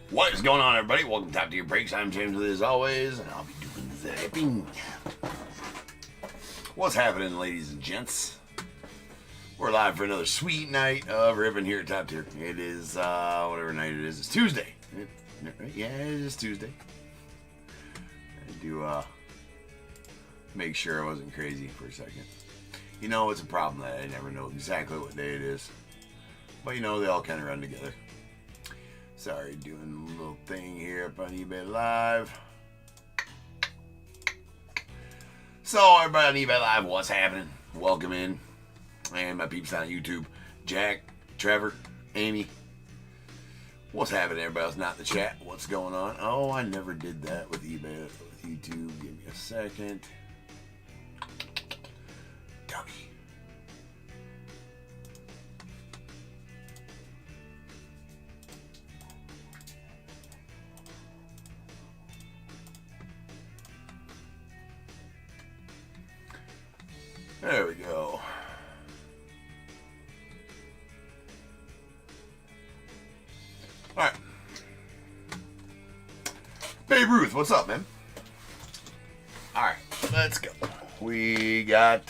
What is going on, everybody? Welcome to Top Tier Breaks. I'm James with as always, and I'll be doing the hipping. What's happening, ladies and gents? We're live for another sweet night of ripping here at Top Tier. It is, whatever night it is. It's Tuesday. Yeah, it is Tuesday. I had to, make sure I wasn't crazy for a second. You know, it's a problem that I never know exactly what day it is. But, you know, they all kind of run together. Sorry, doing a little thing here up on eBay Live. So, everybody on eBay Live, what's happening? Welcome in. And my peeps on YouTube. Jack, Trevor, Amy. What's happening, everybody else not in the chat? What's going on? Oh, I never did that with eBay, with YouTube. Give me a second. Dummy. There we go. Alright. Babe Ruth, what's up, man? Alright, let's go. We got,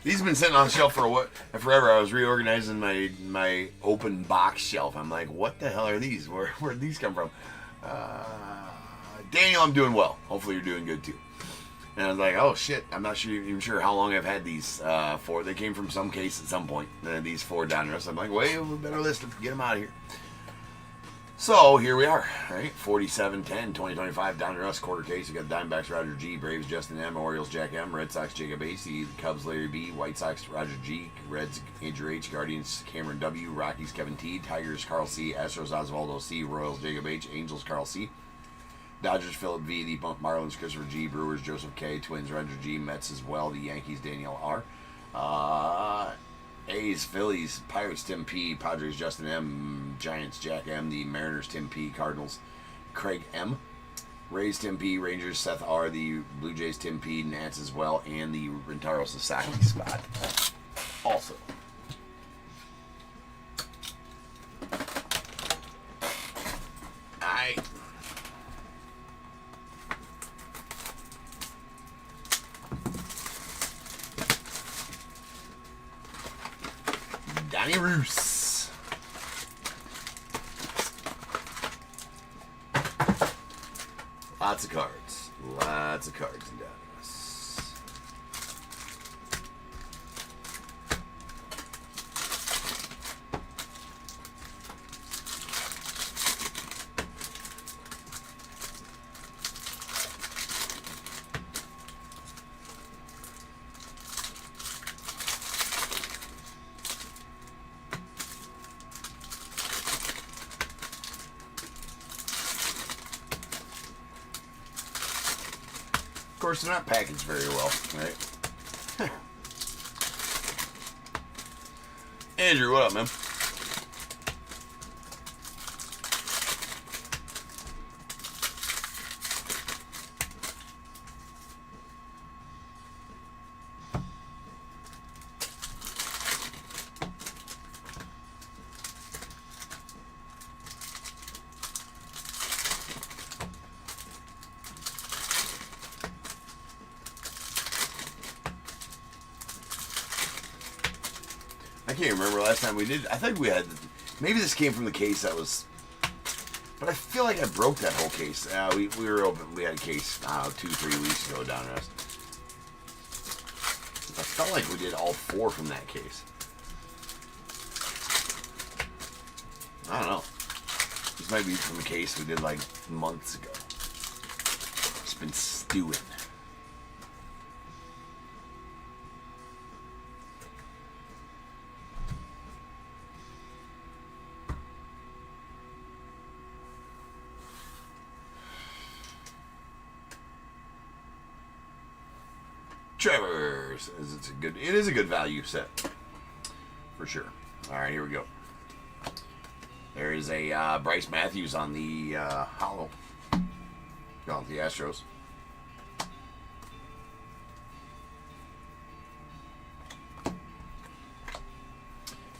these have been sitting on the shelf for forever. I was reorganizing my open box shelf. I'm like, what the hell are these? Where'd these come from? Daniel, I'm doing well. Hopefully you're doing good too. And I was like, oh shit, I'm not even sure how long I've had these for. They came from some case at some point. These 4 DONRUSS. I'm like, wait, we better list them. Get them out of here. So here we are, right? 47-10, 2025 DONRUSS quarter case. We got Diamondbacks, Roger G, Braves, Justin M, Orioles, Jack M, Red Sox, Jacob A, C, Cubs, Larry B, White Sox, Roger G, Reds, Andrew H, Guardians, Cameron W, Rockies, Kevin T, Tigers, Carl C, Astros, Osvaldo C, Royals, Jacob H, Angels, Carl C, Dodgers, Philip V, the Marlins, Christopher G, Brewers, Joseph K, Twins, Roger G, Mets as well, the Yankees, Daniel R, A's, Phillies, Pirates, Tim P, Padres, Justin M, Giants, Jack M, the Mariners, Tim P, Cardinals, Craig M, Rays, Tim P, Rangers, Seth R, the Blue Jays, Tim P, Nats as well, and the Rentaro Sasaki spot also. Alright. DONRUSS. Lots of cards. Lots of cards in DONRUSS. Of course, they're not packaged very well, right? Andrew, what up, man? I can't remember last time we did. I think we had, maybe this came from the case that was, but I feel like I broke that whole case. We were open. We had a case 2-3 weeks ago down there. I felt like we did all 4 from that case. I don't know. This might be from a case we did like months ago. It's been stewing. Trevor's. It is a good value set for sure. All right, here we go. There is a Bryce Matthews on the hollow. Going with the Astros.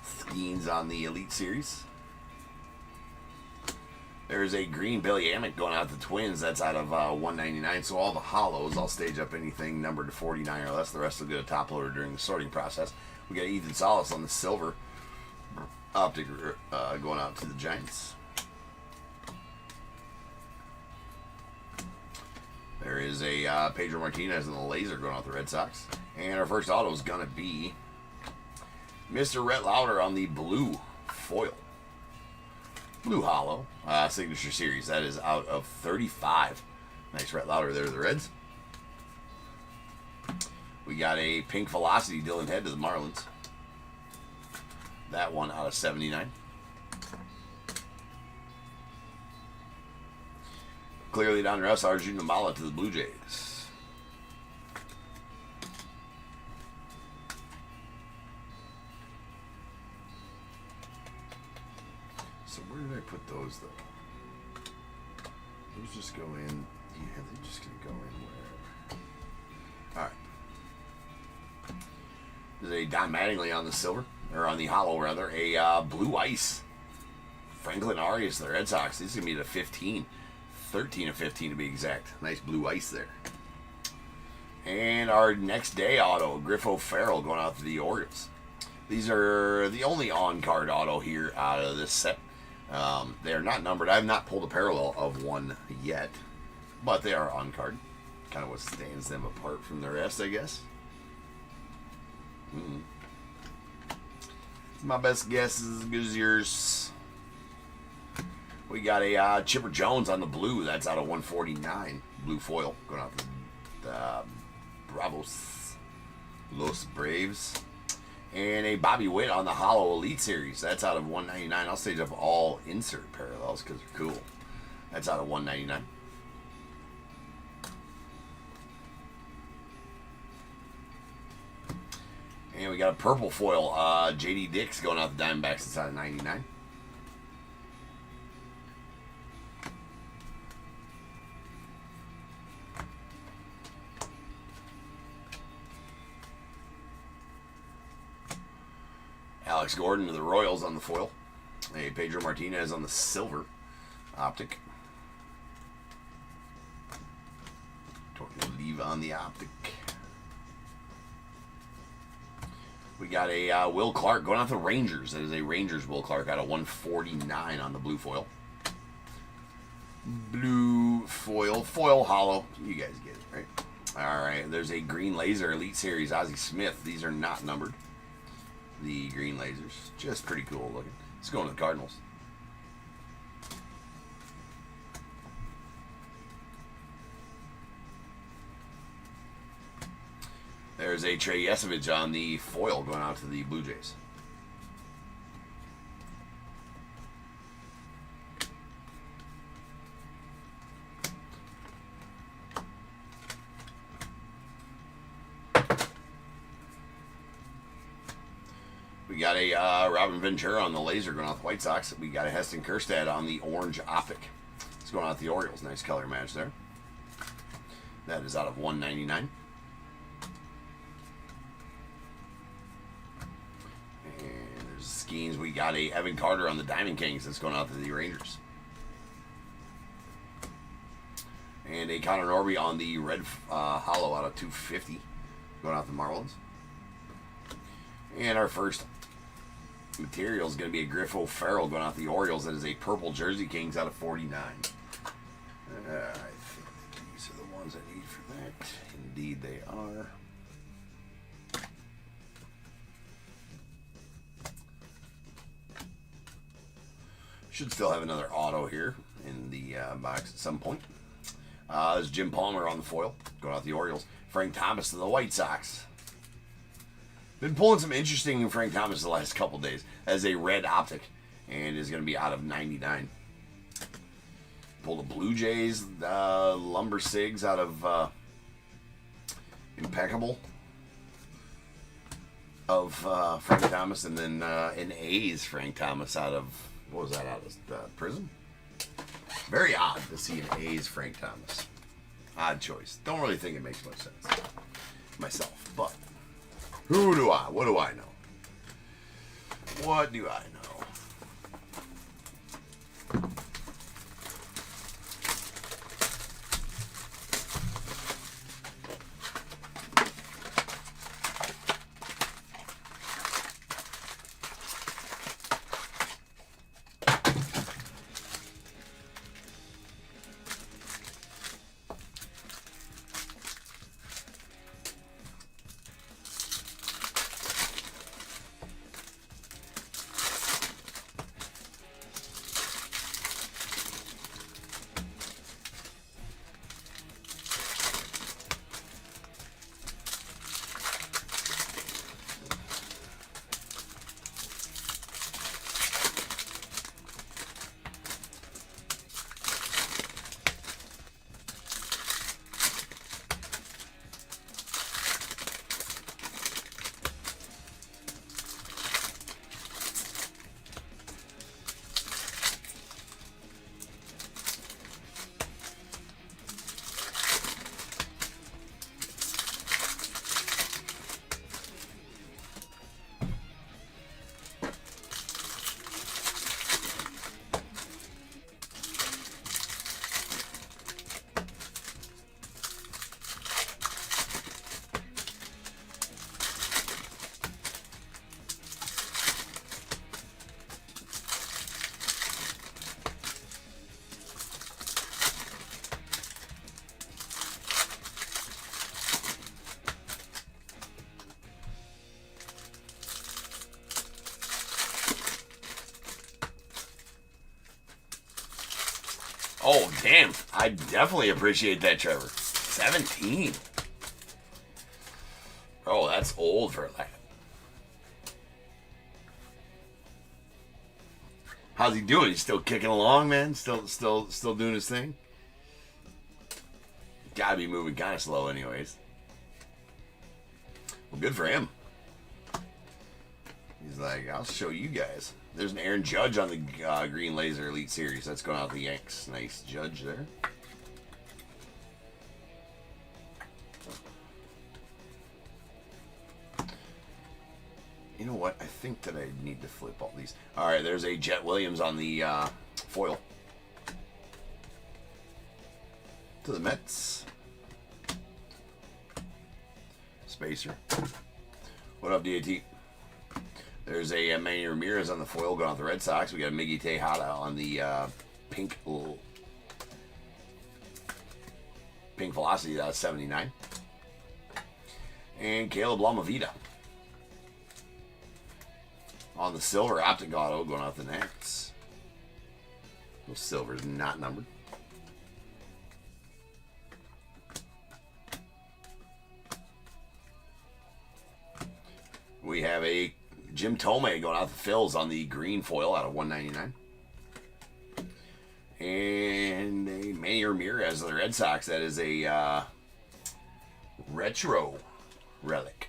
Skeens on the Elite Series. There's a green Billy Amick going out to the Twins. That's out of 199. So all the hollows, I'll stage up anything numbered to 49 or less. The rest will get a top loader during the sorting process. We got Ethan Salas on the silver optic going out to the Giants. There is a Pedro Martinez in the laser going out the Red Sox. And our first auto is going to be Mr. Rhett Lauder on the blue foil. Blue Hollow Signature Series. That is out of 35. Nice Rhett Lauder there to the Reds. We got a pink Velocity Dylan Head to the Marlins. That one out of 79. Clearly DONRUSS Arjun Namala to the Blue Jays. So where did I put those though? Those just go in. Yeah, they're just gonna go in wherever. All right. There's a Don Mattingly on the silver, or on the hollow rather. A blue ice. Franklin Arias, the Red Sox. This is gonna be the 15, 13 of 15 to be exact. Nice blue ice there. And our next day auto, Griffo Farrell going out to the Orioles. These are the only on-card auto here out of this set. They are not numbered. I have not pulled a parallel of one yet, but they are on card. Kind of what stands them apart from the rest, I guess. My best guess is as good as yours. We got a Chipper Jones on the blue. That's out of 149. Blue foil going out to the Bravos, Los Braves. And a Bobby Witt on the Hollow Elite Series. That's out of 199. I'll stage up all insert parallels because they're cool. That's out of 199. And we got a purple foil. JD Dix going out the Diamondbacks. That's out of 99. Alex Gordon to the Royals on the foil. A Pedro Martinez on the silver optic. Tornado Leave on the optic. We got a Will Clark going out the Rangers. That is a Rangers Will Clark out of 149 on the blue foil. Blue foil. Foil hollow. You guys get it, right? Alright, there's a Green Laser Elite Series Ozzie Smith. These are not numbered. The green lasers. Just pretty cool looking. Let's go to the Cardinals. There's a Trey Yesovich on the foil going out to the Blue Jays. We got a Robin Ventura on the laser going out the White Sox. We got a Heston Kjerstad on the orange optic. It's going out the Orioles. Nice color match there. That is out of 199. And there's Skeens. We got a Evan Carter on the Diamond Kings. That's going out to the Rangers. And a Connor Norby on the red hollow out of 250. Going out the Marlins. And our first material is going to be a Griffo Farrell going out the Orioles. That is a purple Jersey Kings out of 49. I think these are the ones I need for that. Indeed they are. Should still have another auto here in the box at some point. There's Jim Palmer on the foil going out the Orioles. Frank Thomas to the White Sox. Been pulling some interesting Frank Thomas the last couple days as a red optic, and is going to be out of 99. Pull the Blue Jays, Lumber Sigs out of Impeccable of Frank Thomas, and then an A's Frank Thomas out of, what was that, out of PRIZM? Very odd to see an A's Frank Thomas. Odd choice. Don't really think it makes much sense myself, but who do I? What do I know? What do I know? Damn, I definitely appreciate that, Trevor. 17. Oh, that's old for a lad. How's he doing? He's still kicking along, man. Still doing his thing. Gotta be moving kind of slow, anyways. Well, good for him. He's like, I'll show you guys. There's an Aaron Judge on the Green Laser Elite Series. That's going out the Yanks. Nice Judge there. You know what? I think that I need to flip all these. All right, there's a Jet Williams on the foil. To the Mets. Spacer. What up, DAT? There's a Manny Ramirez on the foil going off the Red Sox. We got a Miggy Tejada on the pink Velocity, 79. And Caleb Lamavita on the silver Optic Auto going off the Nats. Well, silver's not numbered. We have a Jim Thome going out the Phils on the green foil out of 199. And a Manny Ramirez of the Red Sox. That is a retro relic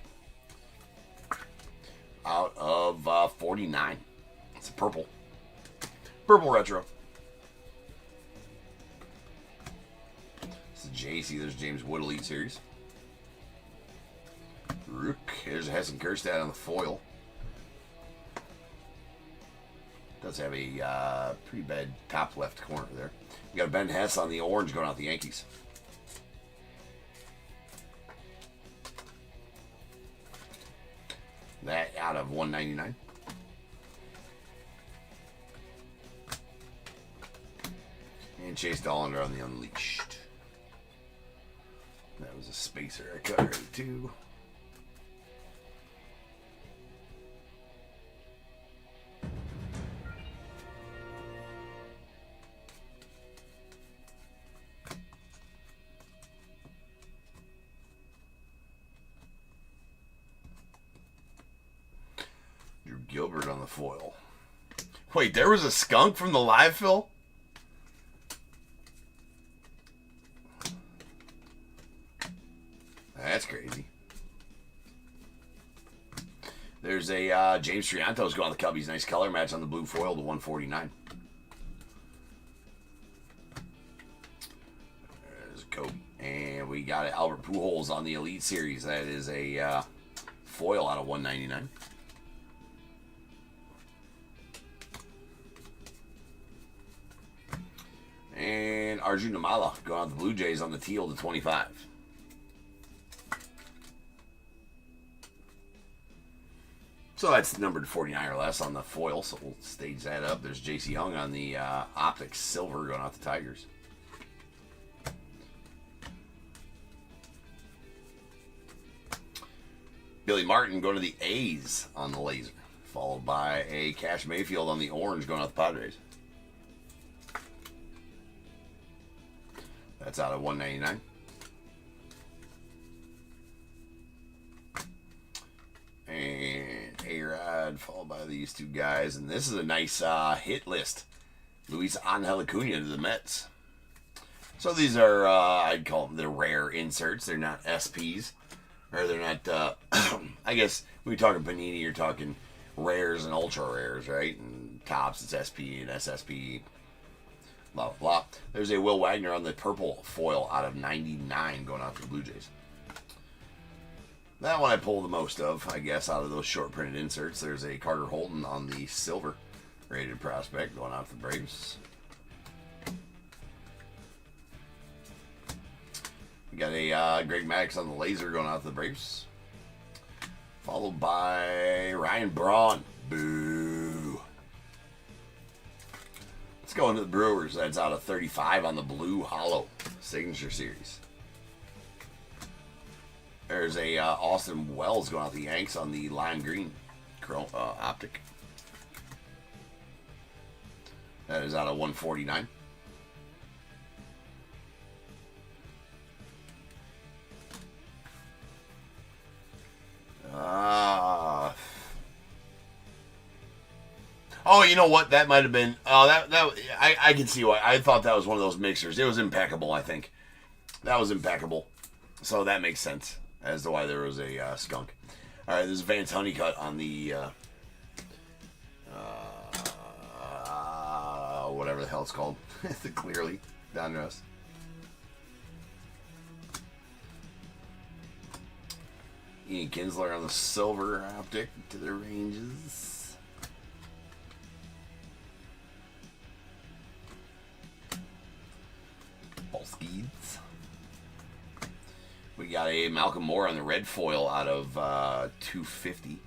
out of 49. It's a purple. Purple retro. This is JC. There's James Wood Elite Series. Rook. Here's a Hessen Kjerstad on the foil. Does have a pretty bad top left corner there. We got a Ben Hess on the orange going out the Yankees. That out of 199. And Chase Dollander on the Unleashed. That was a spacer I cut already too. Gilbert on the foil. Wait, there was a skunk from the live fill? That's crazy. There's a James Triantos going on the Cubbies. Nice color match on the blue foil to 149. There's Kobe. And we got Albert Pujols on the Elite Series. That is a foil out of 199. And Arjun Namala going out the Blue Jays on the teal to 25. So that's numbered 49 or less on the foil, so we'll stage that up. There's J.C. Young on the Optic Silver going out the Tigers. Billy Martin going to the A's on the laser, followed by a Cash Mayfield on the orange going out the Padres. That's out of 199. And A-Rod followed by these two guys. And this is a nice hit list. Luis Angel Acuna to the Mets. So these are, I'd call them the rare inserts. They're not SPs. Or they're not, I guess when you're talking Panini, you're talking rares and ultra rares, right? And tops, it's SP and SSP. Blah, blah, blah. There's a Will Wagner on the purple foil out of 99 going out to the Blue Jays. That one I pull the most of, I guess, out of those short printed inserts. There's a Carter Holton on the silver rated prospect going out to the Braves. We got a Greg Maddux on the laser going out to the Braves. Followed by Ryan Braun. Boo. Let's go into the Brewers. That's out of 35 on the blue hollow signature series. There's a Austin Wells going out the Yanks on the lime green optic. That is out of 149. Oh, you know what? That might have been. Oh, I can see why. I thought that was one of those mixers. It was impeccable. I think that was impeccable. So that makes sense as to why there was a skunk. All right, this is Vance Honeycutt on the whatever the hell it's called. The Clearly Donruss. Ian Kinsler on the silver optic to the ranges. Polskis. We got a Malcolm Moore on the red foil out of 250.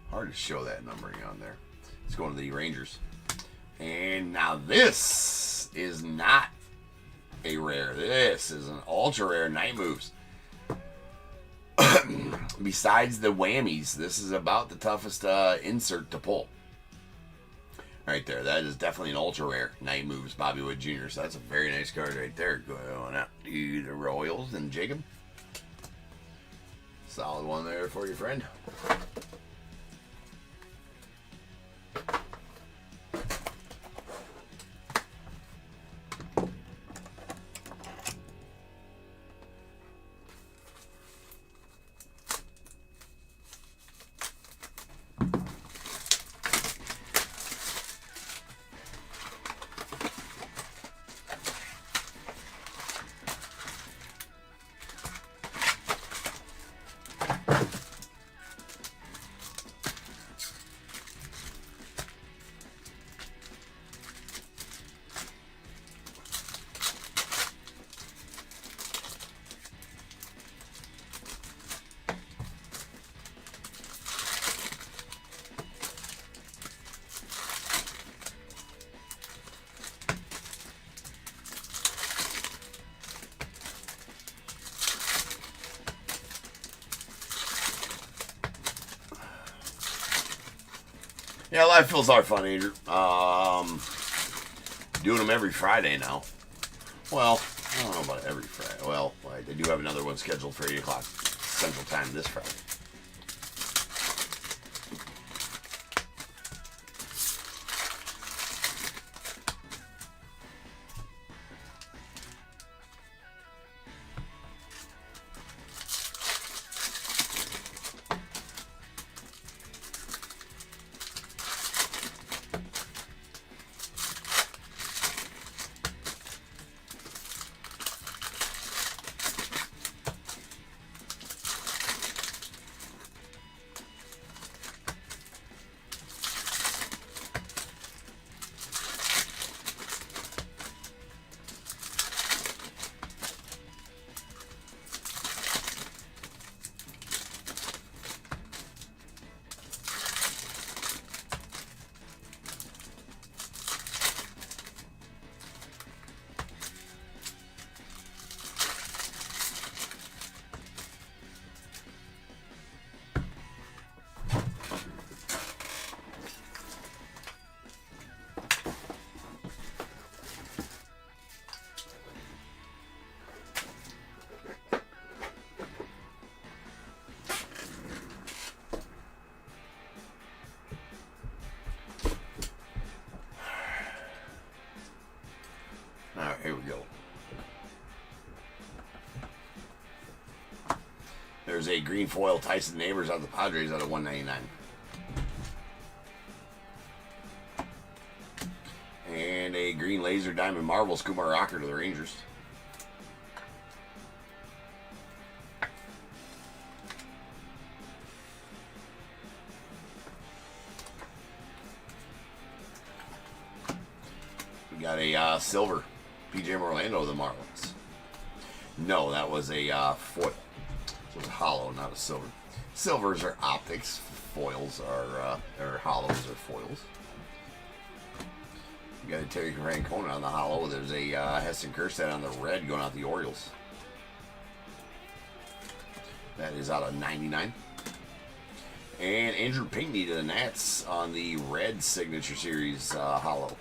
Hard to show that numbering on there. It's going to the Rangers. And now this is not a rare. This is an ultra rare Night Moves. Besides the whammies, this is about the toughest insert to pull. Right there. That is definitely an ultra rare. Night Moves, Bobby Wood Jr. So that's a very nice card right there. Going out to the Royals and Jacob. Solid one there for you, friend. Yeah, live fills are fun, Andrew. Doing them every Friday now. Well, I don't know about every Friday. Well, I do have another one scheduled for 8 o'clock Central Time this Friday. Alright, here we go. There's a green foil Tyson Neighbors on the Padres out of 199. And a green laser diamond marble Kumar Rocker to the Rangers. We got a silver PJ Orlando of the Marlins. No, that was a foil. It was hollow, not a silver. Silvers are optics. Foils are, or hollows are foils. You got a Terry Francona on the hollow. There's a Heston Kjerstad on the red going out the Orioles. That is out of 99. And Andrew Pinckney to the Nats on the red Signature Series hollow.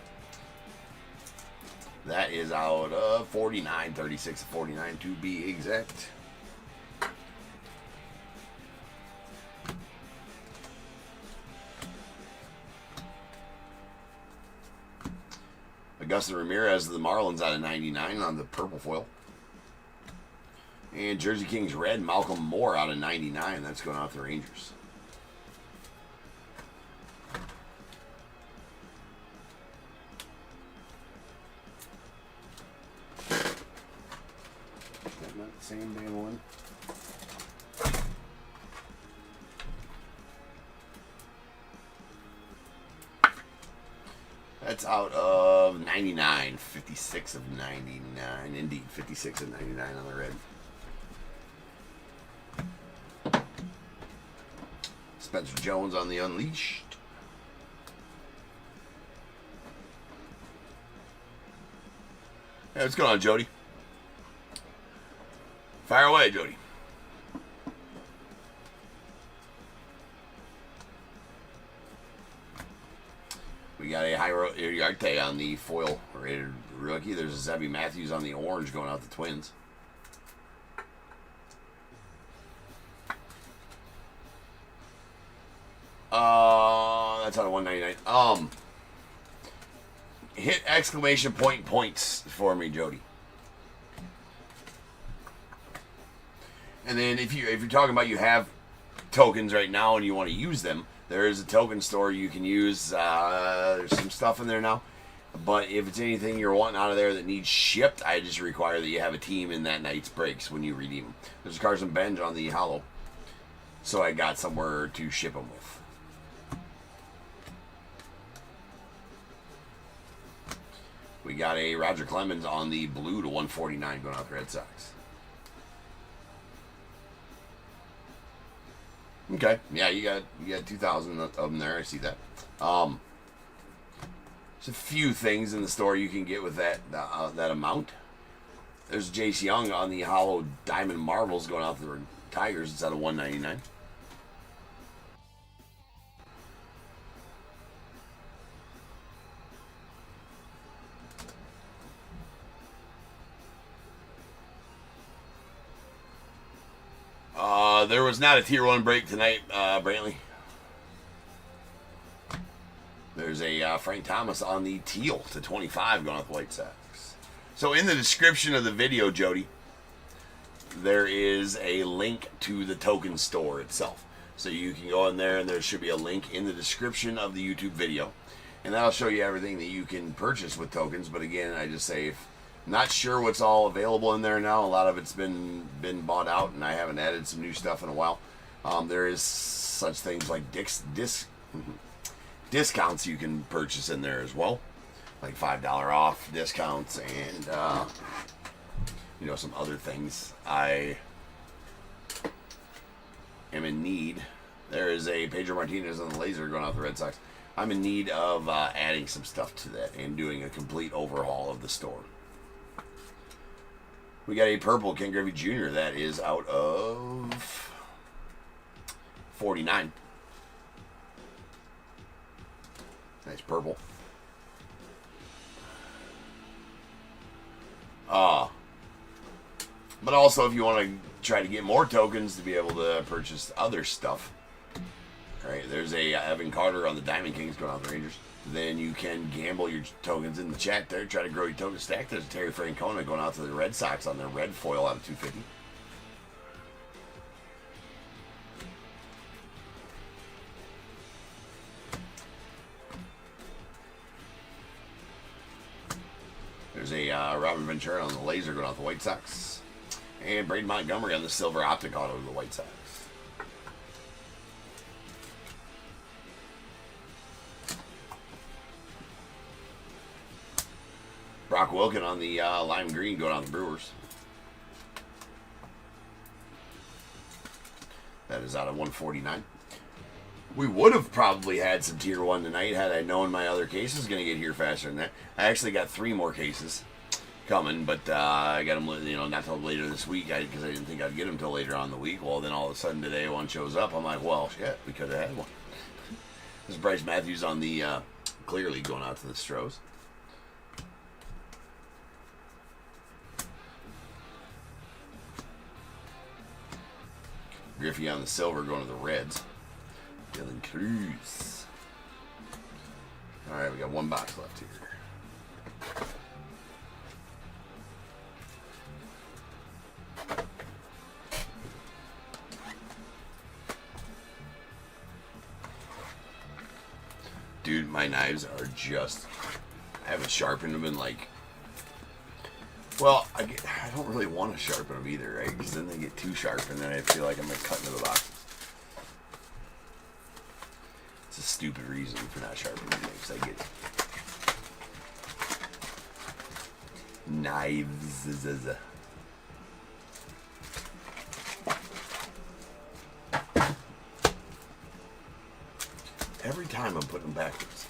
That is out of 49, 36 of 49 to be exact. Augustin Ramirez of the Marlins out of 99 on the purple foil. And Jersey Kings red, Malcolm Moore out of 99. That's going out to the Rangers. Is that not the same damn one? That's out of 99. 56 of 99. Indeed, 56 of 99 on the red. Spencer Jones on the Unleashed. Hey, what's going on, Jody? Fire away, Jody. We got a Jairo Iriarte on the foil rated rookie. There's a Zebby Matthews on the orange going out the Twins. That's out of 199. Hit exclamation point points for me, Jody. And then if you're talking about you have tokens right now and you want to use them, there is a token store you can use. There's some stuff in there now. But if it's anything you're wanting out of there that needs shipped, I just require that you have a team in that night's breaks when you redeem them. There's Carson Benj on the hollow. So I got somewhere to ship them with. We got a Roger Clemens on the blue to 149 going out the Red Sox. Okay, yeah, you got 2,000 of them there. I see that. There's a few things in the store you can get with that amount. There's Jace Young on the hollow Diamond Marbles going out to the Tigers. It's out of 199. There was not a tier 1 break tonight, Brantley. There's a Frank Thomas on the teal to 25 going out the White Sox. So in the description of the video, Jody, there is a link to the token store itself. So you can go in there and there should be a link in the description of the YouTube video. And that'll show you everything that you can purchase with tokens. But again, I just say, not sure what's all available in there now. A lot of it's been bought out, and I haven't added some new stuff in a while. There is such things like discounts you can purchase in there as well, like $5 off discounts and some other things. I am in need. There is a Pedro Martinez on the laser going out the Red Sox. I'm in need of adding some stuff to that and doing a complete overhaul of the store. We got a purple Ken Griffey Jr. that is out of 49. Nice purple. But also, if you want to try to get more tokens to be able to purchase other stuff, right? There's a Evan Carter on the Diamond Kings going out the Rangers. Then you can gamble your tokens in the chat there. Try to grow your token stack. There's Terry Francona going out to the Red Sox on their red foil out of 250. There's a Robert Ventura on the laser going out the White Sox. And Braden Montgomery on the silver optic auto of the White Sox. Brock Wilken on the lime green going on the Brewers. That is out of 149. We would have probably had some tier 1 tonight had I known my other case was going to get here faster than that. I actually got 3 more cases coming, but I got them, not till later this week because I didn't think I'd get them till later on in the week. Well, then all of a sudden today one shows up. I'm like, well, shit, we could have had one. This is Bryce Matthews on the clearly going out to the Stros. Griffey on the silver going to the Reds. Dylan Cruz. All right, we got one box left here. my knives are just, I haven't sharpened them in like, well, I don't really want to sharpen them either, right? Because then they get too sharp and then I feel like I'm like cutting to the boxes. It's a stupid reason for not sharpening knives, I get it. Knives. Every time I'm putting them backwards.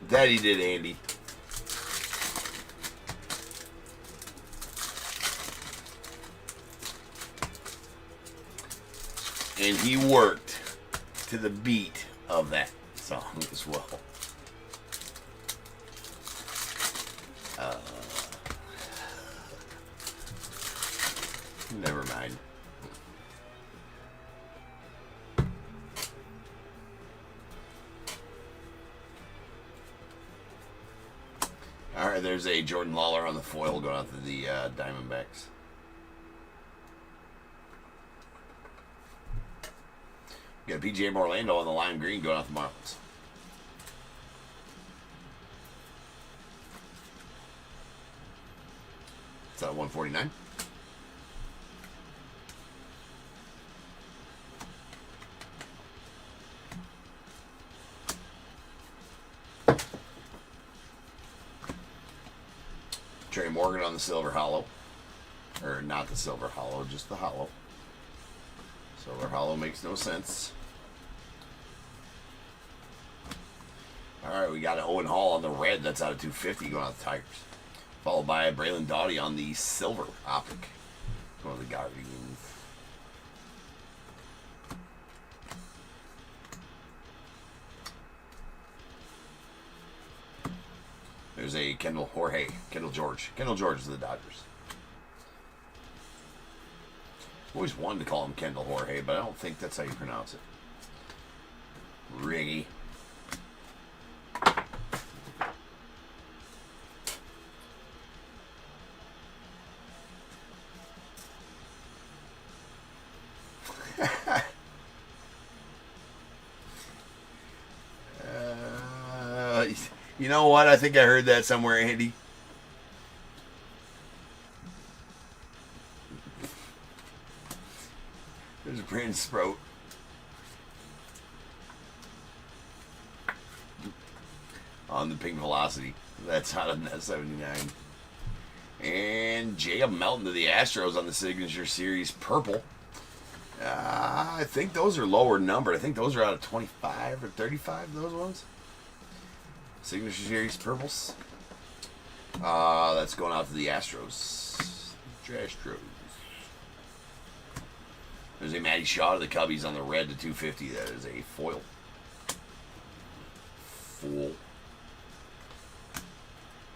That he did, Andy. And he worked to the beat of that song as well. Never mind. All right, there's a Jordan Lawler on the foil going out to the Diamondbacks. We got PGA Orlando on the lime green going out the Marlins. It's at 149. Trey Morgan on the silver hollow. Or not the silver hollow, just the hollow. Silver hollow makes no sense. Alright, we got an Owen Hall on the red. That's out of 250 going out the Tigers. Followed by Braylon Doughty on the silver optic. Going to the Guardians. There's a Kendall George. Kendall George is the Dodgers. Always wanted to call him Kendall Jorge, but I don't think that's how you pronounce it. Riggy. You know what? I think I heard that somewhere, Andy. There's a Brandon Sprout. On the pink velocity. That's out of net 79. And Jacob Melton to the Astros on the Signature Series purple. I think those are lower numbered. I think those are out of 25 or 35, those ones. Signature Series purples. That's going out to the Astros. Astros. There's a Matty Shaw to the Cubbies on the red to 250. That is a foil. Full.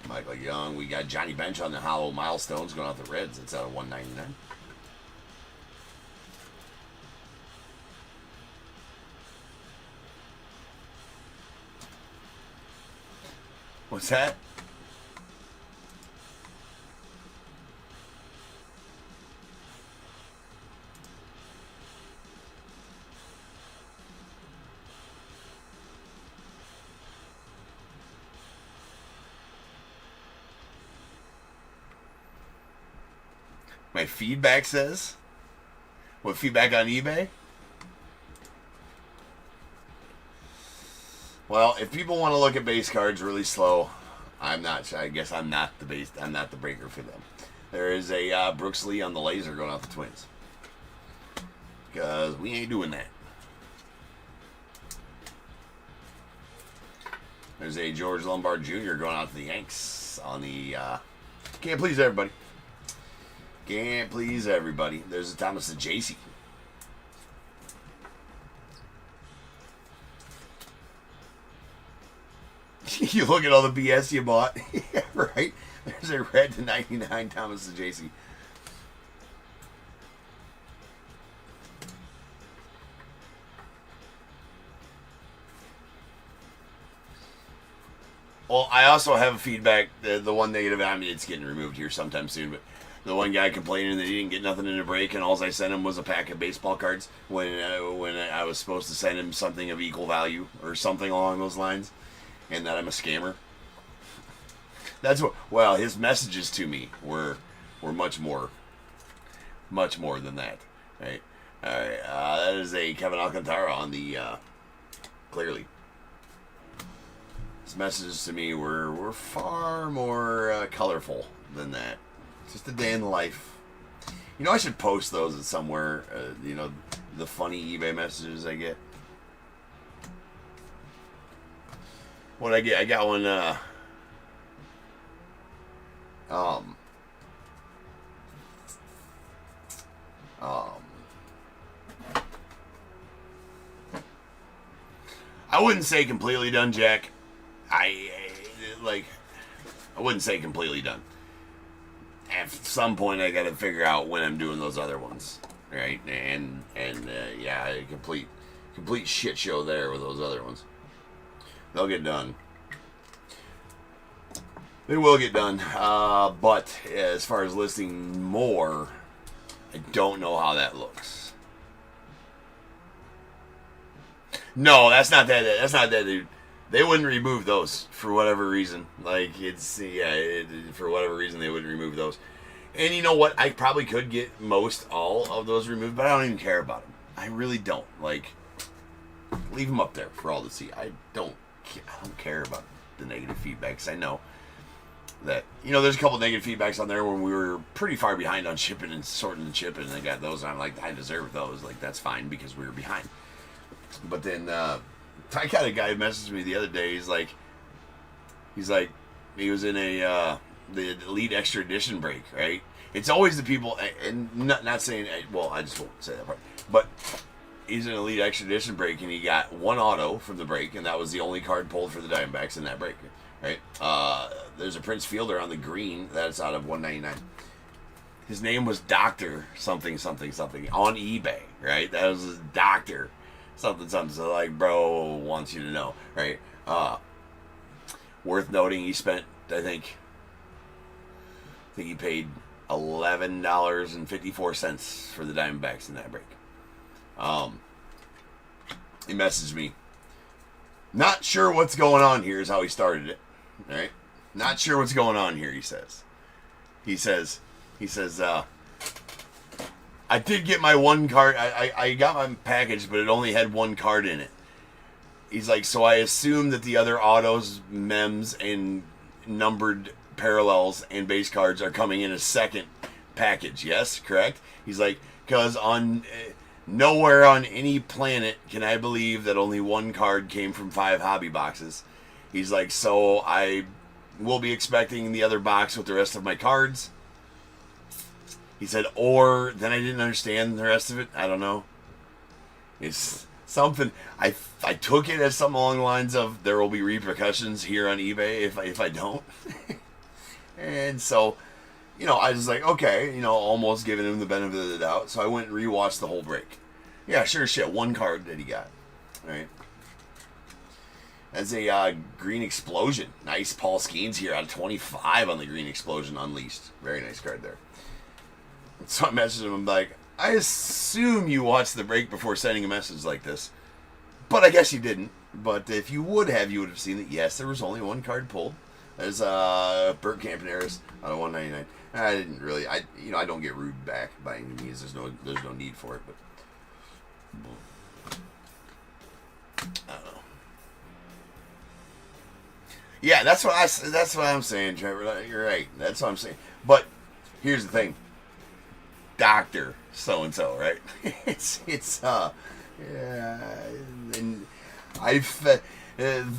Michael Young. We got Johnny Bench on the hollow milestones going out the Reds. That's out of 199. What's that? My feedback says? What feedback on eBay? Well, if people want to look at base cards really slow, I'm not. I guess I'm not the base. I'm not the breaker for them. There is a Brooks Lee on the laser going out the Twins, because we ain't doing that. There's a George Lombard Jr. going out to the Yanks on the. Can't please everybody. Can't please everybody. There's a Thomas J.C. You look at all the BS you bought. Yeah, right? There's a red to 99 Thomas J.C. Well, I also have a feedback. The one negative, I mean, it's getting removed here sometime soon, but the one guy complaining that he didn't get nothing in a break, and all I sent him was a pack of baseball cards when I was supposed to send him something of equal value or something along those lines, and that I'm a scammer. That's what. Well, his messages to me were much more than that. Right. All right. That is a Kevin Alcantara on the clearly. His messages to me were far more colorful than that. Just a day in the life. You know, I should post those at somewhere. You know, the funny eBay messages I get. What I get? I got one. I wouldn't say completely done, Jack. I wouldn't say completely done. At some point, I got to figure out when I'm doing those other ones, right? And yeah, a complete shit show there with those other ones. They'll get done. They will get done. But as far as listing more, I don't know how that looks. No, that's not that. That's not that, dude. They wouldn't remove those for whatever reason. Like, it's, yeah, for whatever reason, they wouldn't remove those. And you know what? I probably could get most all of those removed, but I don't even care about them. I really don't. Like, leave them up there for all to see. I don't care about the negative feedbacks. I know that, you know, there's a couple negative feedbacks on there when we were pretty far behind on shipping and sorting and shipping, and I got those, and I'm like, I deserve those. Like, that's fine because we were behind. But then, I got a guy who messaged me the other day. He's like, he was in the Elite Extra Edition break, right? It's always the people, and not saying, well, I just won't say that part, but he's in an Elite Extra Edition break, and he got one auto from the break, and that was the only card pulled for the Diamondbacks in that break, right? There's a Prince Fielder on the green that's out of 199. His name was Dr. something something something on eBay, right? That was his Dr. something something. So, like, bro wants you to know, right? Worth noting, he spent, I think he paid $11.54 for the Diamondbacks in that break. He messaged me. Not sure what's going on here is how he started it. All right? Not sure what's going on here, he says. He says, I did get my one card. I got my package, but it only had one card in it. He's like, so I assume that the other autos, mems, and numbered parallels and base cards are coming in a second package. Yes, correct? He's like, because on nowhere on any planet can I believe that only one card came from 5 hobby boxes. He's like, so I will be expecting the other box with the rest of my cards. He said, or then I didn't understand the rest of it. I don't know. It's something. I took it as something along the lines of there will be repercussions here on eBay if I don't. And so, you know, I was like, okay, you know, almost giving him the benefit of the doubt. So I went and rewatched the whole break. Yeah, sure shit. One card that he got. Right. That's a Green Explosion. Nice Paul Skeens here out of 25 on the Green Explosion Unleashed. Very nice card there. So I messaged him. I'm like, I assume you watched the break before sending a message like this. But I guess you didn't. But if you would have seen that, yes, there was only one card pulled. There's Burt Campaneris out of 199. I didn't really, I don't get rude back by any means. There's no need for it. But I don't know. Yeah, that's what I'm saying, Trevor. You're right. That's what I'm saying. But here's the thing, Doctor so and so, right? And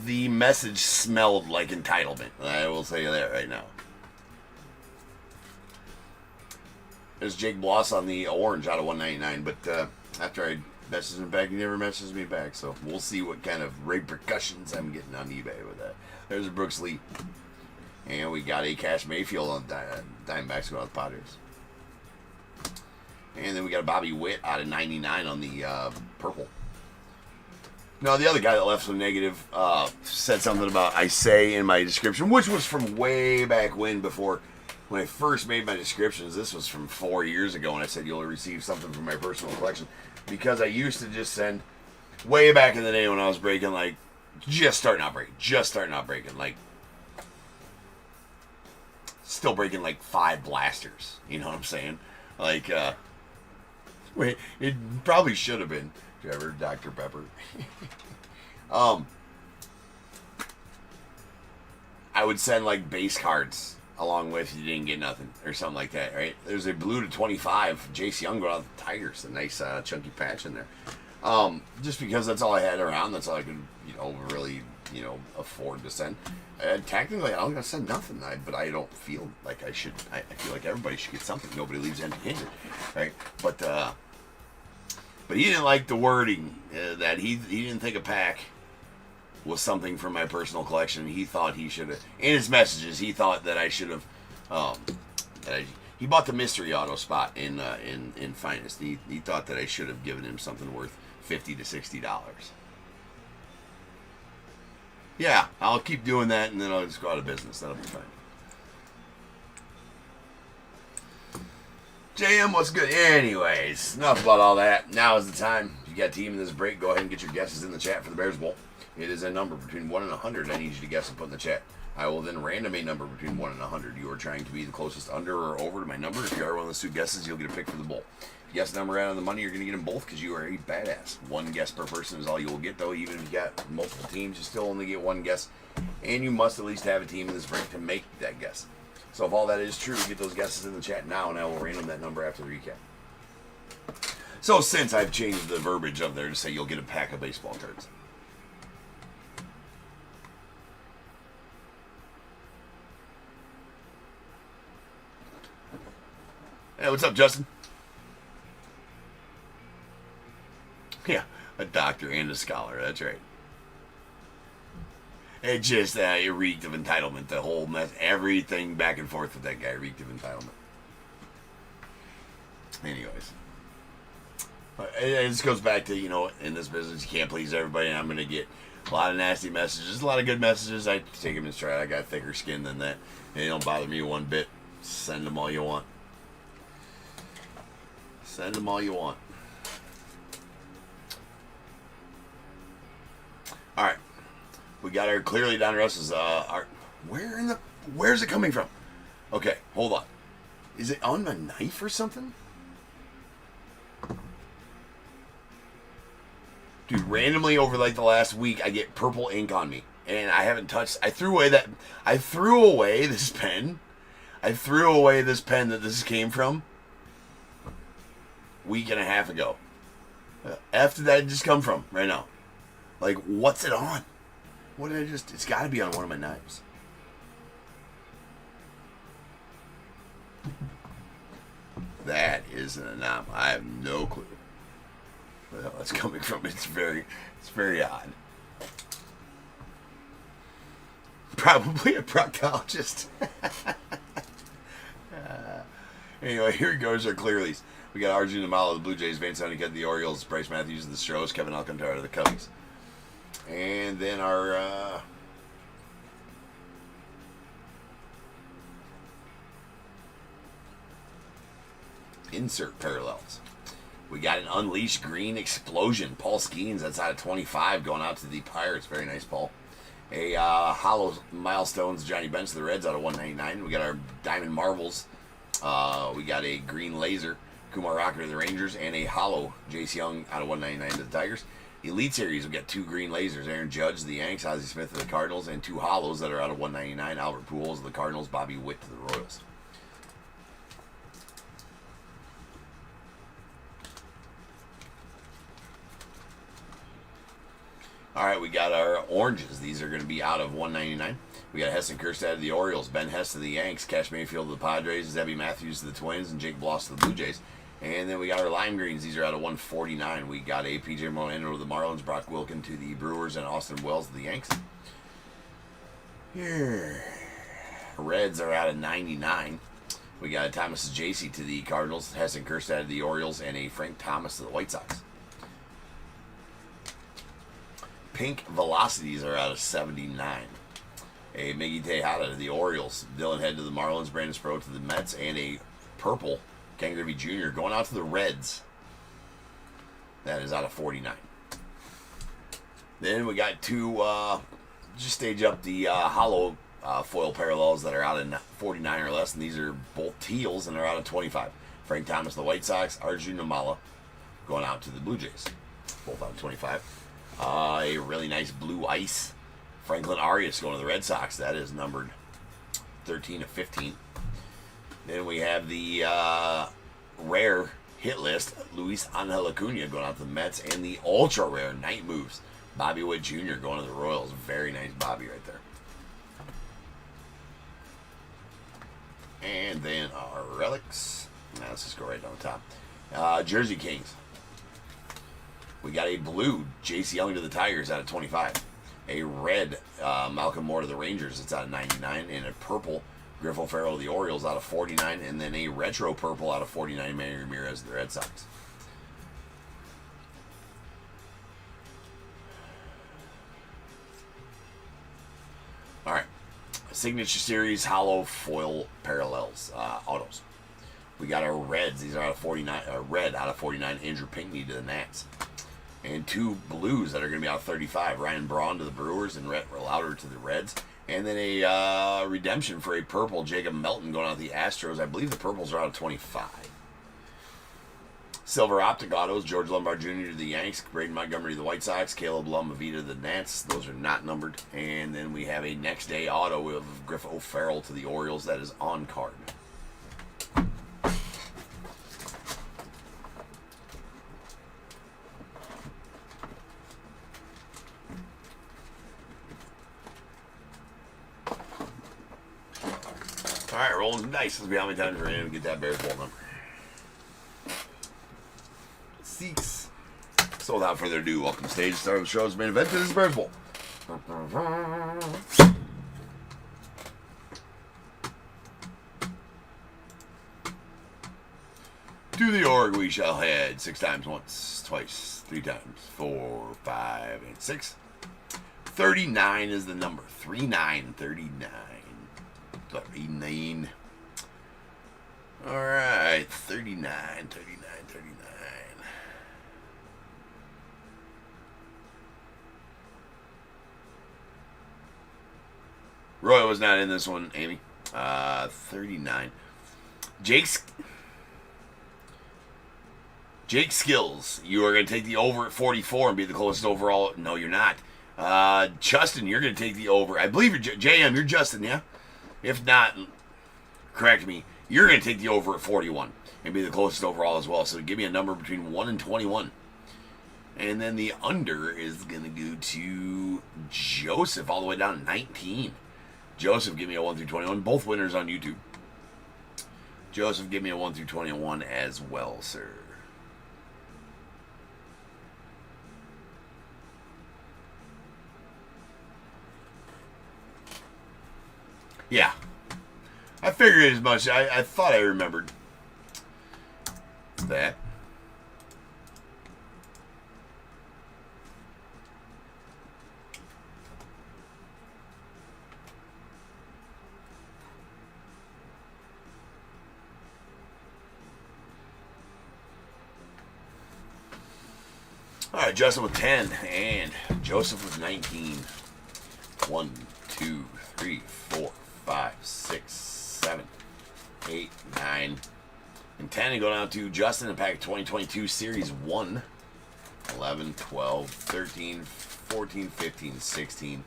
the message smelled like entitlement. I will tell you that right now. There's Jake Bloss on the orange out of 199, but after I messaged him back, he never messaged me back. So we'll see what kind of repercussions I'm getting on eBay with that. There's a Brooks Lee, and we got a Cash Mayfield on Diamondbacks going with Padres. And then we got a Bobby Witt out of 99 on the purple. Now, the other guy that left some negative said something about I say in my description, which was from way back when I first made my descriptions. This was from 4 years ago, and I said you'll receive something from my personal collection. Because I used to just send, way back in the day when I was breaking, like, just starting out breaking, like, still breaking, like, 5 blasters. You know what I'm saying? Like, wait, it probably should have been, Trevor, Dr. Pepper. I would send, like, base cards along with you didn't get nothing or something like that, right? There's a blue to 25, Jace Young going out of the Tigers, a nice chunky patch in there. Just because that's all I had around, that's all I could, really, afford to send. Technically, I'm gonna send nothing, but I don't feel like I should. I feel like everybody should get something. Nobody leaves empty-handed, right? But he didn't like the wording that he didn't think a pack was something from my personal collection. He thought he should have, in his messages, he thought that I should have, he bought the mystery auto spot in Finest. He thought that I should have given him something worth $50 to $60. Yeah, I'll keep doing that, and then I'll just go out of business. That'll be fine. JM, what's good? Anyways, enough about all that. Now is the time. If you got a team in this break, go ahead and get your guesses in the chat for the Bears Bowl. It is a number between 1 and 100 I need you to guess and put in the chat. I will then random a number between 1 and 100. You are trying to be the closest under or over to my number. If you are one of the two guesses, you'll get a pick for the bowl. If you guess the number out on the money, you're going to get them both because you are a badass. One guess per person is all you will get, though. Even if you got multiple teams, you still only get one guess. And you must at least have a team in this break to make that guess. So if all that is true, get those guesses in the chat now, and I will random that number after the recap. So since I've changed the verbiage up there to say you'll get a pack of baseball cards. Hey, what's up, Justin? Yeah, a doctor and a scholar. That's right. It just it reeked of entitlement. The whole mess, everything back and forth with that guy reeked of entitlement. Anyways, it just goes back to, in this business you can't please everybody, and I'm gonna get a lot of nasty messages, a lot of good messages. I take them in stride. I got thicker skin than that. They don't bother me one bit. Send them all you want. Send them all you want. All right, we got our clearly DONRUSS. Where's it coming from? Okay, hold on. Is it on my knife or something? Dude, randomly over like the last week, I get purple ink on me, and I haven't touched. I threw away this pen. I threw away this pen that this came from week and a half ago. After that, it just come from right now. Like, what's it on? What did I just? It's got to be on one of my knives. That is an anomaly. I have no clue where the hell that's coming from. It's very odd. Probably a proctologist. Anyway, here goes our clearlies. We got Arjun Amala of the Blue Jays, Vance Honeycutt, the Orioles, Bryce Matthews of the Stros, Kevin Alcantara of the Cubbies. And then our insert parallels. We got an Unleashed Green Explosion. Paul Skeens, that's out of 25, going out to the Pirates. Very nice, Paul. A Hollow Milestones, Johnny Bench of the Reds out of 199. We got our Diamond Marvels. We got a Green Laser, Kumar Rocker to the Rangers, and a Hollow Jace Young out of 199 to the Tigers. Elite Series, we got 2 Green Lasers, Aaron Judge to the Yanks, Ozzie Smith to the Cardinals, and 2 Hollows that are out of 199, Albert Pujols to the Cardinals, Bobby Witt to the Royals. All right, we got our oranges. These are going to be out of 199. We got Heston Kjerstad of the Orioles, Ben Hess to the Yanks, Cash Mayfield to the Padres, Zebby Matthews to the Twins, and Jake Bloss to the Blue Jays. And then we got our lime greens. These are out of 149. We got a PJ Moreno to the Marlins, Brock Wilken to the Brewers, and Austin Wells to the Yanks. Here, reds are out of 99. We got a Thomas Jacey to the Cardinals, Heston Kjerstad to the Orioles, and a Frank Thomas to the White Sox. Pink Velocities are out of 79. A Miggy Tejada to the Orioles, Dylan Head to the Marlins, Brandon Sproat to the Mets, and a purple Ken Griffey Jr. going out to the Reds. That is out of 49. Then we got 2, just stage up the hollow foil parallels that are out in 49 or less, and these are both teals, and they're out of 25. Frank Thomas, the White Sox, Arjun Namala going out to the Blue Jays, both out of 25. A really nice blue ice, Franklin Arias going to the Red Sox. That is numbered 13 of 15. Then we have the rare hit list, Luis Angel Acuna going out to the Mets, and the ultra rare night moves, Bobby Witt Jr. going to the Royals. Very nice Bobby right there. And then our relics. Now let's just go right down the top. Jersey Kings. We got a blue Jace Young to the Tigers out of 25. A red Malcolm Moore to the Rangers. It's out of 99. And a purple Griff O'Farrell to the Orioles out of 49. And then a retro purple out of 49 Manny Ramirez to the Red Sox. All right. Signature Series Hollow Foil Parallels autos. We got our reds. These are out of 49. Red out of 49. Andrew Pinckney to the Nats. And 2 blues that are going to be out of 35. Ryan Braun to the Brewers and Rhett Lauder to the Reds. And then a redemption for a purple, Jacob Melton going out to the Astros. I believe the purples are out of 25. Silver Optic Autos, George Lombard Jr. to the Yanks, Braden Montgomery to the White Sox, Caleb Lumavita to the Nats. Those are not numbered. And then we have a next day auto of Griff O'Farrell to the Orioles. That is on card. All right, rolling some dice. Let's see how many times we're in to get that Bears ball number. 6. So without further ado, welcome to the stage. Start of the show's main event. This is Bears Bowl. To the org we shall head 6 times, once, twice, 3 times, 4, 5, and 6. 39 is the number. 39, 39. 39. All right, 39, 39, 39. Roy was not in this one, Amy. 39. Jake Skills, you are going to take the over at 44 and be the closest overall. No, you're not. Justin, you're going to take the over. I believe you're JM. You're Justin, yeah? If not, correct me. You're going to take the over at 41 and be the closest overall as well. So give me a number between 1 and 21. And then the under is going to go to Joseph all the way down to 19. Joseph, give me a 1 through 21. Both winners on YouTube. Joseph, give me a 1 through 21 as well, sir. Yeah. I figured as much. I thought I remembered that. All All right, Justin with 10 and Joseph with 19. 1, 2, 3, 4, 5, 6, 7, 8, 9, and 10. And go down to Justin in pack 2022 Series 1. 11, 12, 13, 14, 15, 16,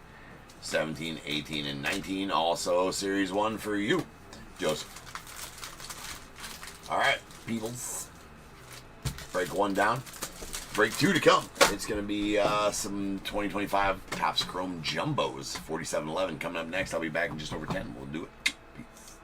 17, 18, and 19. Also Series 1 for you, Joseph. All right, peoples. Break 1 down. Break 2 to come. It's going to be some 2025 Topps Chrome Jumbos. 4711 coming up next. I'll be back in just over 10. We'll do it. Peace.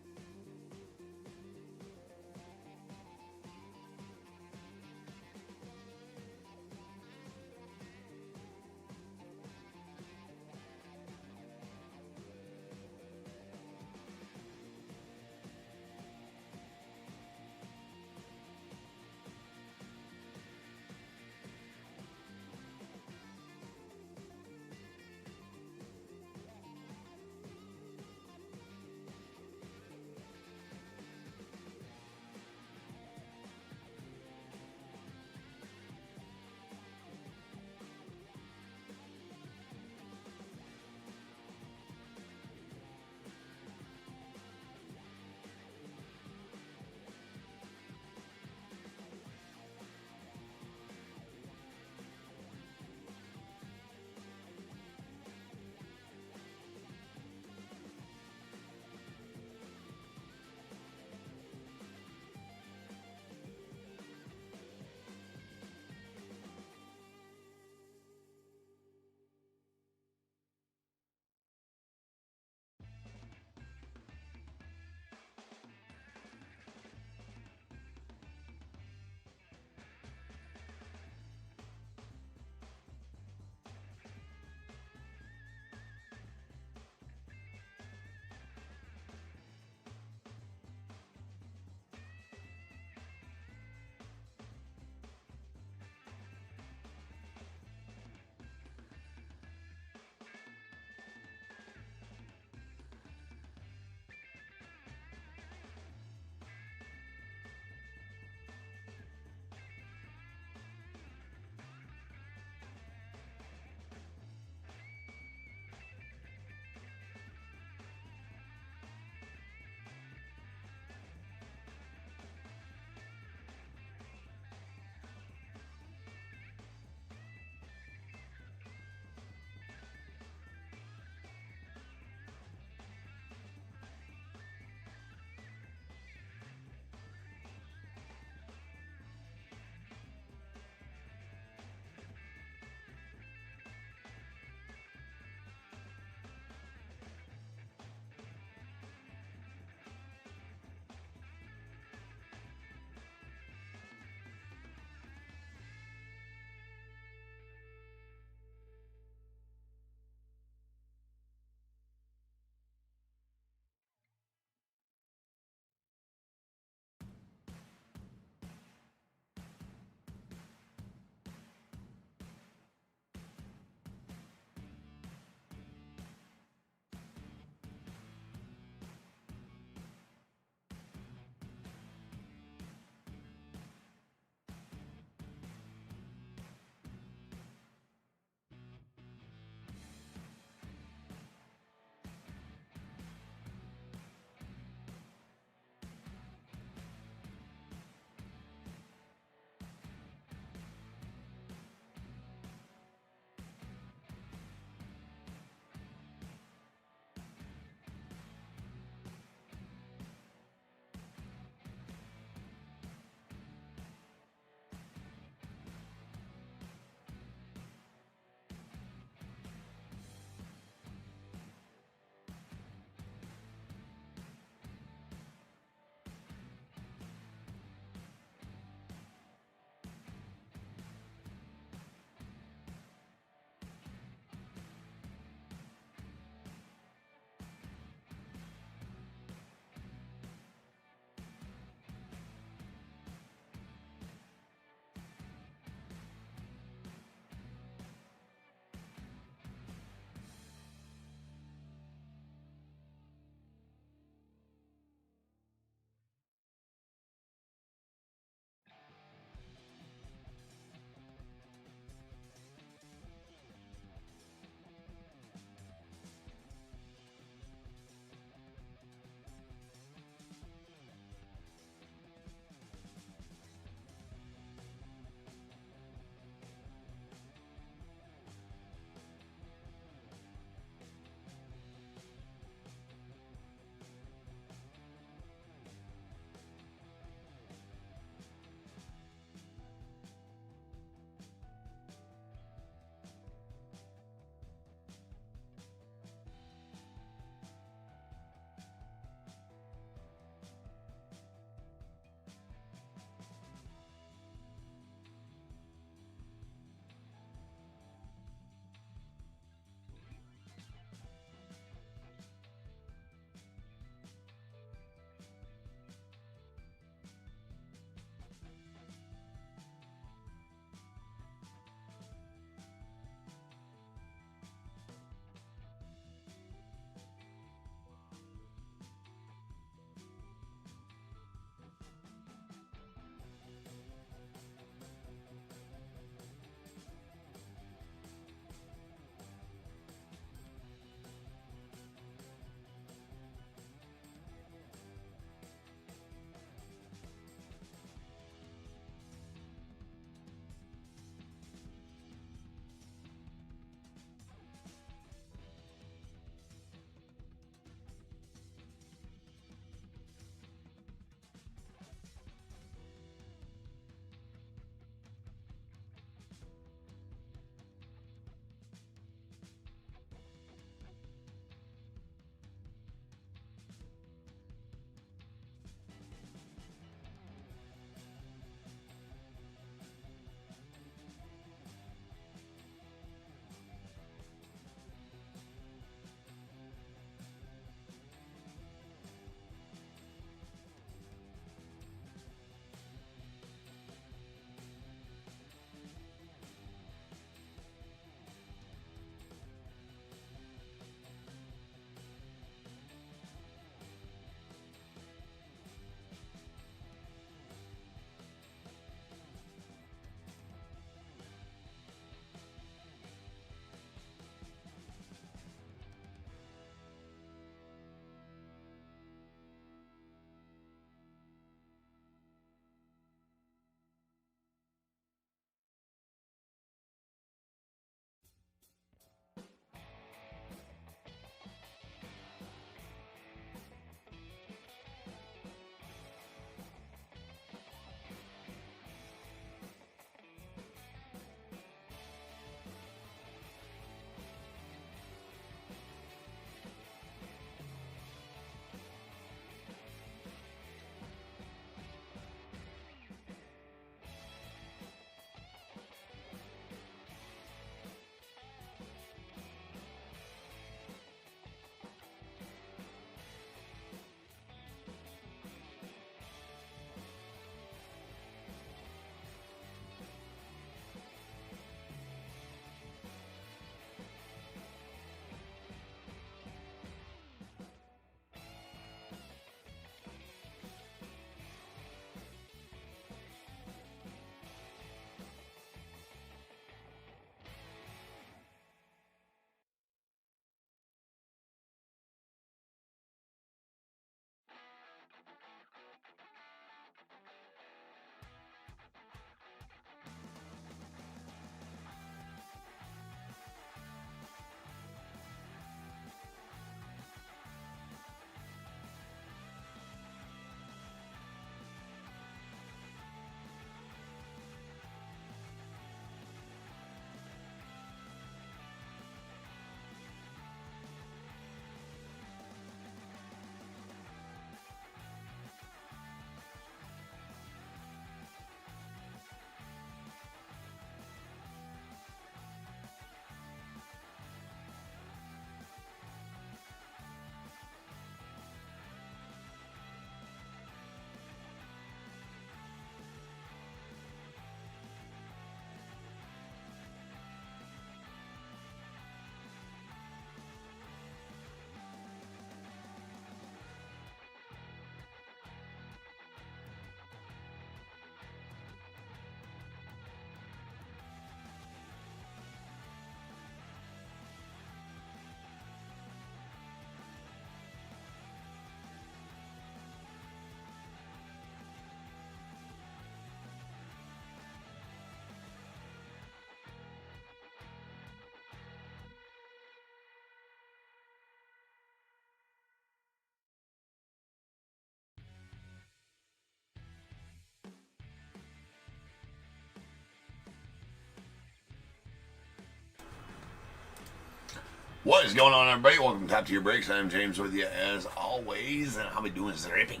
What is going on, everybody? Welcome to Top Tier Breaks. I'm James with you as always, and I'll be doing some ripping.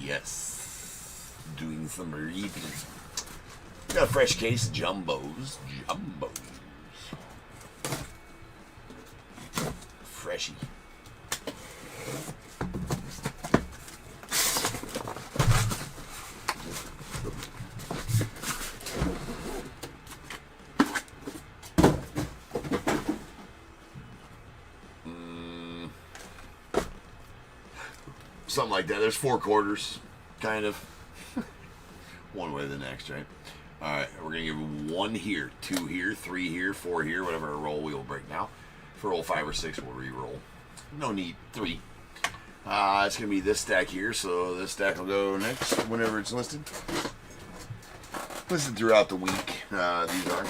Yes, doing some ripping. Got a fresh case of jumbos. Freshy. Something like that. There's 4 quarters, kind of. One way or the next, right? Alright, we're going to give 1 here, 2 here, 3 here, 4 here, whatever roll we will break now. For roll 5 or 6, we'll re-roll. No need. 3. It's going to be this stack here, so this stack will go next whenever it's listed. Listed throughout the week, these are.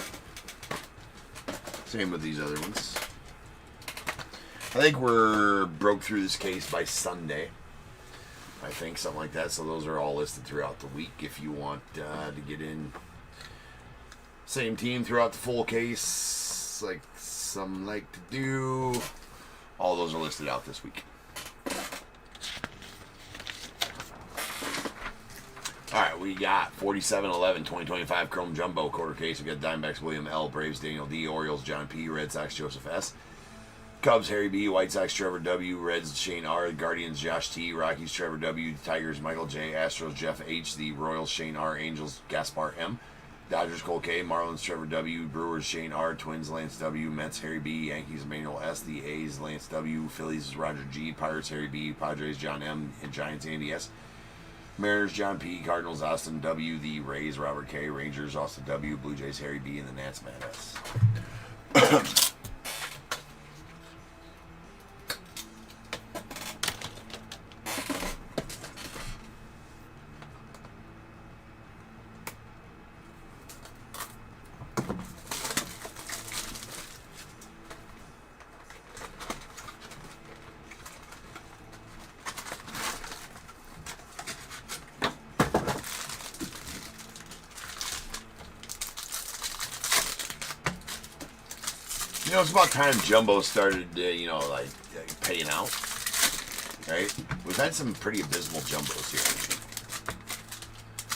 Same with these other ones. I think we're broke through this case by Sunday. I think, something like that. So those are all listed throughout the week. If you want to get in same team throughout the full case, like some like to do, all those are listed out this week. Alright, we got 47-11 2025 Chrome Jumbo quarter case. We got Diamondbacks William L, Braves Daniel D, Orioles John P, Red Sox Joseph S, Cubs Harry B, White Sox Trevor W, Reds Shane R, Guardians Josh T, Rockies Trevor W, Tigers Michael J, Astros Jeff H, the Royals Shane R, Angels Gaspar M, Dodgers Cole K, Marlins Trevor W, Brewers Shane R, Twins Lance W, Mets Harry B, Yankees Emmanuel S, the A's Lance W, Phillies Roger G, Pirates Harry B, Padres John M, and Giants Andy S, Mariners John P, Cardinals Austin W, the Rays Robert K, Rangers Austin W, Blue Jays Harry B, and the Nats Matt S. You know, it's about time Jumbo started, like paying out, right? We've had some pretty abysmal Jumbos here.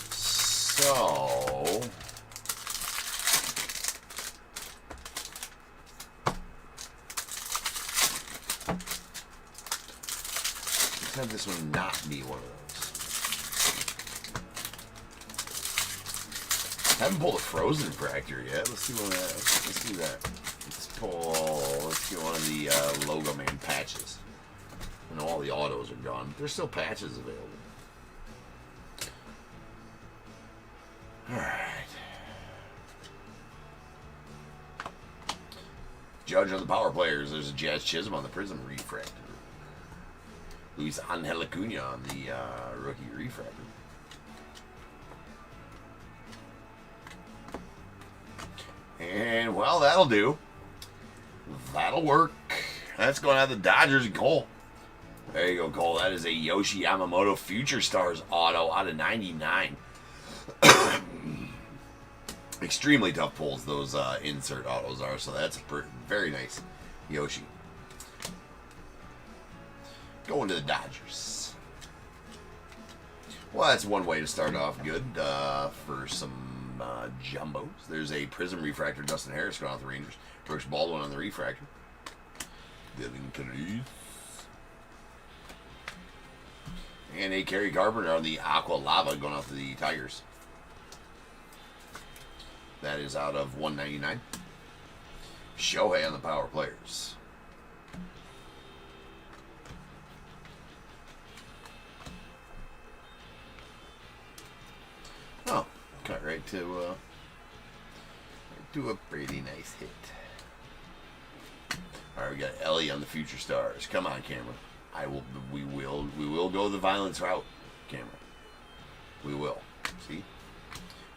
So, let's have this one not be one of those. I haven't pulled a Frozen Fractor yet. Let's see let's do that. Let's get one of the Logo Man patches. I know all the autos are gone. There's still patches available. Alright. Judge on the power players. There's a Jazz Chisholm on the PRIZM refractor. Luis Angel Acuna on the rookie refractor. And, well, that'll do. That'll work. That's going out to the Dodgers and Cole. There you go, Cole. That is a Yoshi Yamamoto Future Stars auto out of 99. Extremely tough pulls those insert autos are, so that's very nice Yoshi. Going to the Dodgers. Well, that's one way to start off good for some Jumbos. There's a PRIZM refractor, Dustin Harris going out the Rangers. Brooks Baldwin on the refractor. And a Kerry Carpenter on the Aqua Lava going out to the Tigers. That is out of 199. Shohei on the power players. Oh, cut right to a pretty nice hit. All right, we got Ellie on the Future Stars. Come on, camera. We will go the violence route, camera. We will. See?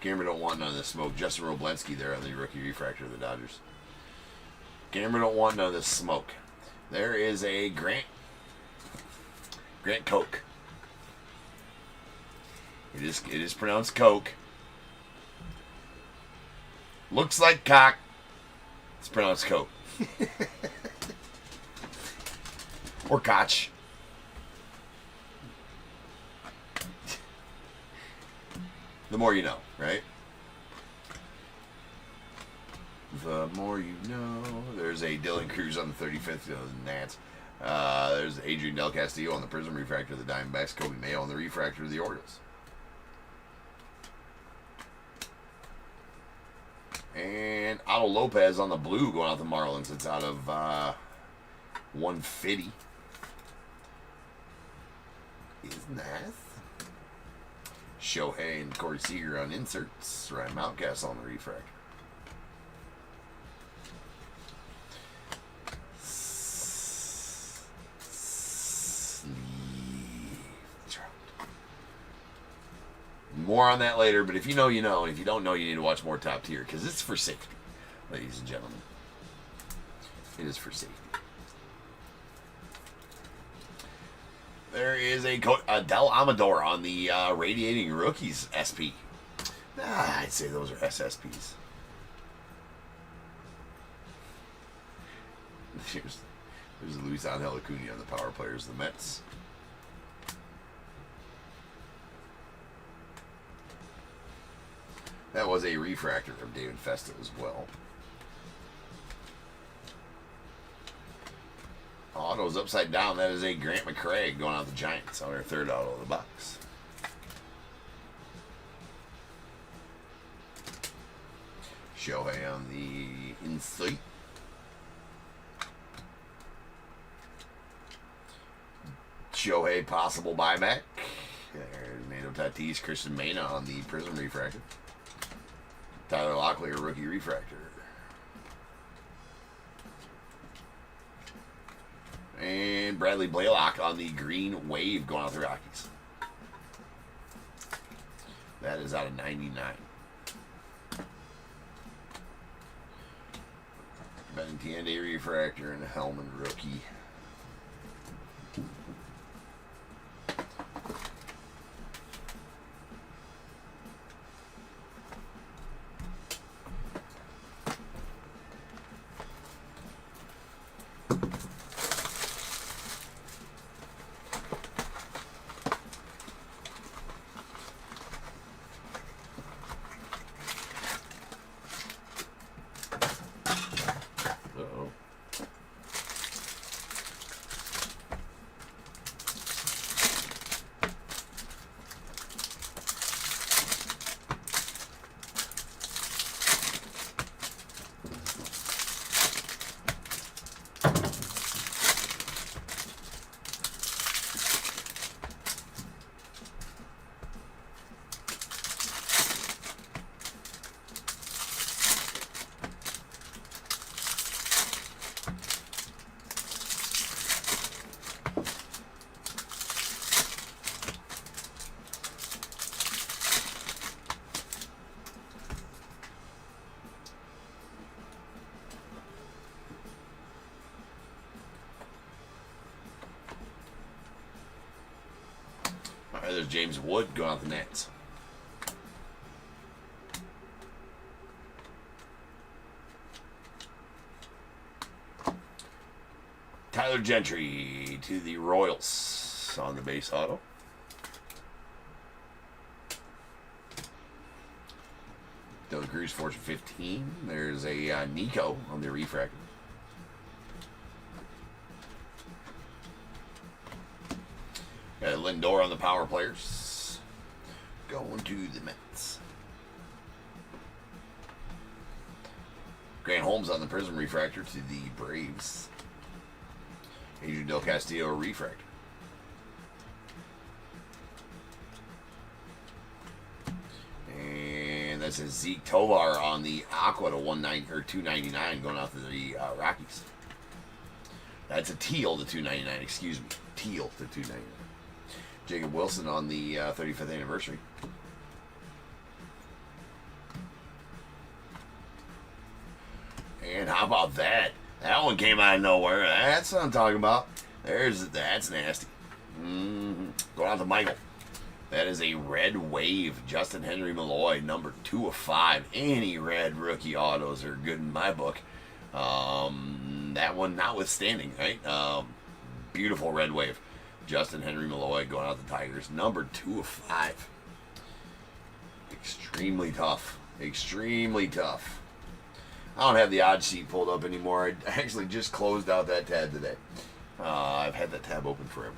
Camera don't want none of this smoke. Justin Roblensky there on the rookie refractor of the Dodgers. Camera don't want none of this smoke. There is a Grant Coke. It is pronounced Coke. Looks like cock. It's pronounced coat. Or Koch. The more you know, right? The more you know. There's a Dylan Cruz on the 35th, the Nats. There's Adrian Del Castillo on the Prism Refractor of the Diamondbacks. Kobe Mayo on the Refractor of the Orioles. And Otto Lopez on the blue going out the Marlins. It's out of 150. Isn't that? Shohei and Corey Seager on inserts. Ryan Mountcastle on the Refractor. More on that later, but if you know, you know. And if you don't know, you need to watch more Top Tier, because it's for safety, ladies and gentlemen. It is for safety. There is a Del Amador on the Radiating Rookies SP. I'd say those are SSPs. There's Luis Angel Acuna on the power players of the Mets. That was a refractor of David Festa as well. Auto's upside down. That is a Grant McCraig going out the Giants on their third auto of the box. Shohei on the inside. Shohei possible buyback. There's Nando Tatis, Christian Mena on the Prism Refractor. Tyler Locklear, rookie refractor. And Bradley Blaylock on the green wave going out the Rockies. That is out of 99. Benintendi refractor and a Hellman rookie. There's James Wood going out the Nets. Tyler Gentry to the Royals on the base auto. Dylan Cruz, Fortune 15. There's a Nico on the refractor. Got Lindor on the power players. Going to the Mets. Grant Holmes on the Prism refractor to the Braves. Adrian Del Castillo refractor. And that's a Zeke Tovar on the Aqua to 299 going out to the Rockies. That's a teal to 299. Excuse me, teal to 299. Jacob Wilson on the 35th anniversary. And how about that? That one came out of nowhere. That's what I'm talking about. That's nasty. Going out to Michael. That is a red wave. Justin Henry Malloy, number 2 of 5. Any red rookie autos are good in my book. That one notwithstanding, right? Beautiful red wave. Justin Henry Malloy going out the Tigers. Number 2 of 5. Extremely tough. Extremely tough. I don't have the odd sheet pulled up anymore. I actually just closed out that tab today. I've had that tab open forever.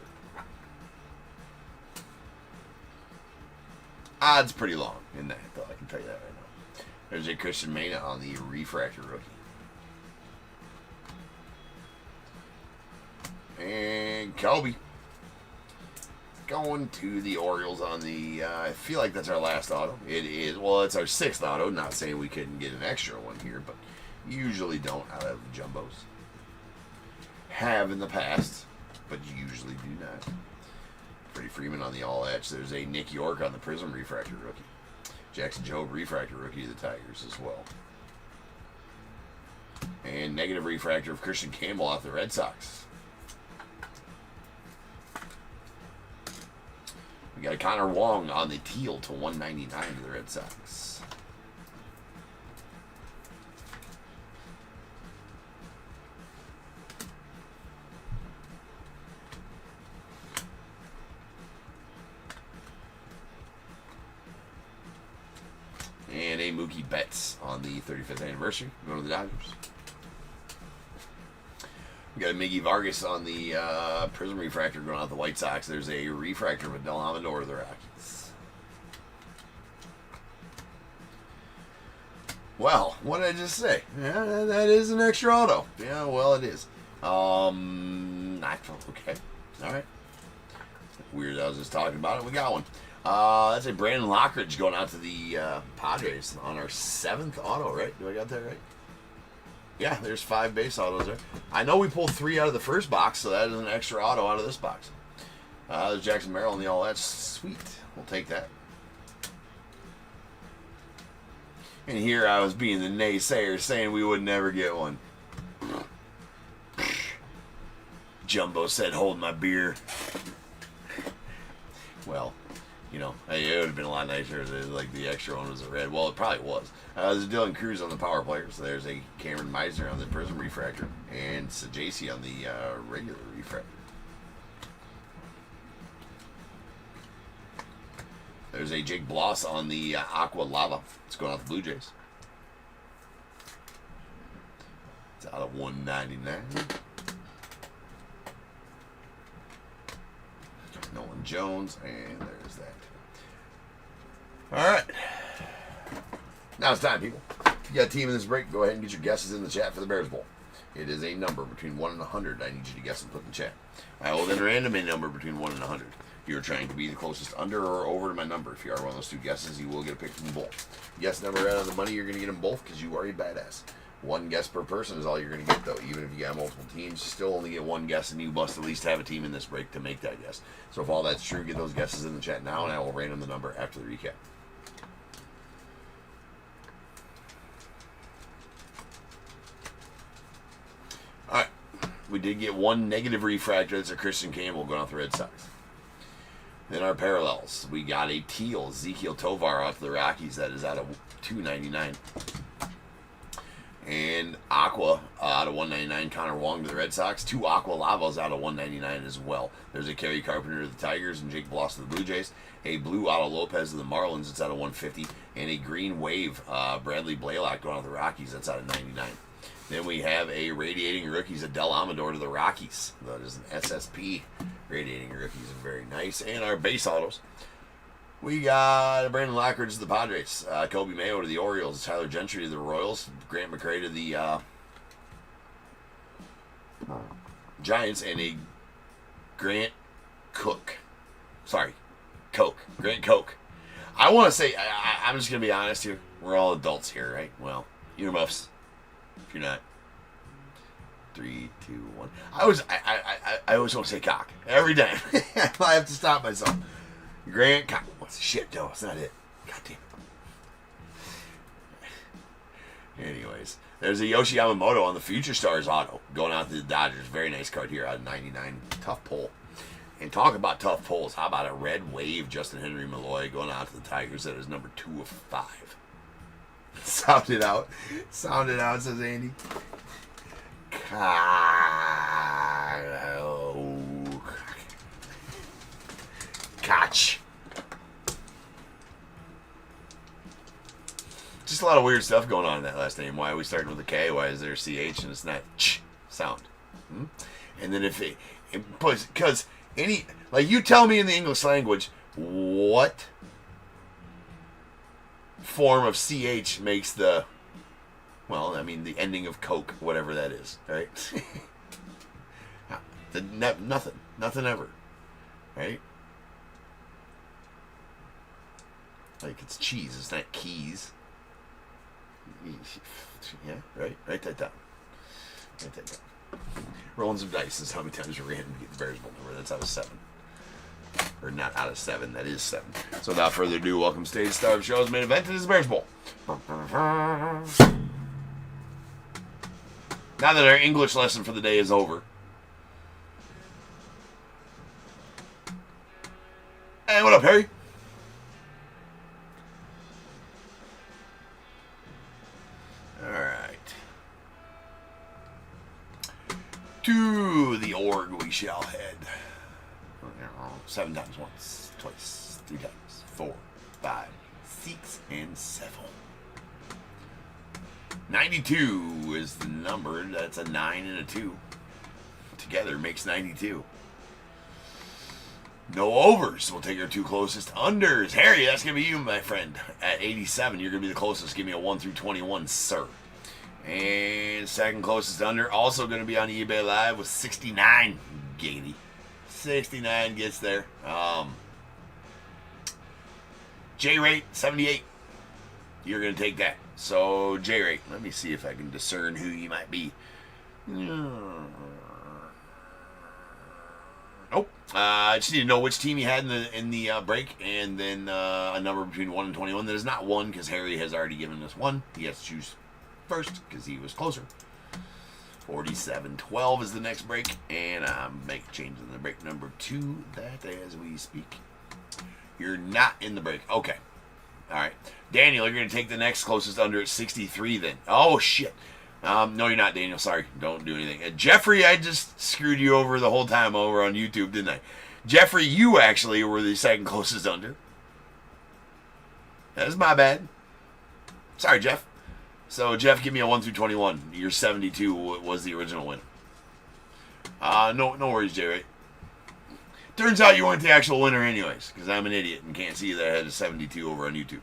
Odd's pretty long in that, though. I can tell you that right now. There's a Christian Mena on the refractor rookie. And Kobe going to the Orioles on the, I feel like that's our last auto. It is, well, it's our 6th auto. Not saying we couldn't get an extra one here, but usually don't out of jumbos. Have in the past, but usually do not. Freddie Freeman on the All Edge. There's a Nick York on the PRIZM refractor rookie. Jackson Jobe refractor rookie of the Tigers as well. And negative refractor of Christian Campbell off the Red Sox. We got a Connor Wong on the teal to 199 to the Red Sox. And a Mookie Betts on the 35th anniversary, going to the Dodgers. We got a Miggy Vargas on the PRIZM refractor going out the White Sox. There's a refractor of Adel Amador of the Rockies. Well, what did I just say? Yeah, that is an extra auto. Yeah, well, it is. Okay. All right. Weird, I was just talking about it. We got one. That's a Brandon Lockridge going out to the Padres on our 7th auto, right? Do I got that right? Yeah, there's 5 base autos there. I know we pulled 3 out of the first box, so that is an extra auto out of this box. There's Jackson Merrill and the All That's sweet. We'll take that. And here I was being the naysayer saying we would never get one. Jumbo said, hold my beer. Well, you know, it would have been a lot nicer if like the extra one was a red. Well, it probably was. There's a Dylan Cruz on the power player. So there's a Cameron Meisner on the PRIZM refractor. And Sajasi on the regular refractor. There's a Jake Bloss on the Aqua Lava. It's going out the Blue Jays. It's out of 199. Nolan Jones, and there's that. All right. Now it's time, people. If you got a team in this break, go ahead and get your guesses in the chat for the Bears Bowl. It is a number between 1 and 100. I need you to guess and put in the chat. I will then random a number between 1 and 100. If you're trying to be the closest under or over to my number, if you are one of those 2 guesses, you will get a pick from them both. Guess number right on the money, you're going to get them both because you are a badass. 1 guess per person is all you're going to get, though. Even if you got multiple teams, you still only get 1 guess, and you must at least have a team in this break to make that guess. So if all that's true, get those guesses in the chat now, and I will random the number after the recap. All right. We did get 1 negative refractor. That's a Christian Campbell going off the Red Sox. Then our parallels. We got a teal Ezekiel Tovar off the Rockies. That is out of 299. And Aqua out of 199, Connor Wong to the Red Sox. 2 Aqua Lavas out of 199 as well. There's a Kerry Carpenter to the Tigers and Jake Bloss to the Blue Jays. A blue Otto Lopez to the Marlins. It's out of 150. And a green Wave Bradley Blaylock going out the Rockies. That's out of 99. Then we have a radiating rookies Adel Amador to the Rockies. That is an SSP radiating rookies. Very nice. And our base autos. We got Brandon Lockridge to the Padres, Kobe Mayo to the Orioles, Tyler Gentry to the Royals, Grant McCray to the Giants, and a Grant Cook. Sorry, Coke. Grant Coke. I want to say, I'm just going to be honest here. We're all adults here, right? Well, earmuffs. If you're not. 3, 2, 1. I always want to say cock. Every time. I have to stop myself. Grant Cock. What's shit, though? It's not it. God damn it. Anyways, there's a Yoshi Yamamoto on the Future Stars auto going out to the Dodgers. Very nice card here out of 99. Tough pull. And talk about tough pulls. How about a red wave Justin Henry Malloy going out to the Tigers? That is number 2 of 5. Sound it out. Sound it out, says Andy. Koch. Just a lot of weird stuff going on in that last name. Why are we starting with a K? Why is there a CH and it's not ch sound? And then if it because any, like, you tell me in the English language what form of CH makes the, well, I mean, the ending of Coke, whatever that is, right? Nothing ever, right? Like, it's cheese, it's not keys. Yeah, right? Write that down. Write that down. Rolling some dice is how many times we're in to get the Bears Bowl number. That's out of 7. Or not out of 7, that is 7. So without further ado, welcome stage star of the show's main event. It is the Bears Bowl. Now that our English lesson for the day is over. Hey, what up, Harry? To the org we shall head. 7 times, once, twice, 3 times, 4, 5, 6, and 7. 92 is the number. That's a 9 and a 2. Together makes 92. No overs. We'll take our 2 closest unders. Harry, that's going to be you, my friend. At 87, you're going to be the closest. Give me a 1 through 21, sir. And second closest under, also going to be on eBay Live with 69. Gainy. 69 gets there. J-Rate, 78. You're going to take that. So, J-Rate, let me see if I can discern who you might be. Nope. I just need to know which team you had in the break, and then a number between 1 and 21. That is not 1, because Harry has already given us 1. He has to choose first because he was closer. 47-12 is the next break, and I'm making changes in the break number 2 that as we speak. You're not in the break. Okay. All right. Daniel, you're going to take the next closest under at 63 then. Oh, shit. No, you're not, Daniel. Sorry. Don't do anything. Jeffrey, I just screwed you over the whole time over on YouTube, didn't I? Jeffrey, you actually were the second closest under. That's my bad. Sorry, Jeff. So, Jeff, give me a 1 through 21. Your 72 was the original winner. No worries, Jay, right? Turns out you weren't the actual winner anyways, because I'm an idiot and can't see that I had a 72 over on YouTube.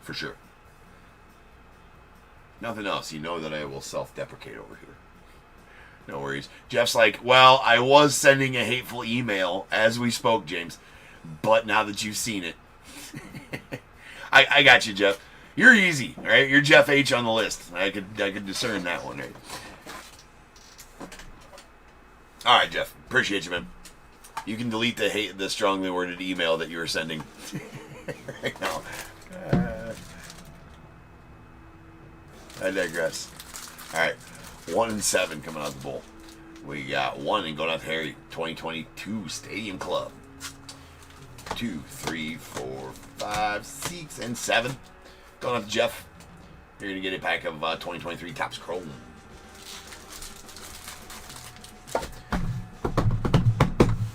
For sure. Nothing else. You know that I will self-deprecate over here. No worries. Jeff's like, well, I was sending a hateful email as we spoke, James, but now that you've seen it, I got you, Jeff. You're easy, right? You're Jeff H on the list. I could discern that one, right? All right, Jeff. Appreciate you, man. You can delete the strongly worded email that you were sending right now. I digress. All right. 1 and 7 coming out of the bowl. We got 1 and going out to Harry. 2022 Stadium Club. 2, 3, 4, 5, 6, and 7. Going out to Jeff. You're going to get a pack of 2023 Topps Chrome.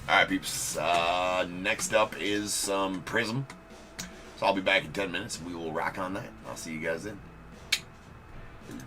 Alright, peeps. Next up is some PRIZM. So I'll be back in 10 minutes. We will rock on that. I'll see you guys then. Peace.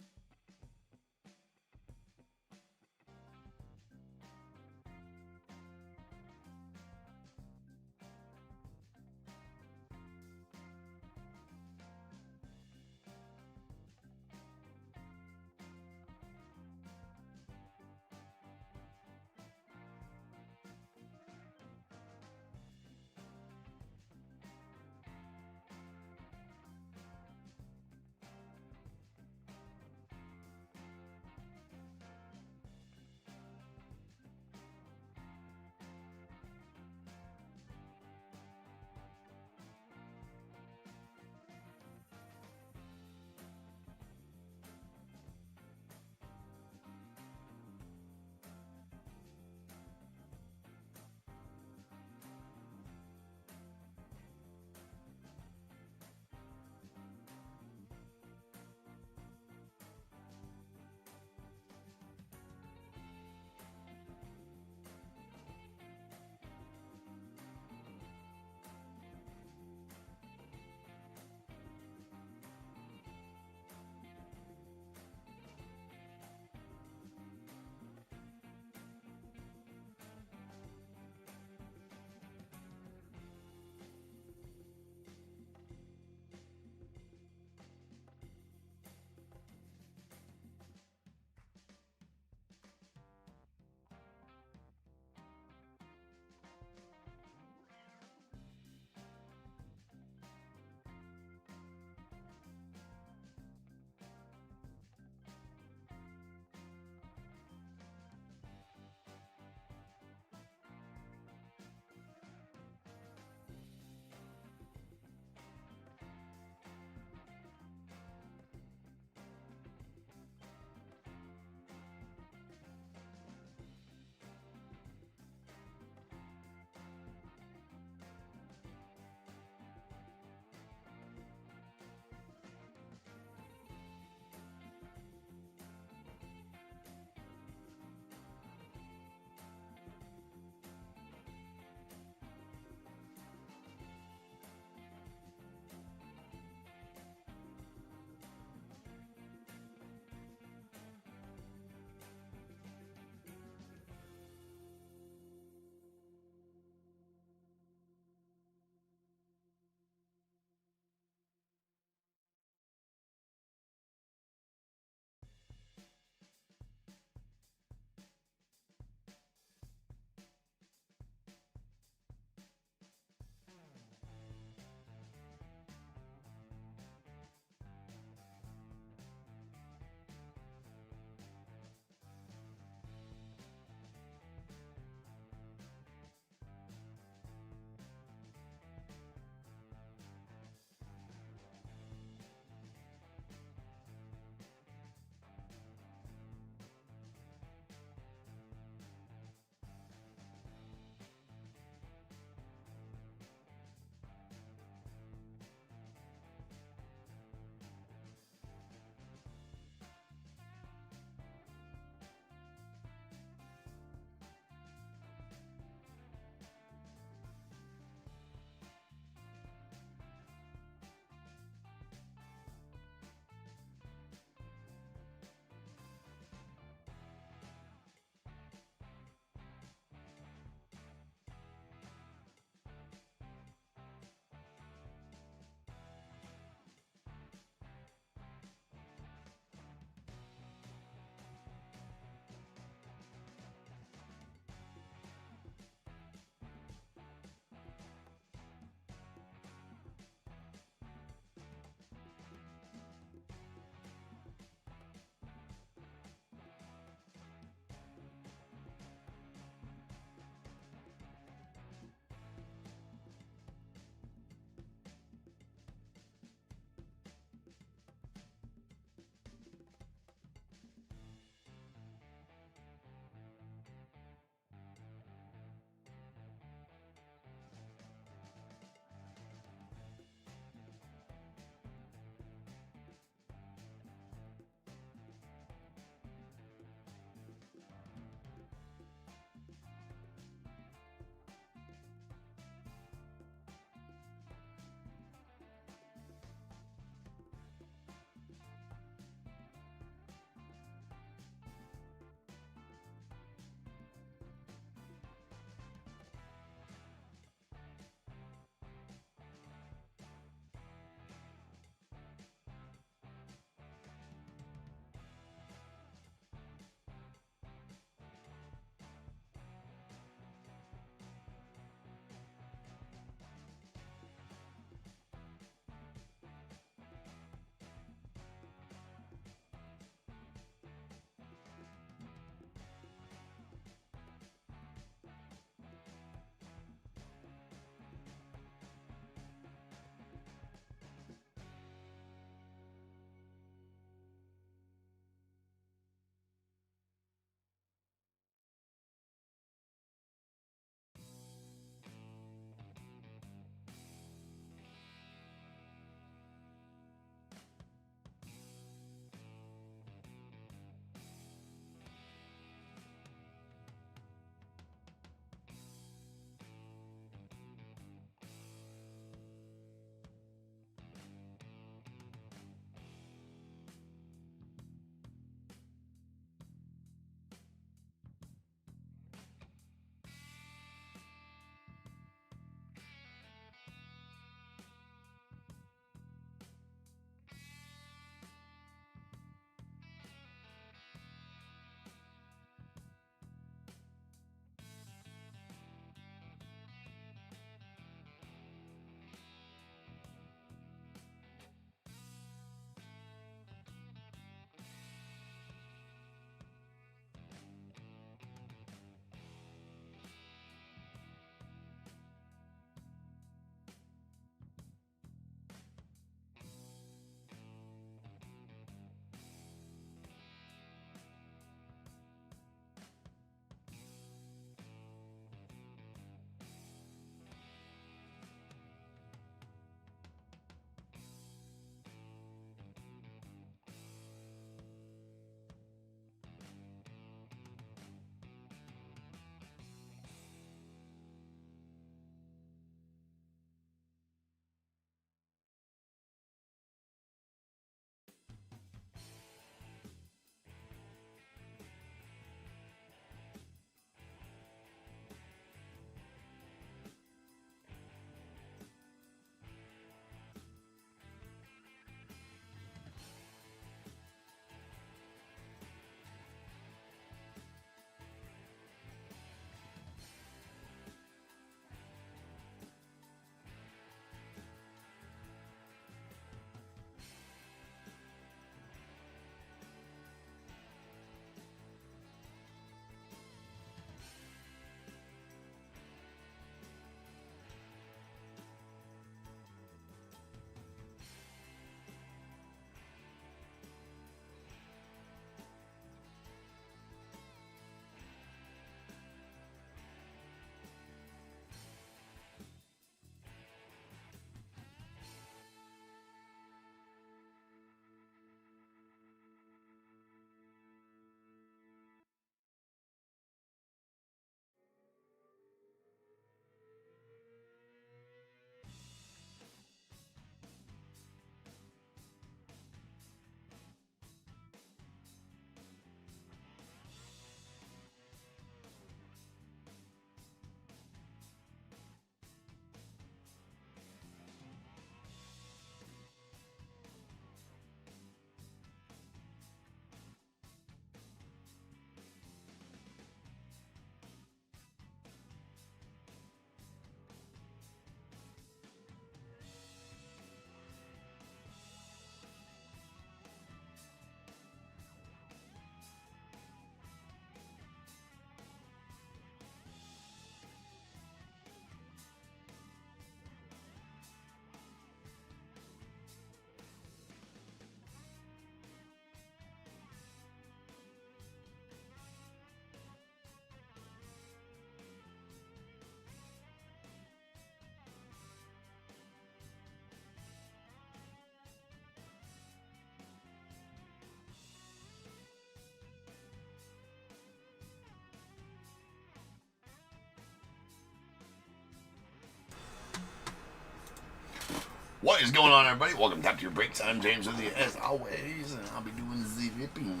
What is going on, everybody? Welcome to Top Tier Breaks. I'm James with you, as always, and I'll be doing the ripping.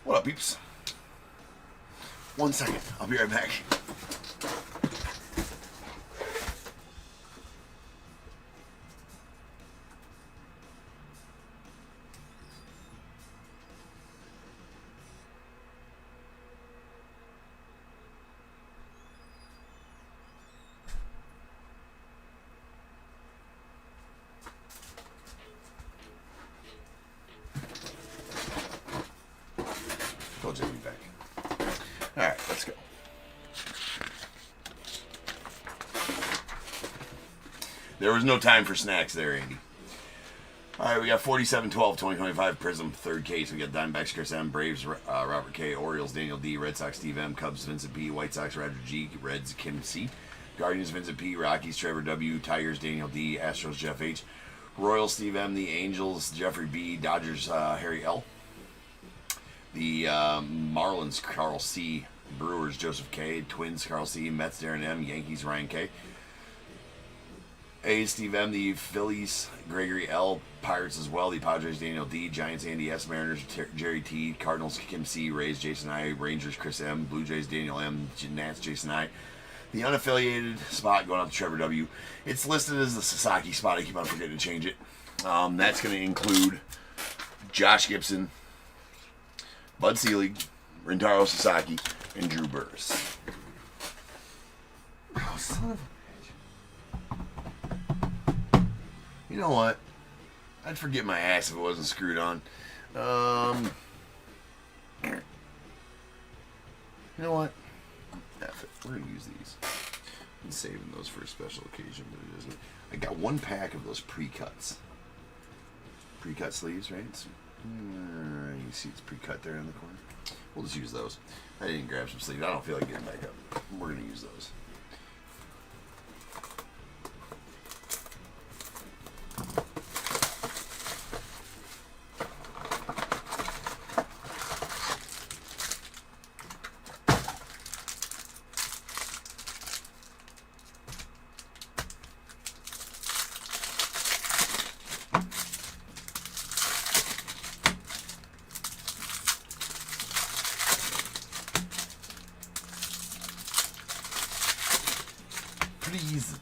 What up, peeps? 1 second. I'll be right back. Told you I'd be back. Alright, let's go. There was no time for snacks there, Andy. Alright, we got 47-12-2025 Prism, third case. We got Diamondbacks, Chris M, Braves, Robert K, Orioles, Daniel D, Red Sox, Steve M, Cubs, Vincent P, White Sox, Roger G, Reds, Kim C, Guardians, Vincent P, Rockies, Trevor W, Tigers, Daniel D, Astros, Jeff H, Royals, Steve M, the Angels, Jeffrey B, Dodgers, Harry L, the Marlins, Carl C, Brewers, Joseph K, Twins, Carl C, Mets, Darren M, Yankees, Ryan K, A's, Steve M, the Phillies, Gregory L, Pirates as well, the Padres, Daniel D, Giants, Andy S, Mariners, Jerry T, Cardinals, Kim C, Rays, Jason I, Rangers, Chris M, Blue Jays, Daniel M, Nats, Jason I, the unaffiliated spot going out to Trevor W. It's listed as the Sasaki spot. I keep on forgetting to change it. That's going to include Josh Gibson, Bud Selig, Rintaro Sasaki, and Drew Burris. Oh, son of a bitch. You know what? I'd forget my ass if it wasn't screwed on. You know what? F it. We're going to use these. I'm saving those for a special occasion, but it isn't. I got one pack of those pre-cuts. Pre-cut sleeves, right? You can see it's pre-cut there in the corner. We'll just use those. I didn't grab some sleeves. I don't feel like getting back up. We're going to use those. PRIZM.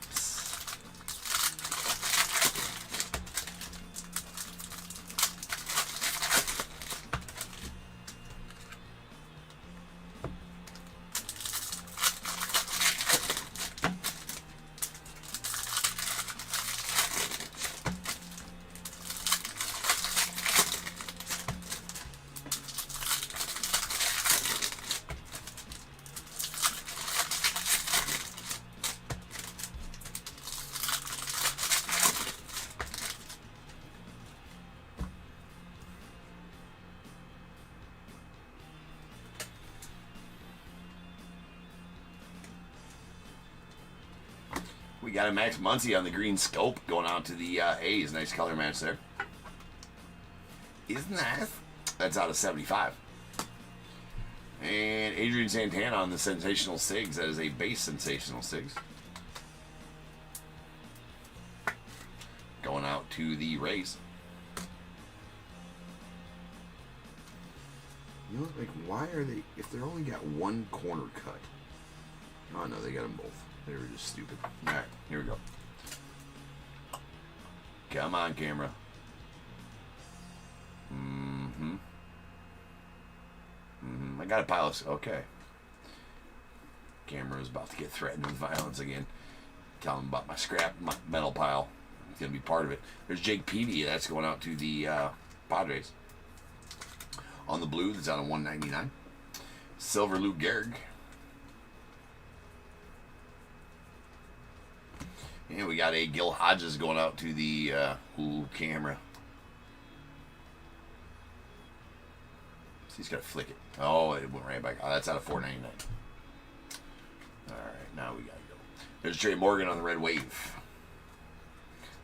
We got a Max Muncy on the green scope going out to the A's. Nice color match there. Isn't that? That's out of 75. And Adrian Santana on the Sensational Sigs. That is a base Sensational Sigs. Going out to the Rays. You know, like, why are they, if they're only got one corner cut? Oh, no, they got them both. They were just stupid. Alright, here we go. Come on, camera. I got a pile of... Okay. Camera is about to get threatened with violence again. Tell them about my scrap metal pile. It's going to be part of it. There's Jake Peavy. That's going out to the Padres. On the blue, that's out of 199. Silver Lou Gehrig. And we got a Gil Hodges going out to the camera. So he's got to flick it. Oh, it went right back. Oh, that's out of 499. All right, now we got to go. There's Trey Morgan on the red wave.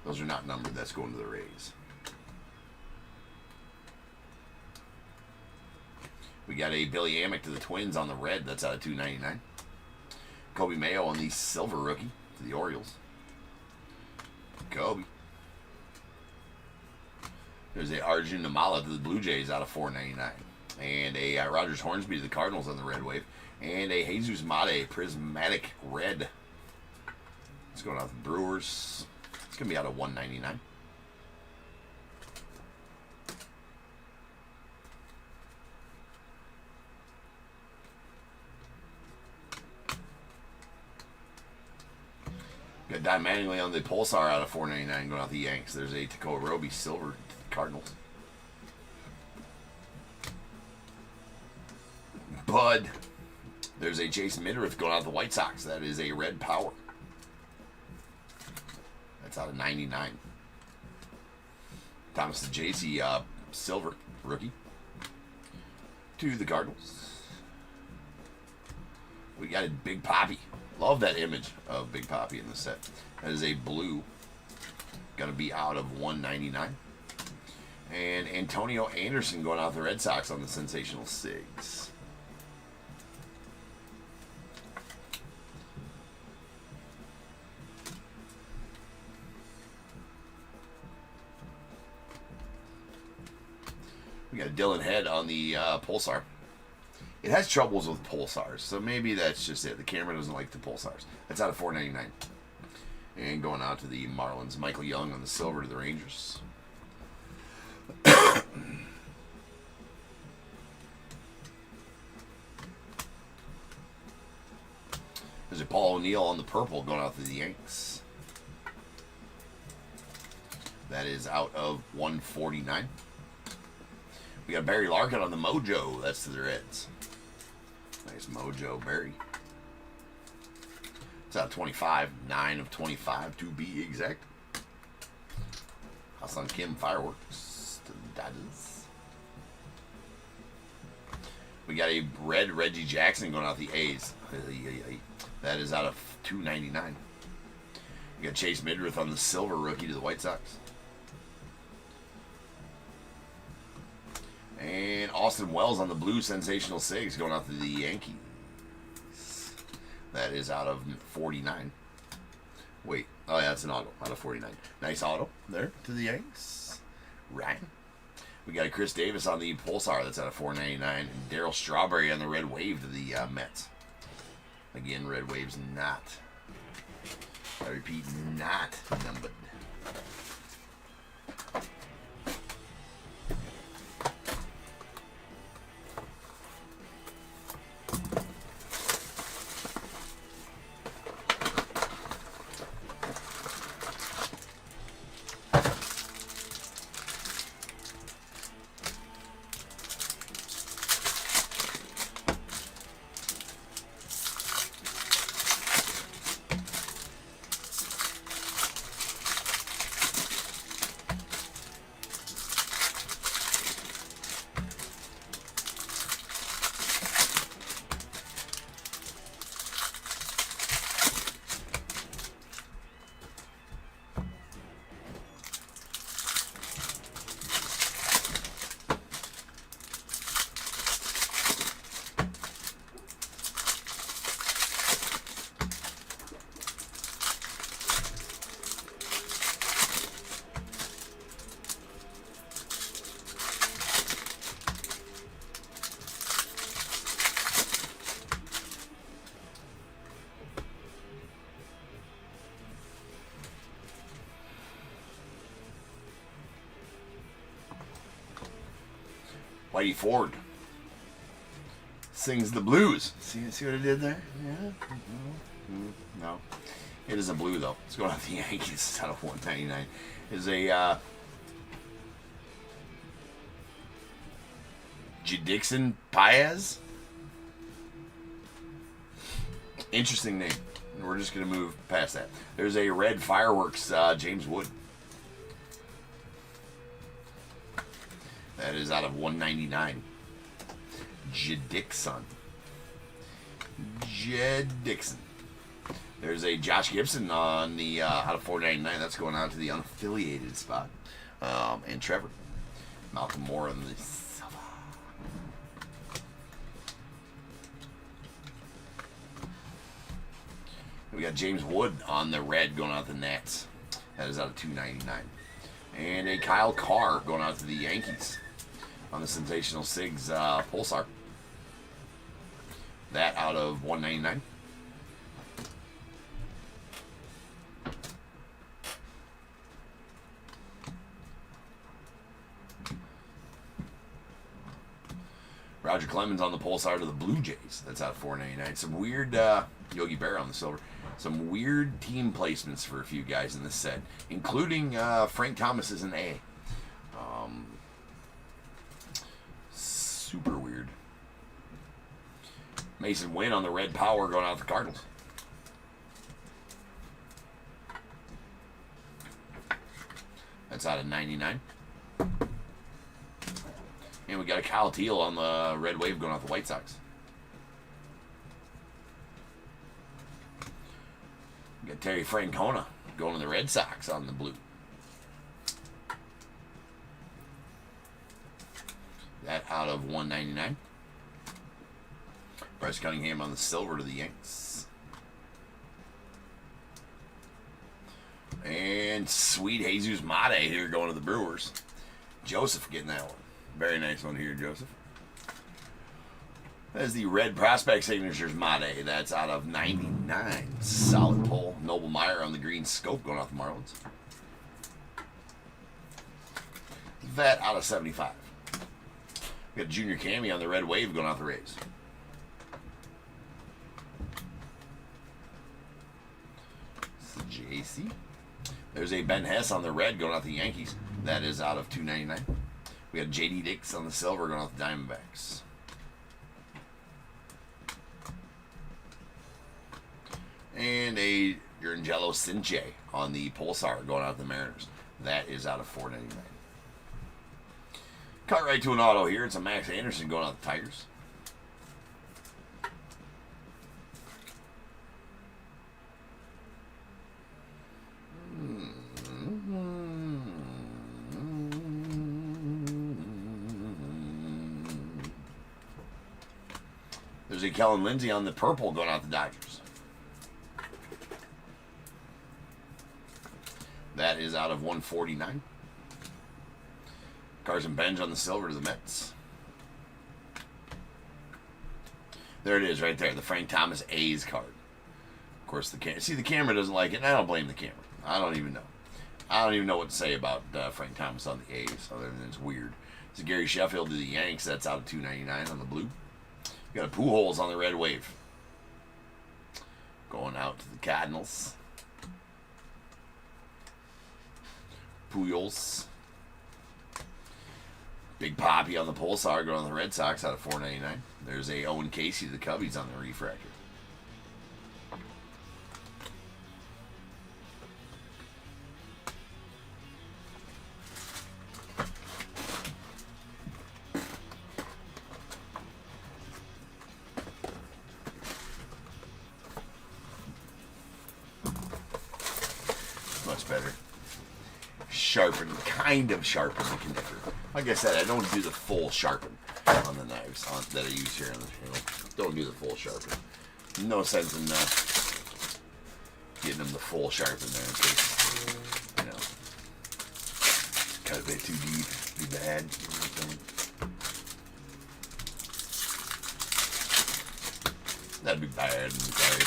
Those are not numbered. That's going to the Rays. We got a Billy Amick to the Twins on the red. That's out of 299. Kobe Mayo on the silver rookie to the Orioles. Kobe. There's a Arjun Namala to the Blue Jays out of 499. And a Rogers Hornsby to the Cardinals on the red wave. And a Jesus Mate prismatic red. It's going out to the Brewers. It's going to be out of 199. Got Diamantly on the Pulsar out of 499 going out the Yanks. There's a Takao Roby silver Cardinals. Bud. There's a Jason Midrith going out the White Sox. That is a red power. That's out of 99. Thomas DeJacy silver rookie to the Cardinals. We got a Big Papi. Love that image of Big Papi in the set. That is a blue. Going to be out of 199. And Antonio Anderson going out the Red Sox on the Sensational Sigs. We got Dylan Head on the Pulsar. It has troubles with Pulsars, so maybe that's just it. The camera doesn't like the Pulsars. That's out of 499. And going out to the Marlins, Michael Young on the silver to the Rangers. There's a Paul O'Neill on the purple going out to the Yanks. That is out of 149. We got Barry Larkin on the Mojo. That's to the Reds. Nice Mojo Barry. It's out of 25. 9 of 25 to be exact. Hassan Kim Fireworks to the Dodgers. We got a red Reggie Jackson going out the A's. That is out of 299. We got Chase Midrith on the silver rookie to the White Sox. And Austin Wells on the blue Sensational Sigs going out to the Yankees. That is out of 49. Wait. Oh, yeah, that's an auto out of 49. Nice auto there to the Yanks. Ryan. We got a Chris Davis on the Pulsar. That's out of 499. And Darryl Strawberry on the red wave to the Mets. Again, red wave's not. I repeat, not numbered. Whitey Ford sings the blues. See what I did there? Yeah. No. It is a blue though. It's going out the Yankees. It's out of 199. Is a Dixon Paez. Interesting name. We're just going to move past that. There's a red Fireworks James Wood. That is out of 199. Dixon. Dixon. There's a Josh Gibson on the out of 499. That's going out to the unaffiliated spot. And Trevor. Malcolm Moore on the silver. We got James Wood on the red going out the Nets. That is out of 299. And a Kyle Carr going out to the Yankees on the Sensational Sigs Pulsar. That out of 199. Roger Clemens on the Pulsar to the Blue Jays. That's out of 499. Some weird Yogi Berra on the silver. Some weird team placements for a few guys in this set, including Frank Thomas is an A. Super weird. Mason Wynn on the red power going out to the Cardinals. That's out of 99. And we got a Kyle Teal on the red wave going out the White Sox. We got Terry Francona going to the Red Sox on the blue. That out of 199. Bryce Cunningham on the silver to the Yanks. And sweet Jesus Mate here going to the Brewers. Joseph getting that one. Very nice one here, Joseph. That is the red prospect signatures Mate. That's out of 99. Solid pull. Noble Meyer on the green scope going off the Marlins. That out of 75. We got Junior Cammy on the red wave going off the Rays. JC. There's a Ben Hess on the red going off the Yankees. That is out of 299. We have J.D. Dix on the silver going off the Diamondbacks. And a Angelo Cinche on the Pulsar going out the Mariners. That is out of 499. Cut right to an auto here. It's a Max Anderson going out the Tigers. There's a Kellen Lindsay on the purple going out the Dodgers. That is out of 149. Carson Bench on the silver to the Mets. There it is right there. The Frank Thomas A's card. Of course, the camera doesn't like it, and I don't blame the camera. I don't even know. I don't even know what to say about Frank Thomas on the A's, other than it's weird. It's Gary Sheffield to the Yanks. That's out of 299 on the blue. We got a Pujols on the red wave. Going out to the Cardinals. Pujols. Big Poppy on the Pulsar going on the Red Sox out of 499. There's a Owen Casey to the Cubbies on the refractor. Much better. Sharpen, kind of sharpen the connector. Like I said, I don't do the full sharpen on the knives that I use here on the channel. Don't do the full sharpen. No sense in getting them the full sharpen there in case, you know, cut a bit too deep, be bad. That'd be bad. Sorry.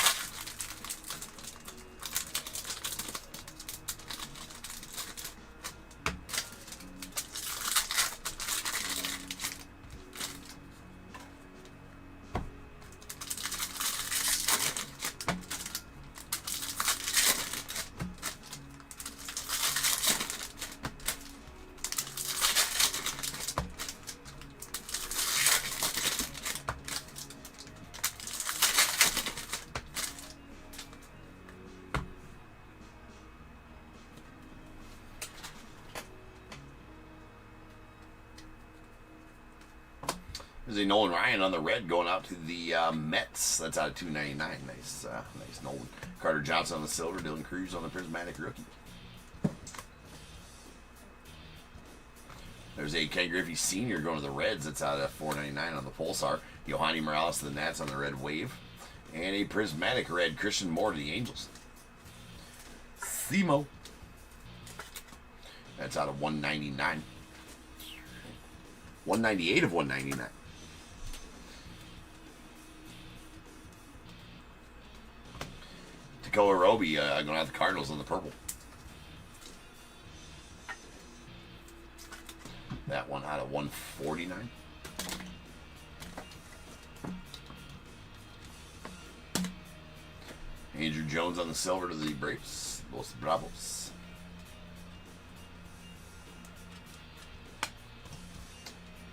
There's a Nolan Ryan on the red going out to the Mets. That's out of 299. Nice, nice Nolan. Carter Johnson on the silver. Dylan Cruz on the prismatic rookie. There's a Ken Griffey Sr. going to the Reds. That's out of 499 on the Pulsar. Yohani Morales to the Nats on the red wave. And a prismatic red Christian Moore to the Angels. Simo That's out of 199. 198 of 199. Takoa Roby going out the Cardinals on the purple. That one out of 149. Andrew Jones on the silver to the Braves. Los Bravos.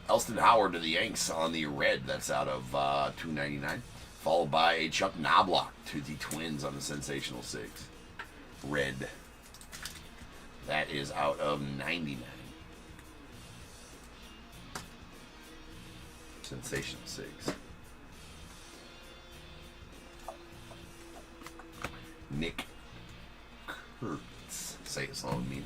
Elston Howard to the Yanks on the red. That's out of 299. Followed by a Chuck Knobloch to the Twins on the Sensational 6. Red. That is out of 99. Sensational 6. Nick Kurtz. Say it slow with me.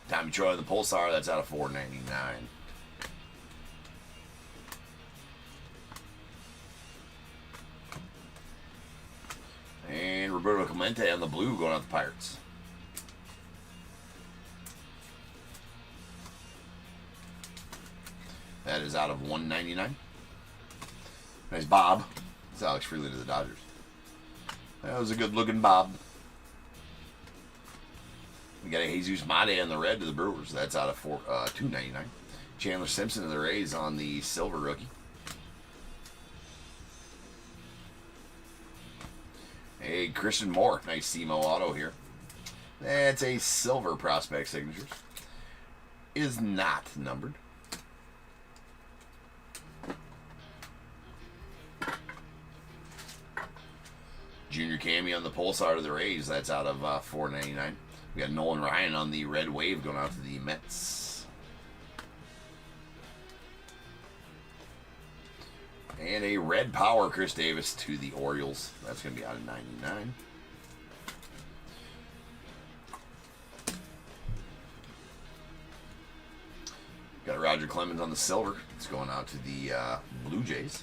Tommy Troy the Pulsar. That's out of 499. And Roberto Clemente on the blue going out the Pirates. That is out of 199. Nice Bob. It's Alex Freeland to the Dodgers. That was a good looking Bob. We got a Jesus Mate on the red to the Brewers. That's out of $2.99. Chandler Simpson to the Rays on the silver rookie. A Christian Moore. Nice SEMO auto here. That's a silver prospect signatures. Is not numbered. Junior Cammy on the Pulsar to the Rays. That's out of $4.99. We got Nolan Ryan on the red wave going out to the Mets. And a red power Chris Davis to the Orioles. That's going to be out of 99. Got Roger Clemens on the silver. It's going out to the Blue Jays.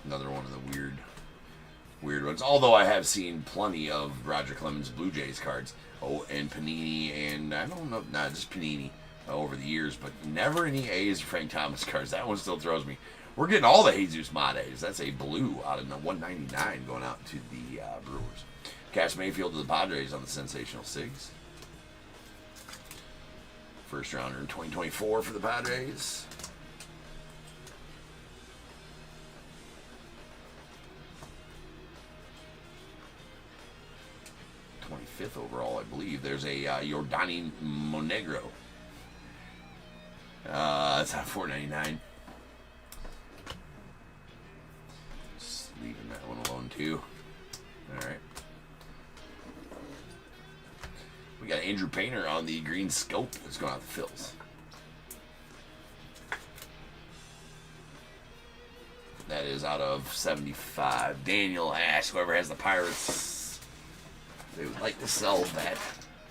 Another one of the weird ones. Although I have seen plenty of Roger Clemens Blue Jays cards. Oh, and Panini, and I don't know, not just Panini over the years, but never any A's or Frank Thomas cards. That one still throws me. We're getting all the Jesus Mates. That's a blue out of 199 going out to the Brewers. Cash Mayfield to the Padres on the Sensational 6. First rounder in 2024 for the Padres. #25 overall, I believe. There's a Yordani Monegro. That's at $4.99. Just leaving that one alone too. All right. We got Andrew Painter on the green scope. That's going out the Phils. That is out of 75. Daniel Ash, whoever has the Pirates, they would like to sell that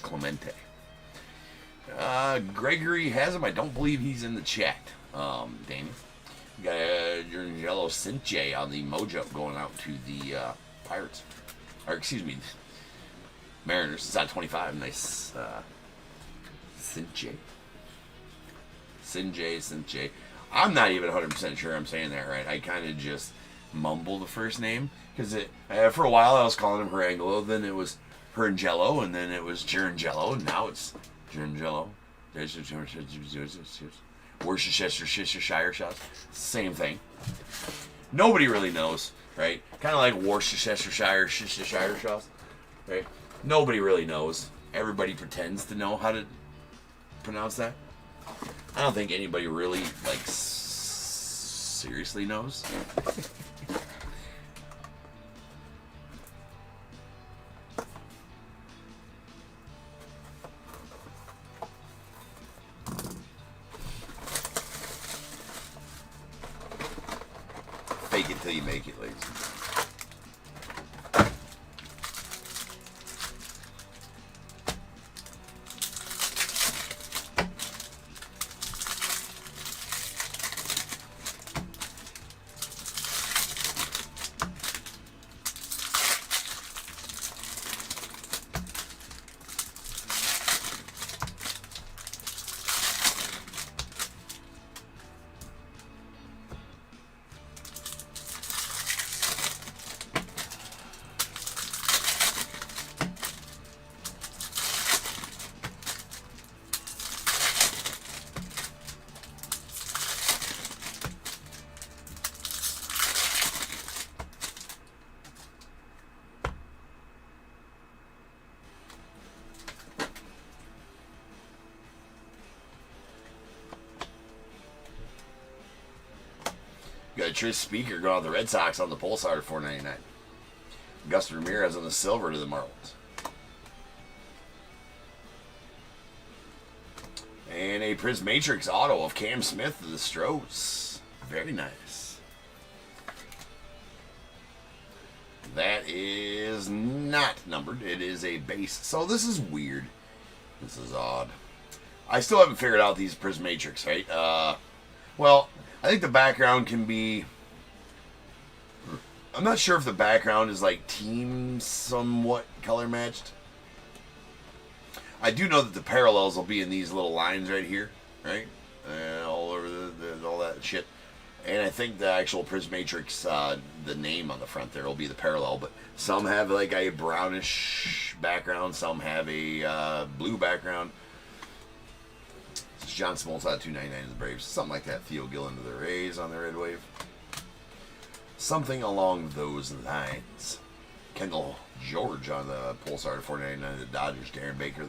Clemente. Gregory has him. I don't believe he's in the chat. Daniel. We got Yellow Sinche on the Mojo going out to the Pirates. Or excuse me, Mariners. It's at 25. Nice Sinche. Sinche. I'm not even 100% sure I'm saying that right. I kind of just mumble the first name because for a while I was calling him Herangelo, then it was Herangelo, and then it was Gerangelo, and now it's Gerangelo. Worcestershire shots. Same thing. Nobody really knows, right? Kind of like Worcestershire shots, right? Nobody really knows. Everybody pretends to know how to pronounce that. I don't think anybody really, like, seriously knows. Fake it till you make it, ladies. got a Tris Speaker going on the Red Sox on the Pulsar at $4.99. Gus Ramirez on the silver to the Marlins. And a Prismatrix auto of Cam Smith to the Stros. Very nice. That is not numbered. It is a base. So this is weird. This is odd. I still haven't figured out these Prismatrix, right? Well, I think the background can be... I'm not sure if the background is like team somewhat color matched. I do know that the parallels will be in these little lines right here, right? All over all that shit. And I think the actual Prismatrix, the name on the front there will be the parallel. But some have like a brownish background. Some have a blue background. This is John Smoltz out of $2.99 to the Braves. Something like that. Theo Gillen to the Rays on the Red Wave. Something along those lines. Kendall George on the Pulsar to $4.99 to the Dodgers. Darren Baker,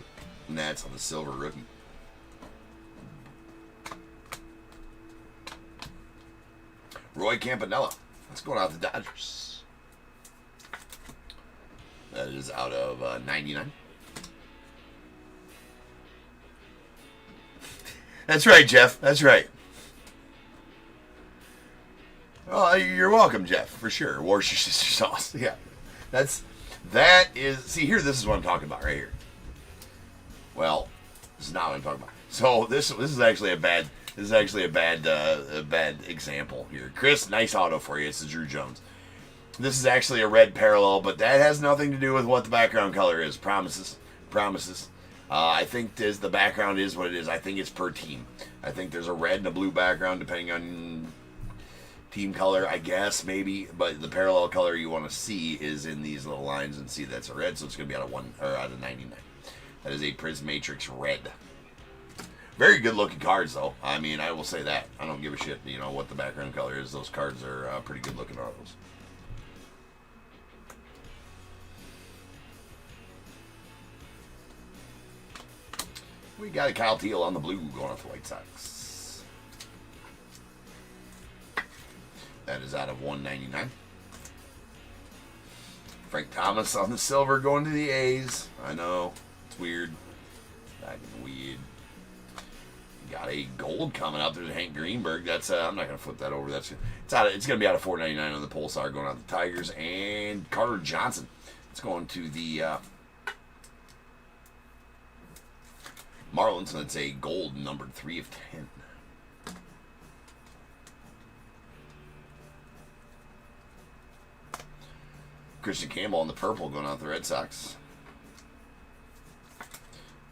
Nats on the silver rookie. Roy Campanella. Let's go out the Dodgers. That is out of 99. That's right, Jeff. That's right. Oh, you're welcome, Jeff, for sure. Worcestershire sauce. Yeah. That is, see here, this is what I'm talking about right here. Well, this is not what I'm talking about. So this is actually a bad bad example here. Chris, nice auto for you. It's the Drew Jones. This is actually a red parallel, but that has nothing to do with what the background color is. Promises. I think the background is what it is. I think it's per team. I think there's a red and a blue background depending on team color, I guess, maybe. But the parallel color you want to see is in these little lines, and see that's a red, so it's going to be out of 99. That is a Prismatrix red. Very good looking cards, though. I mean, I will say that. I don't give a shit, what the background color is. Those cards are pretty good looking autos. We got a Kyle Teal on the blue going off the White Sox. That is out of 199. Frank Thomas on the silver going to the A's. I know. It's weird. Weird. Got a gold coming up. There's a Hank Greenberg. That's I'm not gonna flip that over. It's gonna be out of 499 on the Pulsar going out the Tigers. And Carter Johnson. It's going to the Marlins, and it's a gold numbered 3 of 10. Christian Campbell on the purple going out the Red Sox.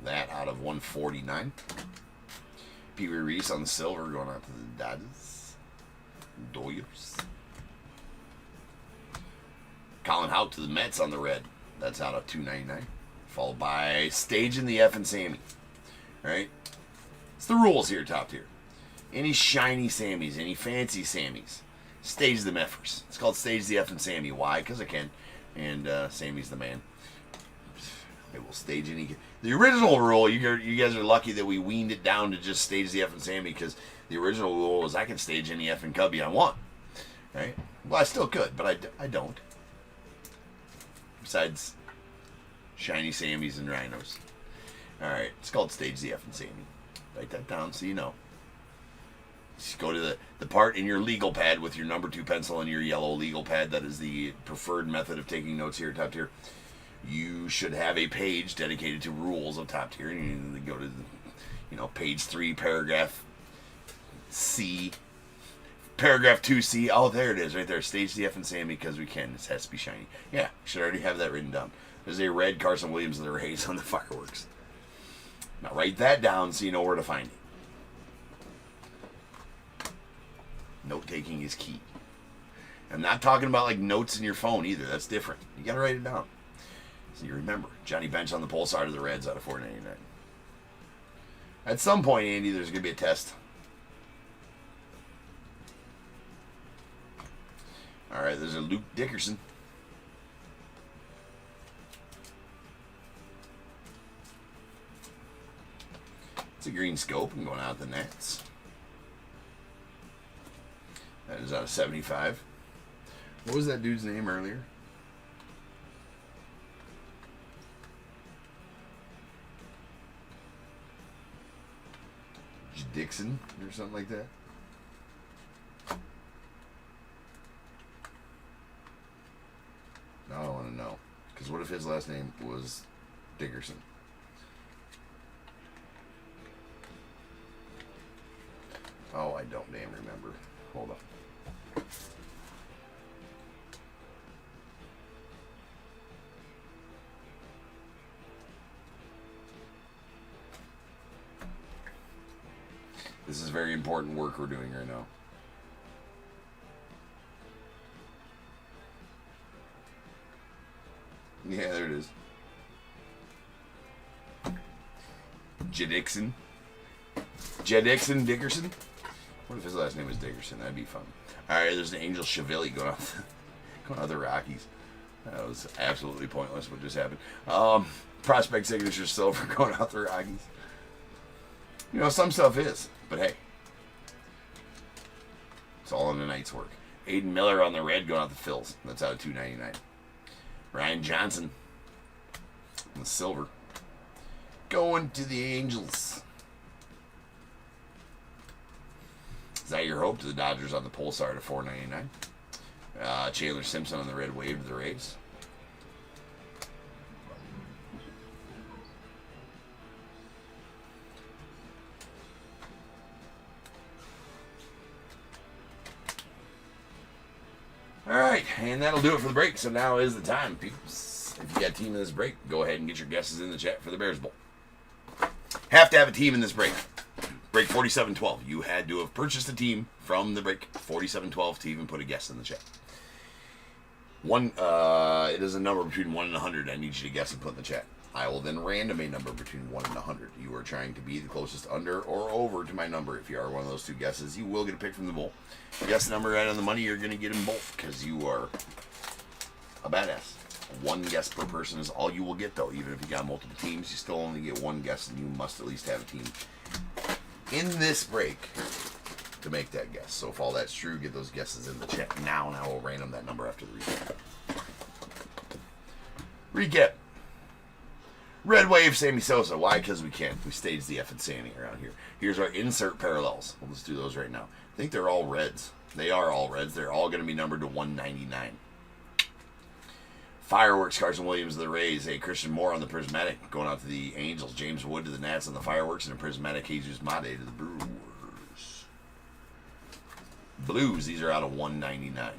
That out of 149. Pee Wee Reese on the silver going out to the Dodgers. Colin Houck to the Mets on the red. That's out of 299. Followed by Staging the F and Sammy. Right? It's the rules here, top tier. Any shiny Sammys, any fancy Sammys, stage them effers. It's called Stage the F and Sammy. Why? Because I can. And Sammy's the man. It will stage any. The original rule, you guys are lucky that we weaned it down to just stage the F and Sammy, because the original rule was I can stage any F and Cubby I want. Right? Well, I still could, but I don't. Besides shiny Sammys and Rhinos. Alright, it's called Stage the F and Sammy. Write that down so you know. Just go to the part in your legal pad with your number 2 pencil and your yellow legal pad. That is the preferred method of taking notes here at Top Tier. You should have a page dedicated to rules of Top Tier, and you go to page 3, paragraph C, paragraph 2C. Oh, there it is, right there. Stage the F and Sammy because we can. It has to be shiny. Yeah, should already have that written down. There's a red Carson Williams of the Rays on the fireworks. Now write that down so you know where to find it. Note taking is key. I'm not talking about like notes in your phone either. That's different. You gotta write it down so you remember. Johnny Bench on the Pulsar to the Reds out of 499. At some point, Andy, there's gonna be a test. All right, there's a Luke Dickerson. It's a green scope and going out the Nets. That is out of 75. What was that dude's name earlier? Dixon or something like that. Now I want to know. Because what if his last name was Dickerson? Oh, I don't damn remember. Hold on. This is very important work we're doing right now. Yeah, there it is. Jedixon. Jedixon Dickerson. What if his last name was Dickerson? That'd be fun. Alright, there's an Angel Chiavelli going out the Rockies. That was absolutely pointless what just happened. Prospect signature silver going out the Rockies. You know, some stuff is, but hey. It's all in the night's work. Aiden Miller on the red going out the Phils. That's out of $2.99. Ryan Johnson on the silver. Going to the Angels. Is that your hope? To the Dodgers on the Pulsar to $4.99. Chandler Simpson on the red wave to the Rays. Alright, and that'll do it for the break. So now is the time, peeps. If you got a team in this break, go ahead and get your guesses in the chat for the Bears Bowl. Have to have a team in this break. Break 4712. You had to have purchased a team from the break 4712 to even put a guess in the chat. It is a number between 1 and 100. I need you to guess and put in the chat. I will then random a number between 1 and 100. You are trying to be the closest under or over to my number. If you are one of those two guesses, you will get a pick from the bowl. If you guess the number right on the money, you're going to get them both because you are a badass. One guess per person is all you will get, though. Even if you got multiple teams, you still only get one guess, and you must at least have a team in this break to make that guess. So if all that's true, get those guesses in the chat now, and I will random that number after the recap. Recap. Red Wave, Sammy Sosa. Why? Because we can. We stage the effing Sammy around here. Here's our insert parallels. Well, let's do those right now. I think they're all reds. They are all reds. They're all going to be numbered to 199. Fireworks, Carson Williams of the Rays. A Christian Moore on the Prismatic. Going out to the Angels. James Wood to the Nats on the Fireworks. And a Prismatic Jesus Mate to the Brewers. Blues, these are out of 199.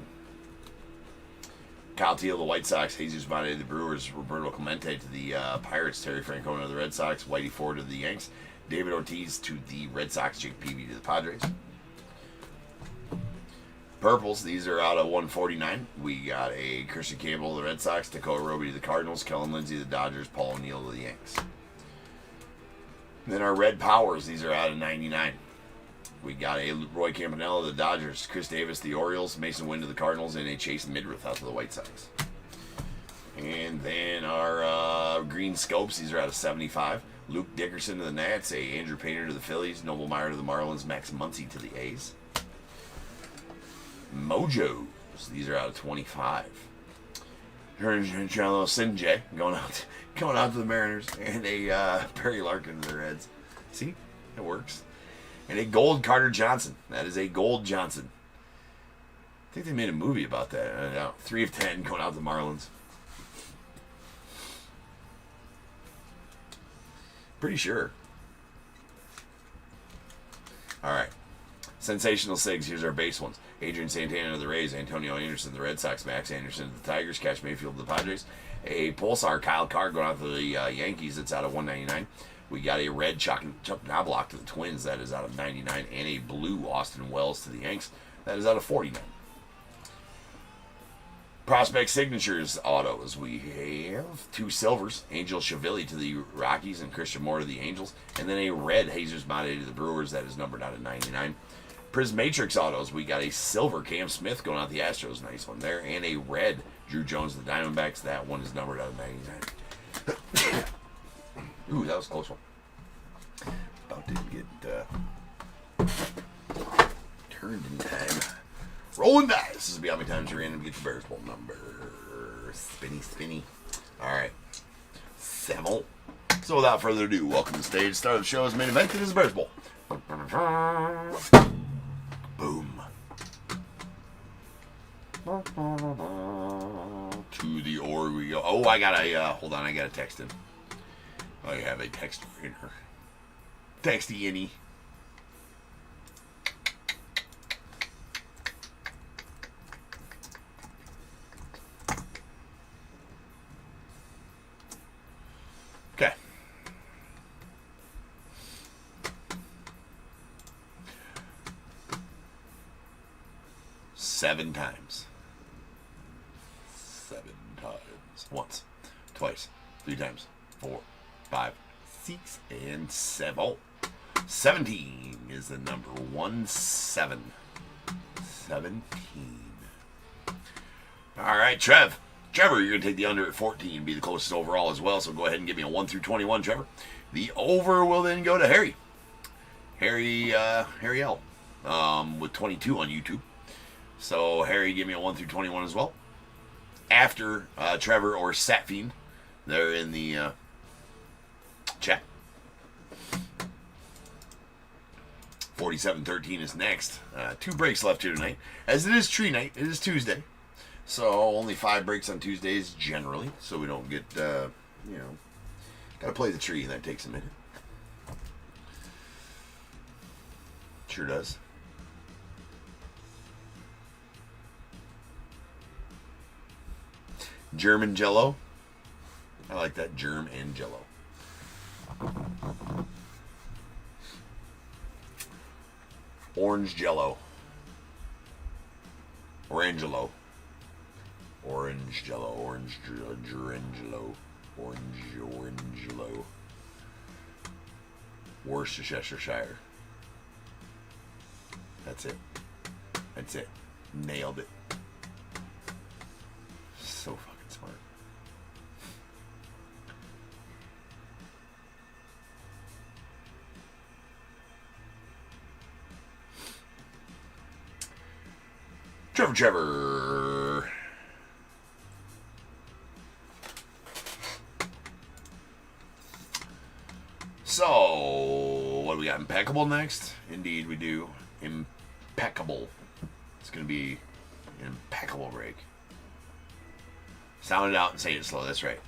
Kyle Teal, the White Sox. Jesus Mate to the Brewers. Roberto Clemente to the Pirates. Terry Francona to the Red Sox. Whitey Ford to the Yanks. David Ortiz to the Red Sox. Jake Peavy to the Padres. Purples, these are out of 149. We got a Christian Cable to the Red Sox. Dakota Roby to the Cardinals. Kellen Lindsey to the Dodgers. Paul O'Neill to the Yanks. Then our red powers, these are out of 99. We got a Roy Campanella to the Dodgers. Chris Davis to the Orioles. Mason Wynn to the Cardinals. And a Chase Midrith out to the White Sox. And then our green scopes, these are out of 75. Luke Dickerson to the Nats. A Andrew Painter to the Phillies. Noble Meyer to the Marlins. Max Muncy to the A's. Mojos, these are out of 25. Charlo Sinjay going out to the Mariners, and a Perry Larkin to the Reds. See, it works. And a gold Carter Johnson. That is a gold Johnson. I think they made a movie about that. 3 of 10 going out to the Marlins. Pretty sure. All right. Sensational Sigs. Here's our base ones. Adrian Santana to the Rays. Antonio Anderson to the Red Sox. Max Anderson to the Tigers. Cash Mayfield to the Padres. A Pulsar Kyle Carr going out to the Yankees. It's out of 199. We got a red Chuck Knobloch to the Twins. That is out of 99. And a blue Austin Wells to the Yanks. That is out of 49. Prospect signatures autos. We have 2 silvers. Angel Chiavelli to the Rockies and Christian Moore to the Angels. And then a red Jesus Mate to the Brewers. That is numbered out of 99. Prismatrix autos. We got a silver Cam Smith going out the Astros. Nice one there. And a red Drew Jones to the Diamondbacks. That one is numbered out of 99. Ooh, that was a close one. About to get turned in time. Rolling dice. This will be how many times you're random to get the Bears Bowl number. Spinny, spinny. Alright. 7. So without further ado, welcome to the stage. Start of the show's main event. It is the Bears Bowl. Boom. To the org we go. Oh, I got a, hold on, I got a text in. I have a text in her. Texty any. Okay. Seven times. Once, twice, 3 times, 4, 5, 6, and 7. 17 is the number. 17. 17. All right, Trevor, you're going to take the under at 14, be the closest overall as well, so go ahead and give me a 1 through 21, Trevor. The over will then go to Harry. Harry L. With 22 on YouTube. So, Harry, give me a 1 through 21 as well. After Trevor or Satfiend, they're in the chat. 47-13 is next. 2 breaks left here tonight. As it is tree night, it is Tuesday. So only 5 breaks on Tuesdays generally. So we don't get, got to play the tree, and that takes a minute. Sure does. German Jello. I like that. Germ and Jello. Orange Jello. Orangelo. Orange Jello. Orange Gerangelo. Orangelo. Worcestershire. That's it. That's it. Nailed it. So fucking smart. Trevor. So, what do we got? Impeccable next? Indeed, we do. Impeccable. It's going to be an impeccable break. Sound it out and say it slow. That's right.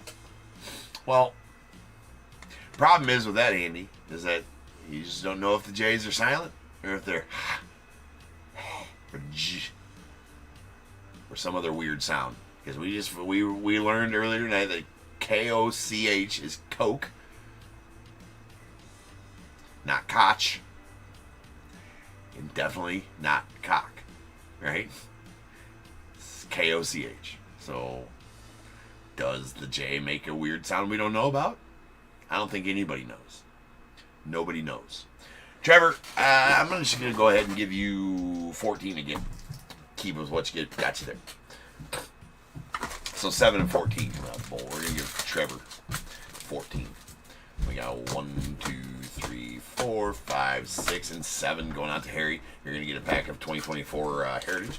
Well, problem is with that, Andy, is that you just don't know if the J's are silent or if they're or J or some other weird sound. Because we learned earlier tonight that K-O-C-H is Coke, not Koch, and definitely not cock, right? It's K-O-C-H. So, does the J make a weird sound we don't know about? I don't think anybody knows. Nobody knows. Trevor, I'm just going to go ahead and give you 14 again. Keep with what you get. Got you there. So 7 and 14 coming out the bowl. We're going to give Trevor 14. We got 1, 2, 3, 4, 5, 6, and 7 going out to Harry. You're going to get a pack of 2024 Heritage.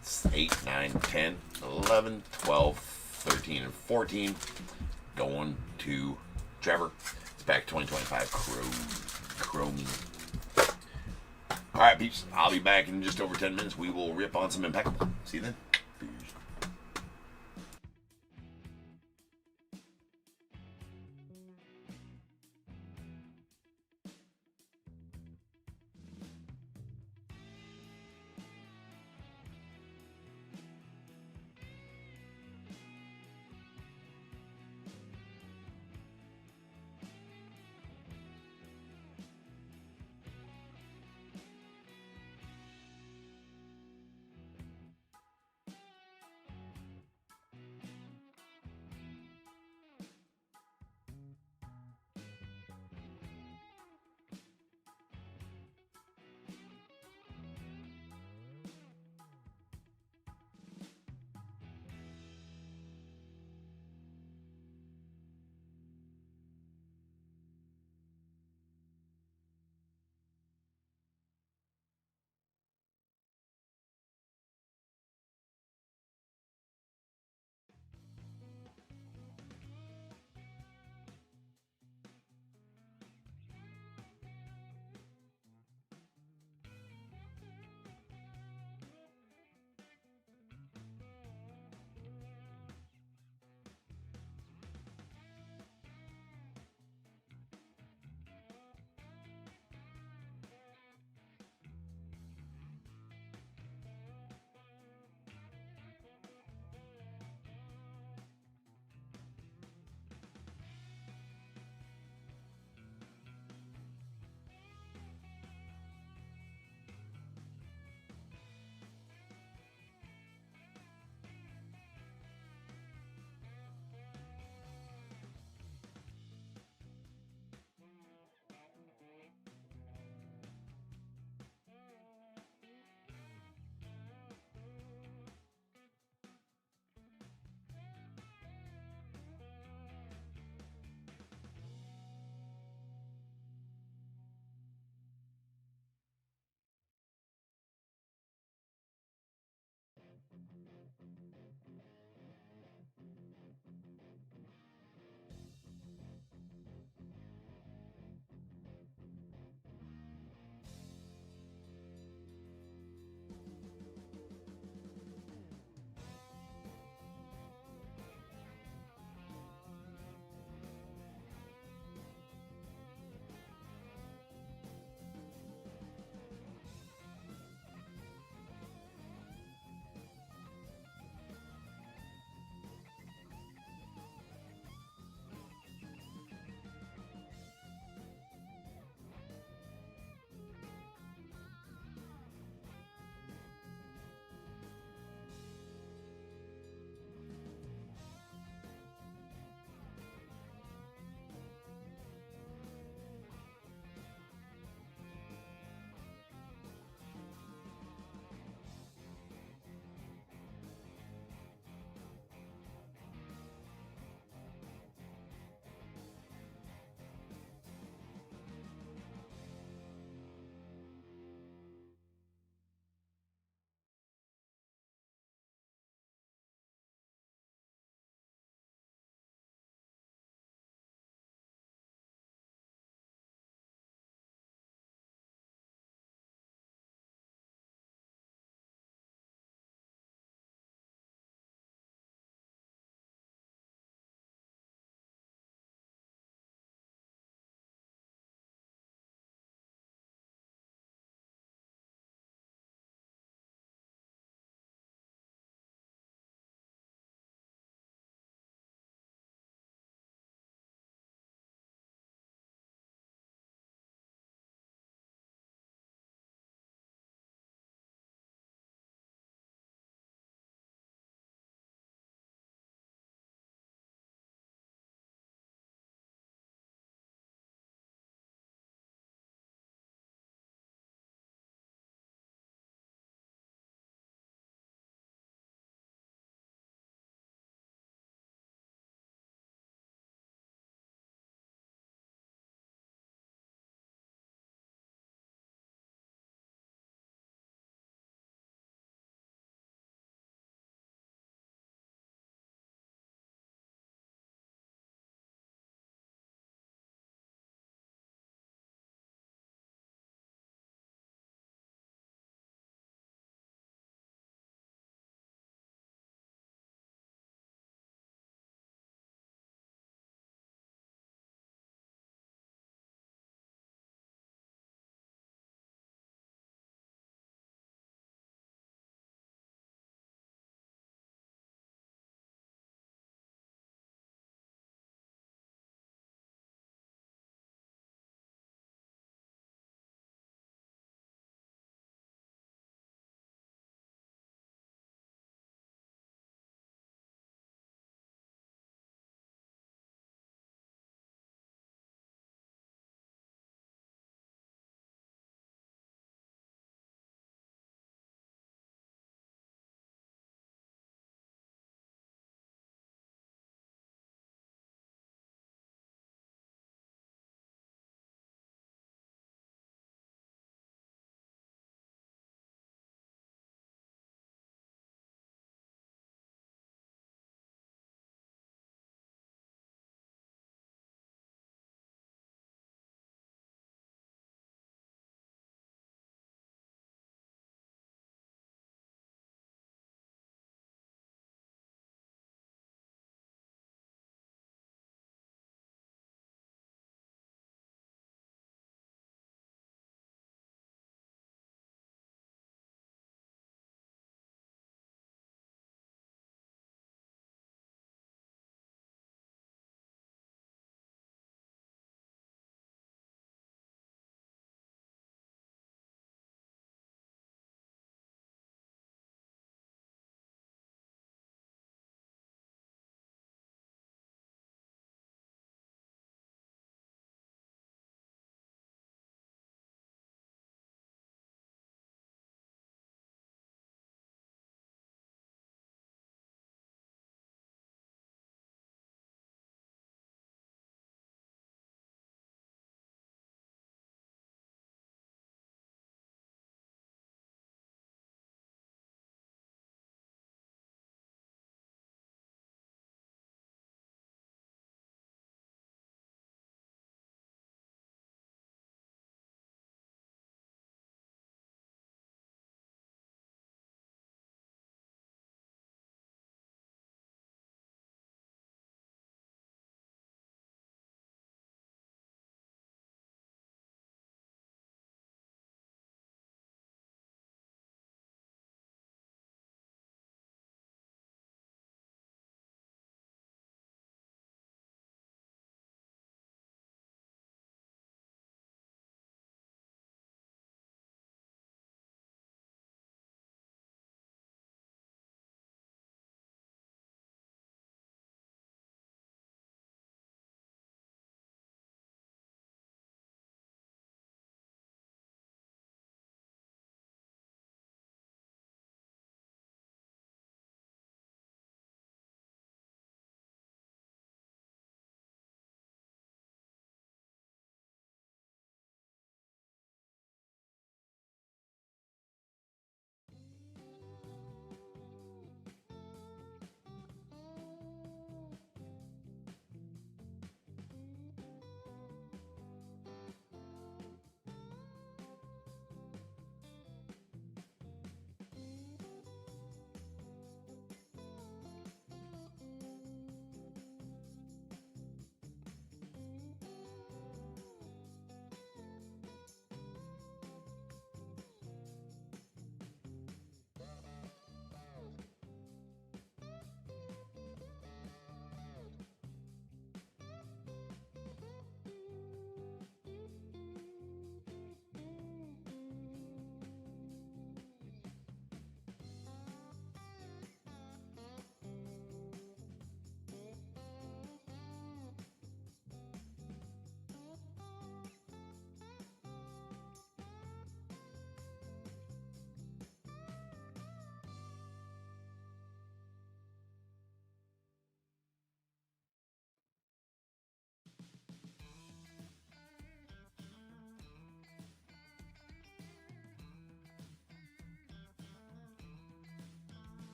It's 8, 9, 10, 11, 12, 13, and 14 going to Trevor. It's back 2025 Chromie. All right, peeps. I'll be back in just over 10 minutes. We will rip on some Impeccable. See you then. Peace.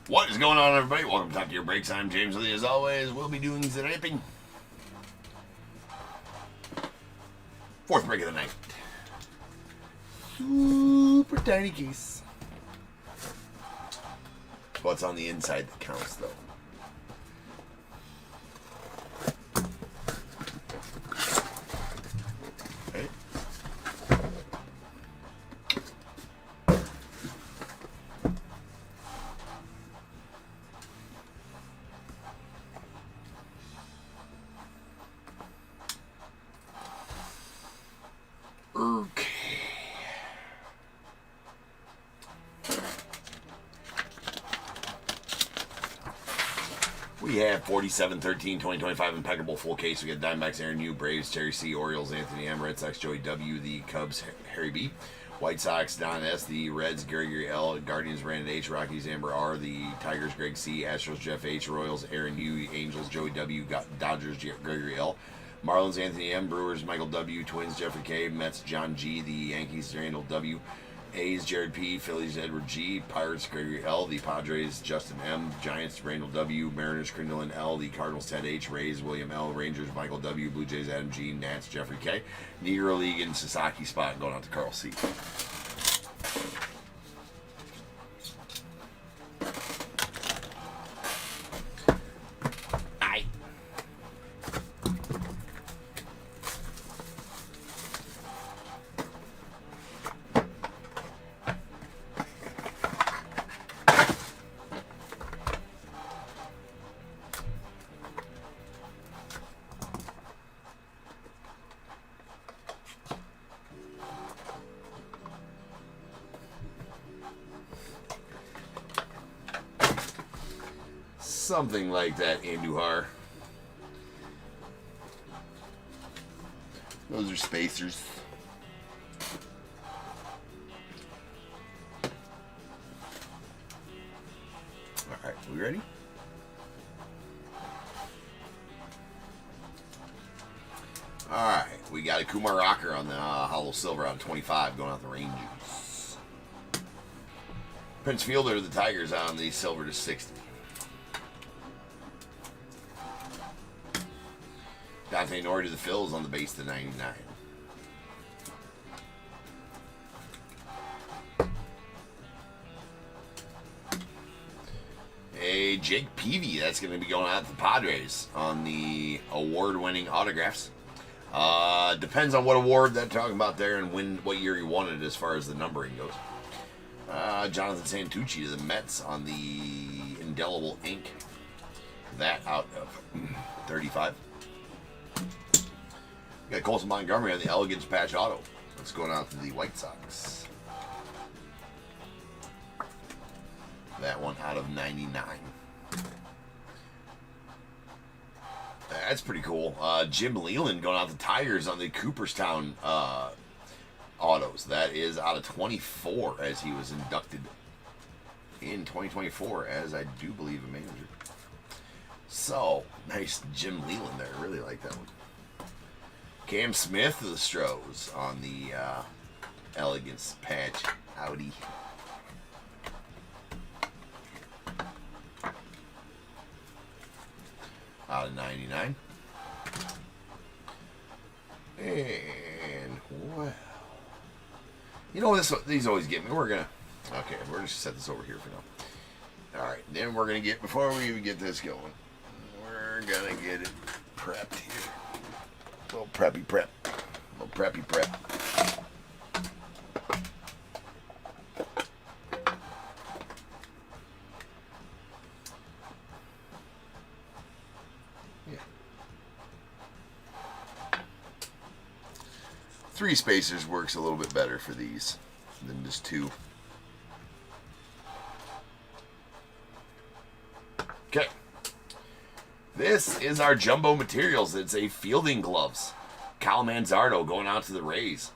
What is going on, everybody? Welcome to Talk to Your Breaks. I'm James Lee. As always, we'll be doing the ripping. Fourth break of the night. Super tiny case. What's on the inside that counts, though. Okay. Okay. We have 47-13, 2025 impeccable full case. We got Diamondbacks, Aaron U, Braves, Terry C, Orioles, Anthony M, Red Sox, Joey W, the Cubs, Harry B, White Sox, Don S, the Reds, Gary L, Guardians, Brandon H, Rockies, Amber R, the Tigers, Greg C, Astros, Jeff H, Royals, Aaron U, Angels, Joey W, Dodgers, Gregory L, Marlins, Anthony M, Brewers, Michael W, Twins, Jeffrey K, Mets, John G, the Yankees, Randall W, A's, Jared P, Phillies, Edward G, Pirates, Gregory L, the Padres, Justin M, Giants, Randall W, Mariners, Crindlin L, the Cardinals, Ted H, Rays, William L, Rangers, Michael W, Blue Jays, Adam G, Nats, Jeffrey K, Negro League and Sasaki spot going out to Carl C. Something like that, Andujar. Those are spacers. Alright, we ready? Alright, we got a Kumar Rocker on the Hollow Silver out of 25 going out the Rangers. Prince Fielder of the Tigers on the Silver to 60. Dante Nori to the Phils on the base to 99. A Jake Peavy, that's going to be going out to the Padres on the award-winning autographs. Depends on what award they're talking about there and what year he won it as far as the numbering goes. Jonathan Santucci to the Mets on the indelible ink. That out of 35. We got Colson Montgomery on the Elegance Patch Auto. That's going out to the White Sox. That one out of 99. That's pretty cool. Jim Leland going out to Tigers on the Cooperstown autos. That is out of 24 as he was inducted in 2024 as I do believe a manager. So, nice Jim Leland there. I really like that one. Cam Smith of the Stros on the Elegance Patch Audi. Out of 99. And, well, you know, these always get me. We're going to, okay, we're going to set this over here for now. All right, then we're going to get, before we even get this going, we're going to get it prepped here. A little preppy prep. A little preppy prep. Yeah. 3 spacers works a little bit better for these than just 2. Okay. This is our Jumbo Materials. It's a fielding gloves. Cal Manzardo going out to the Rays.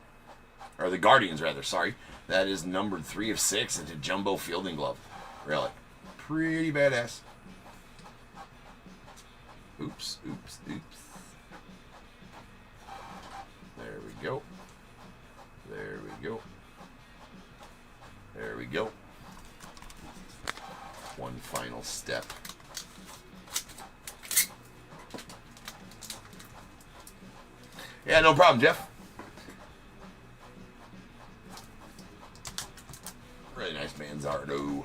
Or the Guardians, rather. Sorry. That is numbered 3 of 6. It's a Jumbo fielding glove. Really. Pretty badass. Oops, oops, oops. There we go. There we go. There we go. One final Yeah, no problem, Jeff. Really nice Manzardo.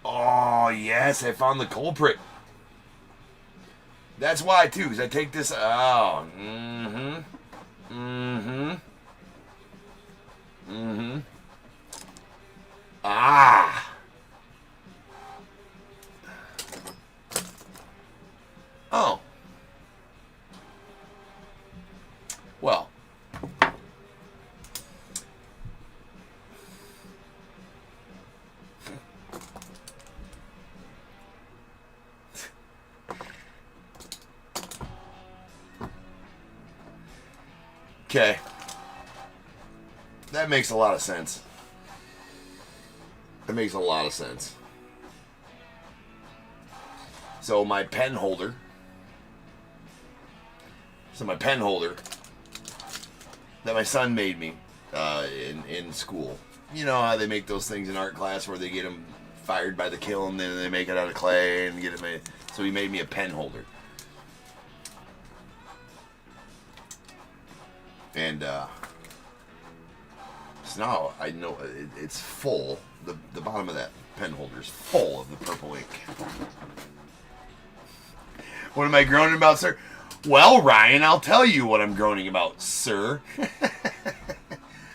Oh, yes, I found the culprit. That's why, too, because I take this... Oh, Ah. Oh. Well. Okay. That makes a lot of sense. That makes a lot of sense. So my pen holder. That my son made me in school. You know how they make those things in art class where they get them fired by the kiln, then they make it out of clay and get it made. So he made me a pen holder. And so now I know it's full. The bottom of that pen holder is full of the purple ink. What am I groaning about, sir? Well, Ryan, I'll tell you what I'm groaning about, sir.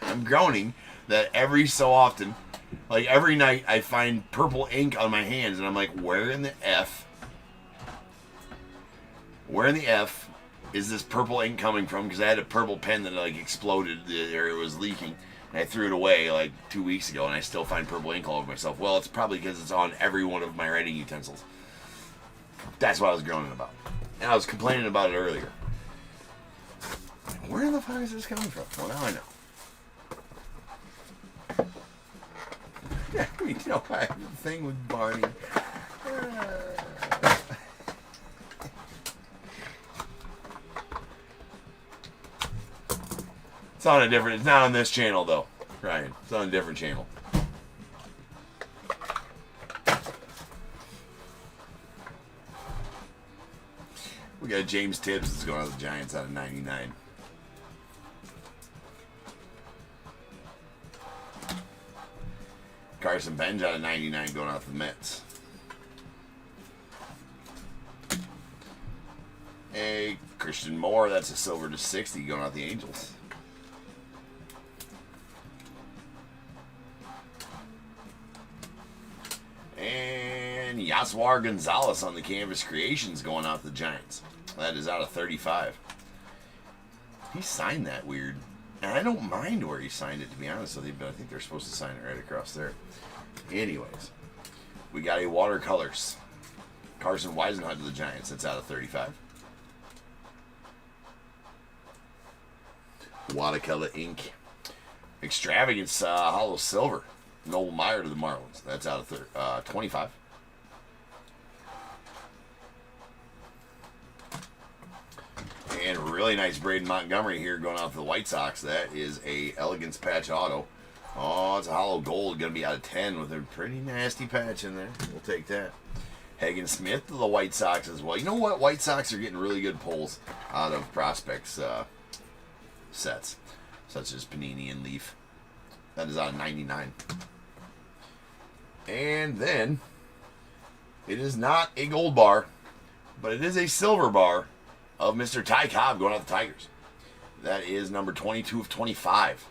I'm groaning that every so often, like every night, I find purple ink on my hands, and I'm like, where in the F is this purple ink coming from? Because I had a purple pen that like exploded, or it was leaking, and I threw it away like 2 weeks ago, and I still find purple ink all over myself. Well, it's probably because it's on every one of my writing utensils. That's what I was groaning about. And I was complaining about it earlier. Where the fuck is this coming from? Well, now I know. Yeah, you know, I have a thing with Barney. It's on a different... It's not on this channel, though, Ryan. It's on a different channel. We got James Tibbs that's going out of the Giants out of 99. Carson Benz out of 99 going out to the Mets. Hey, Christian Moore, that's a silver to 60 going out the Angels. And Yaswar Gonzalez on the Canvas Creations going out the Giants. That is out of 35. He signed that weird. And I don't mind where he signed it, to be honest with you, but I think they're supposed to sign it right across there. Anyways, we got a watercolors. Carson Weisenhunt to the Giants. That's out of 35. Watercolor ink. Extravagance hollow silver. Noel Meyer to the Marlins. That's out of 25. And really nice Braden Montgomery here going out for the White Sox. That is a Elegance patch auto. Oh, it's a hollow gold. Going to be out of 10 with a pretty nasty patch in there. We'll take that. Hagen Smith to the White Sox as well. You know what? White Sox are getting really good pulls out of prospects sets, such as Panini and Leaf. That is out of 99. And then, it is not a gold bar, but it is a silver bar of Mr. Ty Cobb going out to the Tigers. That is number 22 of 25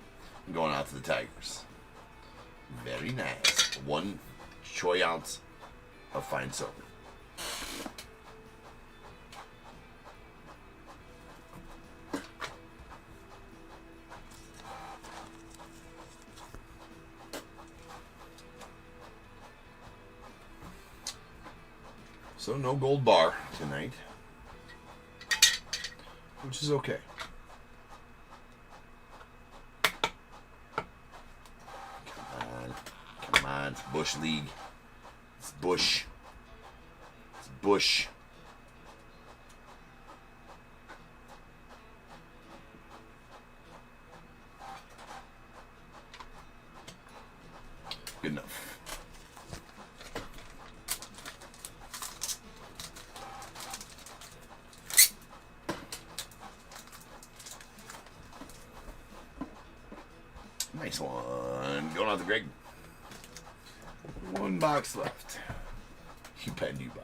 going out to the Tigers. Very nice. 1 troy ounce of fine silver. So no gold bar tonight, which is okay. Come on, it's Bush League. It's Bush. It's Bush. Good enough. Nice one. Going out to Greg. One box left. You bet you buy.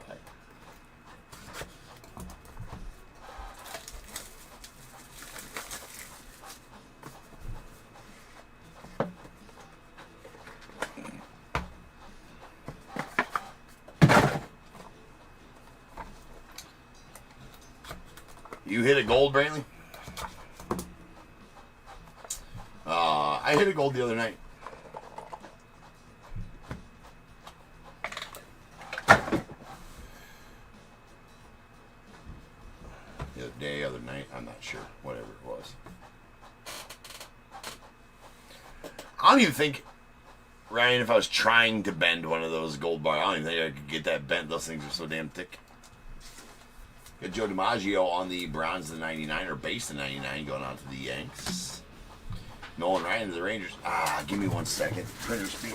You hit a gold, Brantley? I hit a gold the other night. The other day, other night, I'm not sure. Whatever it was. I don't even think, Ryan, if I was trying to bend one of those gold bars, I don't even think I could get that bent. Those things are so damn thick. Got Joe DiMaggio on the bronze to 99, or base to 99, going on to the Yanks. Nolan Ryan to the Rangers. Give me 1 second. Printer speed.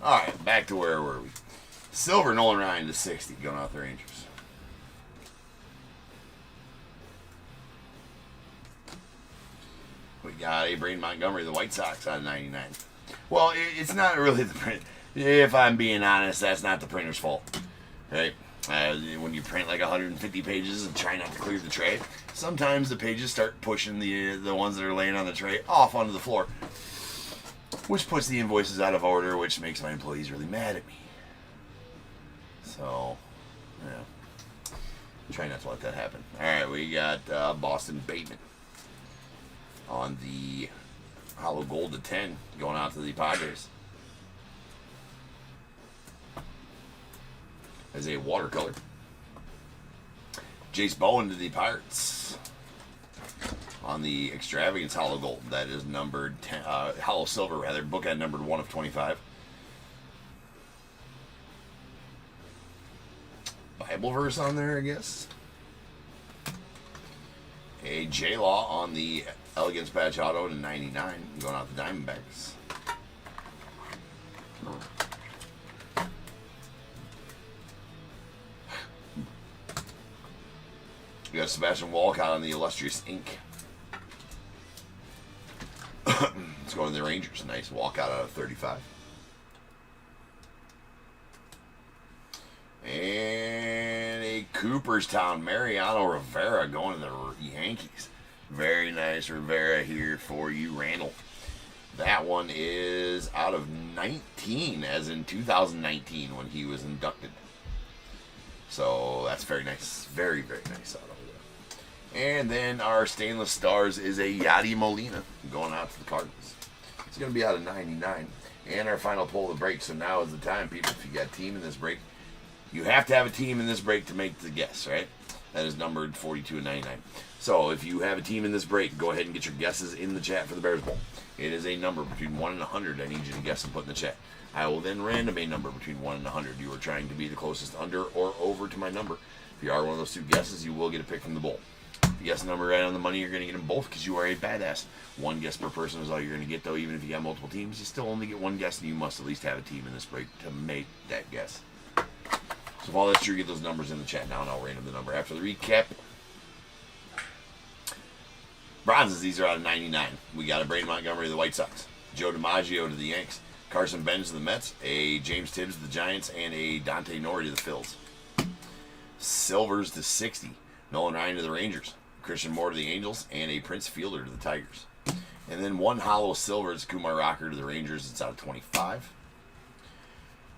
Alright, back to where were we? Silver, Nolan Ryan to 60, going out the Rangers. We got a Braden Montgomery, the White Sox, out of 99. Well, it's not really the print. If I'm being honest, that's not the printer's fault. Right? When you print like 150 pages and try not to clear the tray, sometimes the pages start pushing the ones that are laying on the tray off onto the floor, which puts the invoices out of order, which makes my employees really mad at me. So, yeah. Try not to let that happen. Alright, we got Boston Bateman on the hollow gold to 10, going out to the Padres. As a watercolor. Jace Bowen to the Pirates. On the extravagance hollow gold, that is numbered 10, hollow silver rather, bookend numbered 1 of 25. Bible verse on there, I guess. A J-Law on the elegance patch auto to 99, going out the Diamondbacks. We got Sebastian Walcott on the illustrious ink. Let's go to the Rangers. Nice walkout out of 35. And a Cooperstown Mariano Rivera going to the Yankees. Very nice Rivera here for you, Randall. That one is out of 19, as in 2019 when he was inducted. So that's very nice. Very, very nice auto. And then our Stainless Stars is a Yadi Molina going out to the Cardinals. It's going to be out of 99. And our final pull of the break. So now is the time, people. If you got a team in this break, you have to have a team in this break to make the guess, right? That is numbered 42 and 99. So if you have a team in this break, go ahead and get your guesses in the chat for the Bears Bowl. It is a number between 1 and 100 I need you to guess and put in the chat. I will then random a number between 1 and 100. You are trying to be the closest under or over to my number. If you are one of those two guesses, you will get a pick from the bowl. If you guess the number right on the money, you're going to get them both because you are a badass. One guess per person is all you're going to get, though. Even if you got multiple teams, you still only get one guess, and you must at least have a team in this break to make that guess. So if all that's true, get those numbers in the chat now, and I'll random the number after the recap. Bronzes, these are out of 99. We got a Braden Montgomery to the White Sox, Joe DiMaggio to the Yanks, Carson Benz to the Mets, a James Tibbs to the Giants, and a Dante Nori to the Phils. Silvers to 60, Nolan Ryan to the Rangers, Christian Moore to the Angels, and a Prince Fielder to the Tigers. And then one hollow silver is Kumar Rocker to the Rangers. It's out of 25.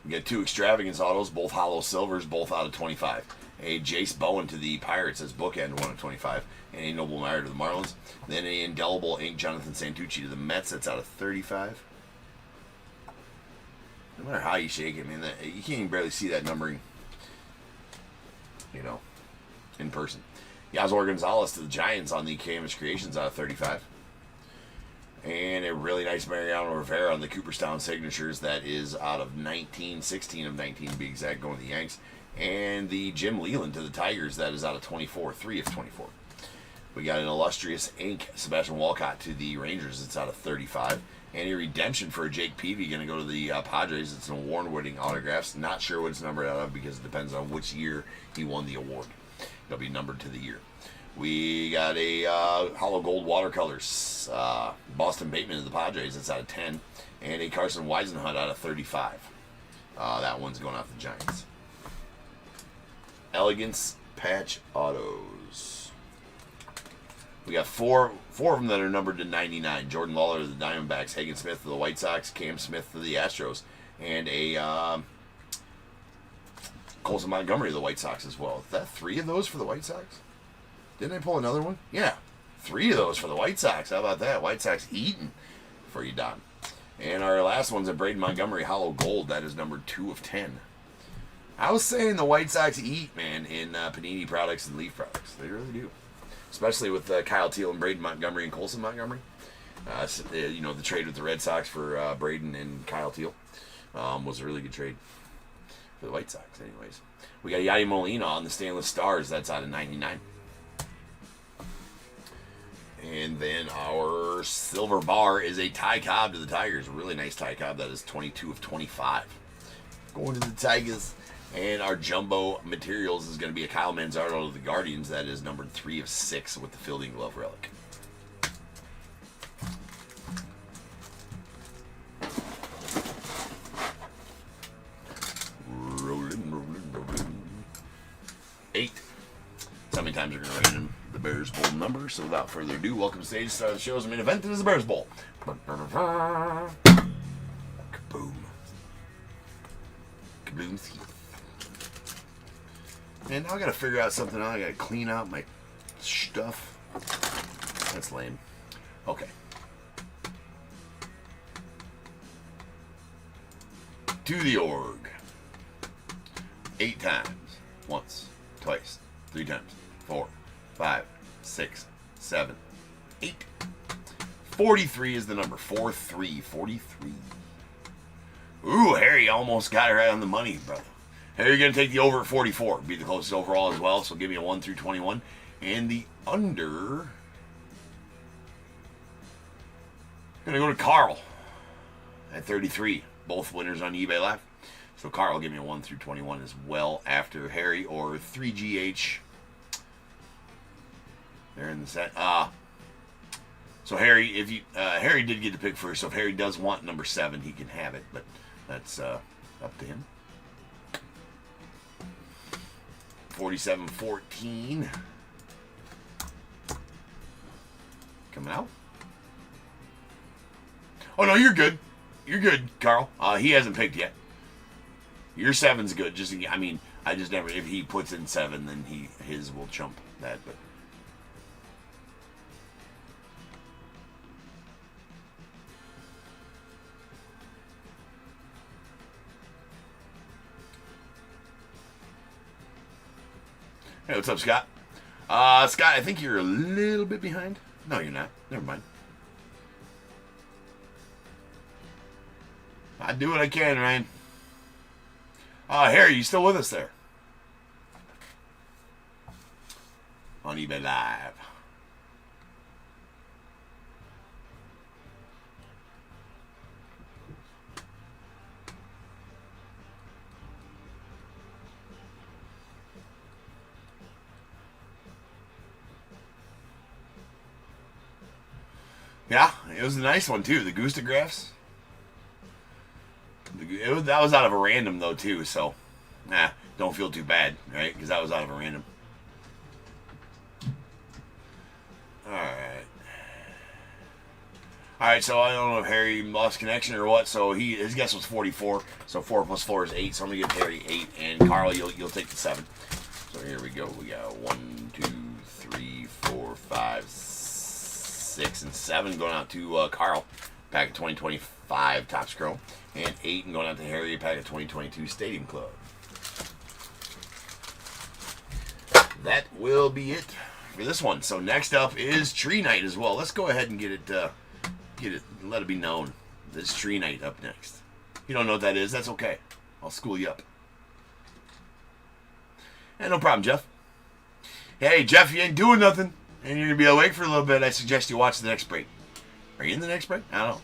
We got two extravagance autos, both hollow silvers, both out of 25. A Jace Bowen to the Pirates as bookend, 1 of 25. And a Noble Meyer to the Marlins. Then a indelible ink Jonathan Santucci to the Mets. That's out of 35. No matter how you shake it, man, you can't even barely see that numbering, you know, in person. Yasor Gonzalez to the Giants on the KMS Creations out of 35. And a really nice Mariano Rivera on the Cooperstown signatures. That is out of 16 of 19 to be exact, going to the Yanks. And the Jim Leland to the Tigers. That is out of 24, 3 of 24. We got an illustrious ink Sebastian Walcott to the Rangers. It's out of 35. And a redemption for Jake Peavy, going to go to the Padres. It's an award-winning autographs. Not sure what it's numbered out of because it depends on which year he won the award. It'll be numbered to the year. We got a hollow gold watercolors. Boston Bateman to the Padres. It's out of 10. And a Carson Weisenhunt out of 35. That one's going out to the Giants. Elegance patch autos. We got four of them that are numbered to 99. Jordan Lawler to the Diamondbacks, Hagen Smith to the White Sox, Cam Smith to the Astros, and a Colson Montgomery to the White Sox as well. Is that 3 of those for the White Sox? Didn't I pull another one? Yeah, 3 of those for the White Sox. How about that? White Sox eating for you, Don. And our last one's a Braden Montgomery hollow gold. That is numbered 2 of 10. I was saying the White Sox eat, man, in Panini products and Leaf products. They really do. Especially with Kyle Teel and Braden Montgomery and Colson Montgomery. The trade with the Red Sox for Braden and Kyle Teel was a really good trade for the White Sox anyways. We got Yadi Molina on the Stainless Stars. That's out of 99. And then our silver bar is a Ty Cobb to the Tigers. A really nice Ty Cobb. That is 22 of 25. Going to the Tigers. And our jumbo materials is going to be a Kyle Manzardo to the Guardians. That is numbered 3 of 6 with the fielding glove relic. Rolling. 8. So how many times are going to run in the Bears Bowl number? So without further ado, welcome to stage. Start of the show's main event. It is the Bears Bowl. Kaboom. Kaboom. And now I gotta figure out something else. I gotta clean out my stuff. That's lame. Okay. To the org. 8 times. Once. Twice. 3 times. 4. 5. 6. 7. 8. 43 is the number. 43. 43. Ooh, Harry almost got it right on the money, brother. Here you're going to take the over at 44. Be the closest overall as well. So give me a 1 through 21. And the under. Going to go to Carl at 33. Both winners on eBay Live. So Carl, give me a 1 through 21 as well after Harry or 3GH. They're in the set. So Harry, if you Harry did get to pick first. So if Harry does want number 7, he can have it. But that's up to him. 47-14. Coming out. Oh, no, you're good. You're good, Carl. He hasn't picked yet. Your 7's good. I just never... If he puts in 7, then his will chump that, but... Hey, what's up, Scott? Scott, I think you're a little bit behind. No, you're not. Never mind. I do what I can, Ryan. Harry, you still with us there? On eBay Live. Yeah, it was a nice one, too. The Gustagraphs. That was out of a random, though, too, so... don't feel too bad, right? Because that was out of a random. Alright, so I don't know if Harry lost connection or what, so his guess was 44. So 4 plus 4 is 8, so I'm going to give Harry 8, and Carl, you'll take the 7. So here we go. We got 1, 2, 3, 4, 5, 6, and 7 going out to Carl. Pack of 2025 Topps Chrome. And 8 and going out to Harry, pack of 2022 Stadium Club. That will be it for this one. So next up is Tree Night as well. Let's go ahead and get it Get it. Let it be known. This tree night up next. If you don't know what that is, that's okay. I'll school you up. Hey, no problem, Jeff. Hey, Jeff, you ain't doing nothing, and you're going to be awake for a little bit. I suggest you watch the next break. Are you in the next break? I don't know.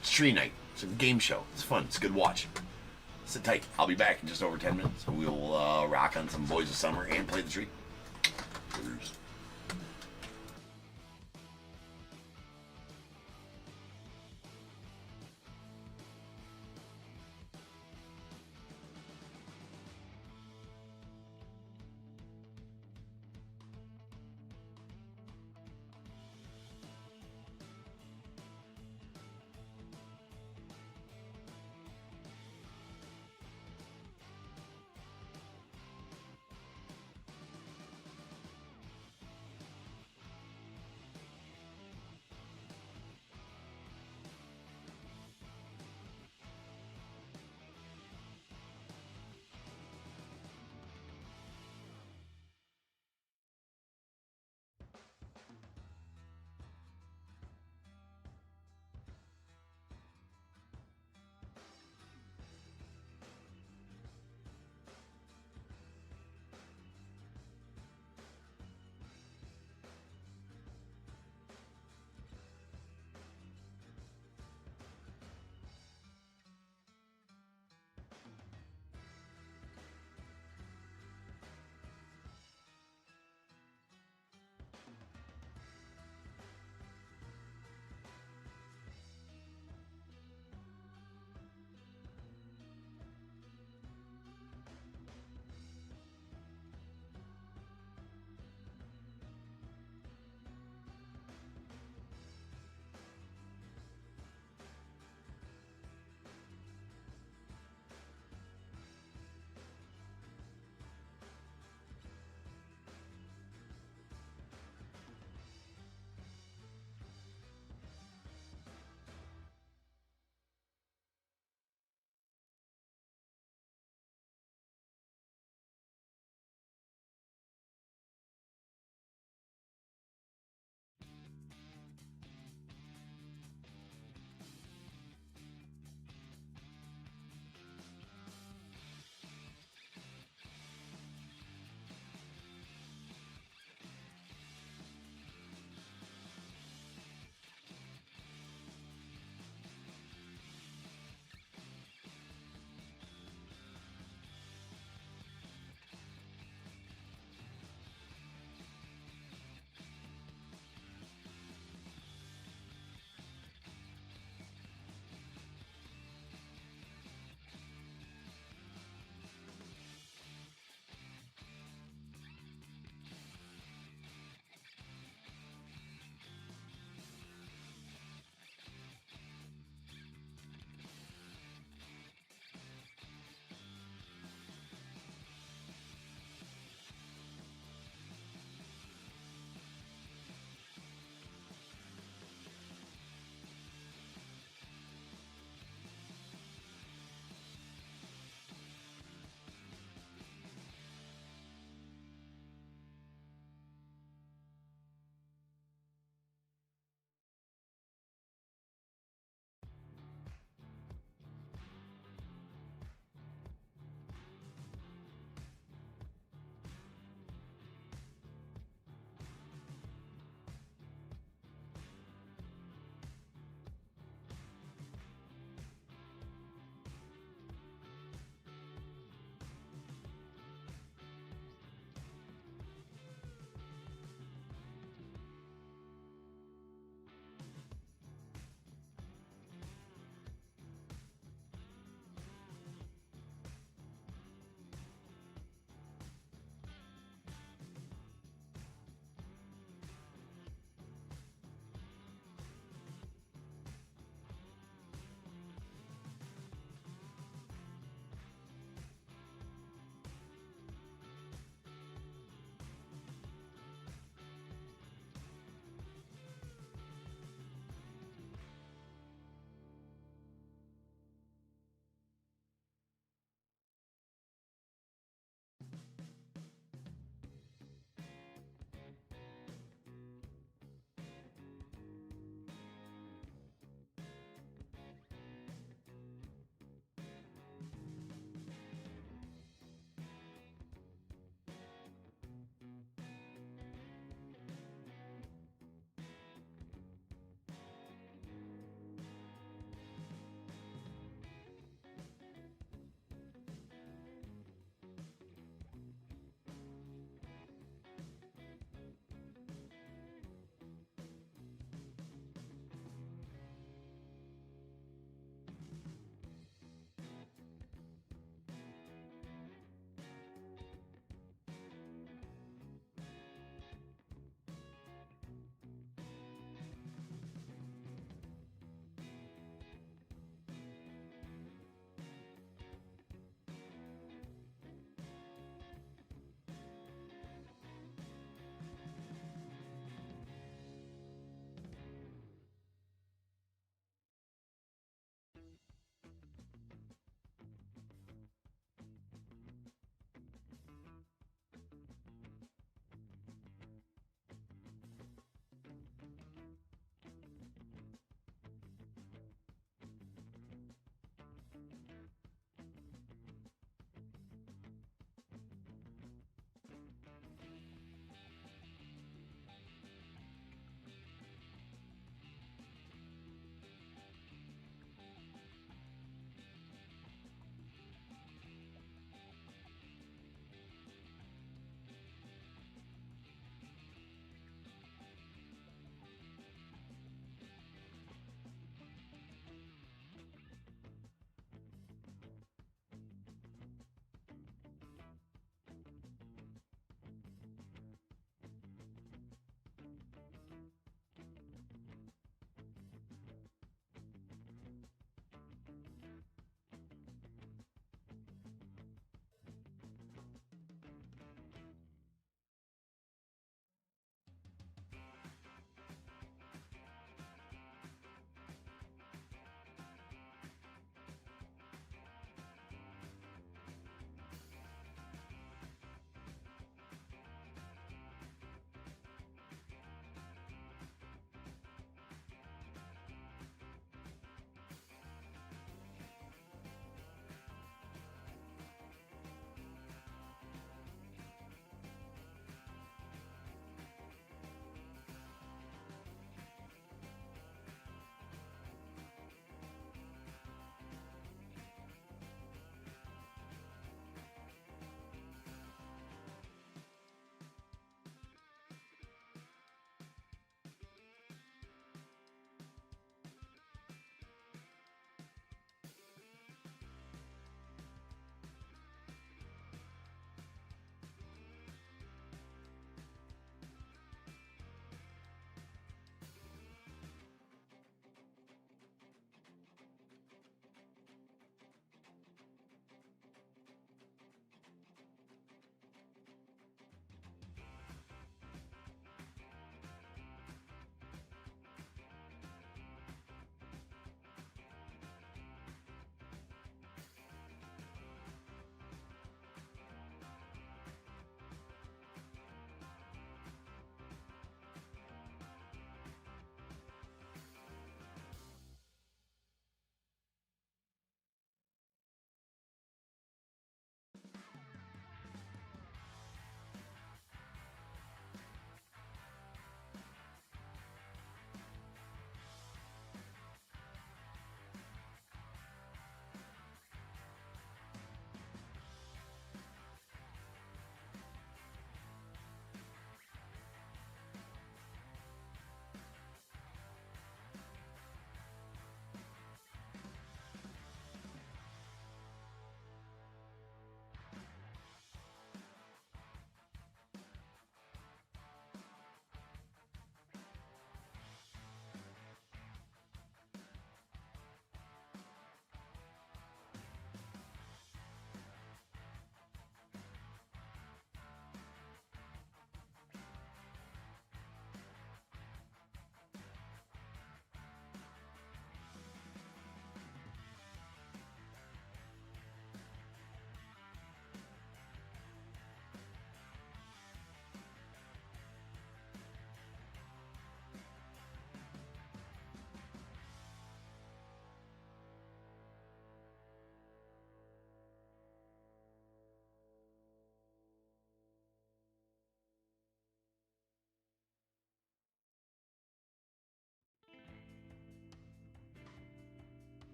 It's tree night. It's a game show. It's fun. It's a good watch. Sit tight. I'll be back in just over 10 minutes. We'll rock on some Boys of Summer and play the tree. Cheers.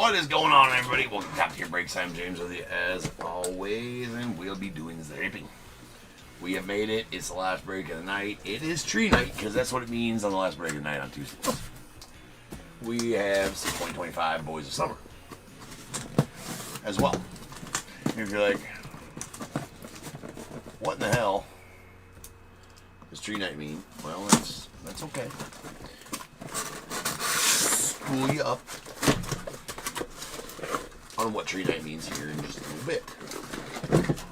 What is going on, everybody? Welcome to Top Tier Breaks. I'm James with you as always, and we'll be doing zipping. We have made it. It's the last break of the night. It is tree night, because that's what it means on the last break of the night on Tuesday. We have some 2025 Boys of Summer as well. If you're like, what in the hell does tree night mean? Well, that's okay. School you up on what tree night means here in just a little bit.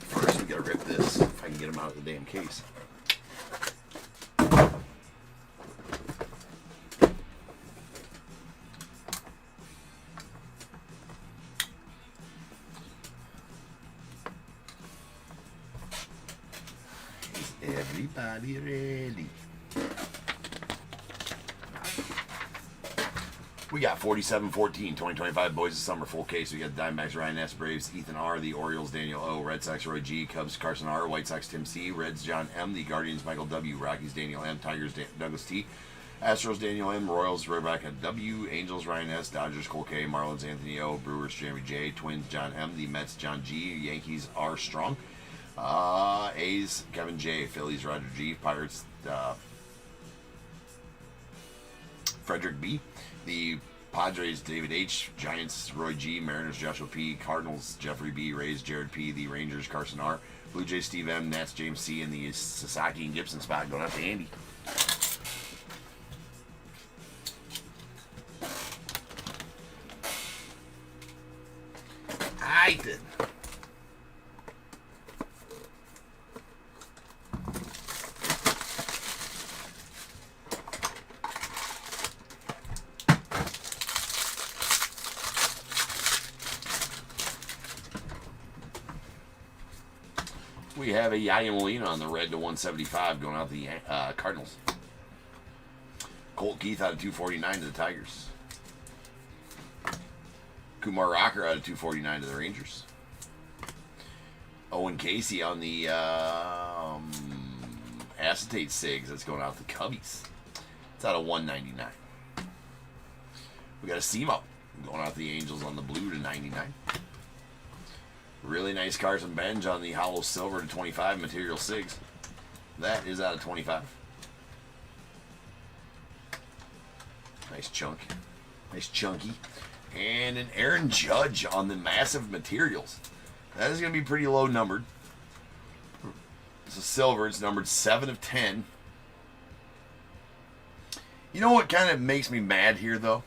First, we gotta rip this, if I can get them out of the damn case. Is everybody ready? We got 47-14, 2025 Boys of Summer full case. We got the Diamondbacks, Ryan S., Braves, Ethan R., the Orioles, Daniel O., Red Sox, Roy G., Cubs, Carson R., White Sox, Tim C., Reds, John M., the Guardians, Michael W., Rockies, Daniel M., Tigers, Douglas T., Astros, Daniel M., Royals, Rebecca W., Angels, Ryan S., Dodgers, Cole K., Marlins, Anthony O., Brewers, Jeremy J., Twins, John M., the Mets, John G., Yankees, R. Strong, A's, Kevin J., Phillies, Roger G., Pirates, Frederick B., the Padres, David H., Giants, Roy G., Mariners, Joshua P., Cardinals, Jeffrey B., Rays, Jared P., the Rangers, Carson R., Blue Jays, Steve M., Nats, James C., and the Sasaki and Gibson spot going out to Andy. I did. We have a Yaya Molina on the red to 175 going out the Cardinals. Colt Keith out of 249 to the Tigers. Kumar Rocker out of 249 to the Rangers. Owen Casey on the acetate cigs that's going out the Cubbies. It's out of 199. We got a Semo going out the Angels on the blue to 99. Really nice Carson Benj on the hollow silver to 25 material cigs. That is out of 25. Nice chunk. Nice chunky. And an Aaron Judge on the massive materials. That is going to be pretty low numbered. It's a silver. It's numbered 7 of 10. You know what kind of makes me mad here, though?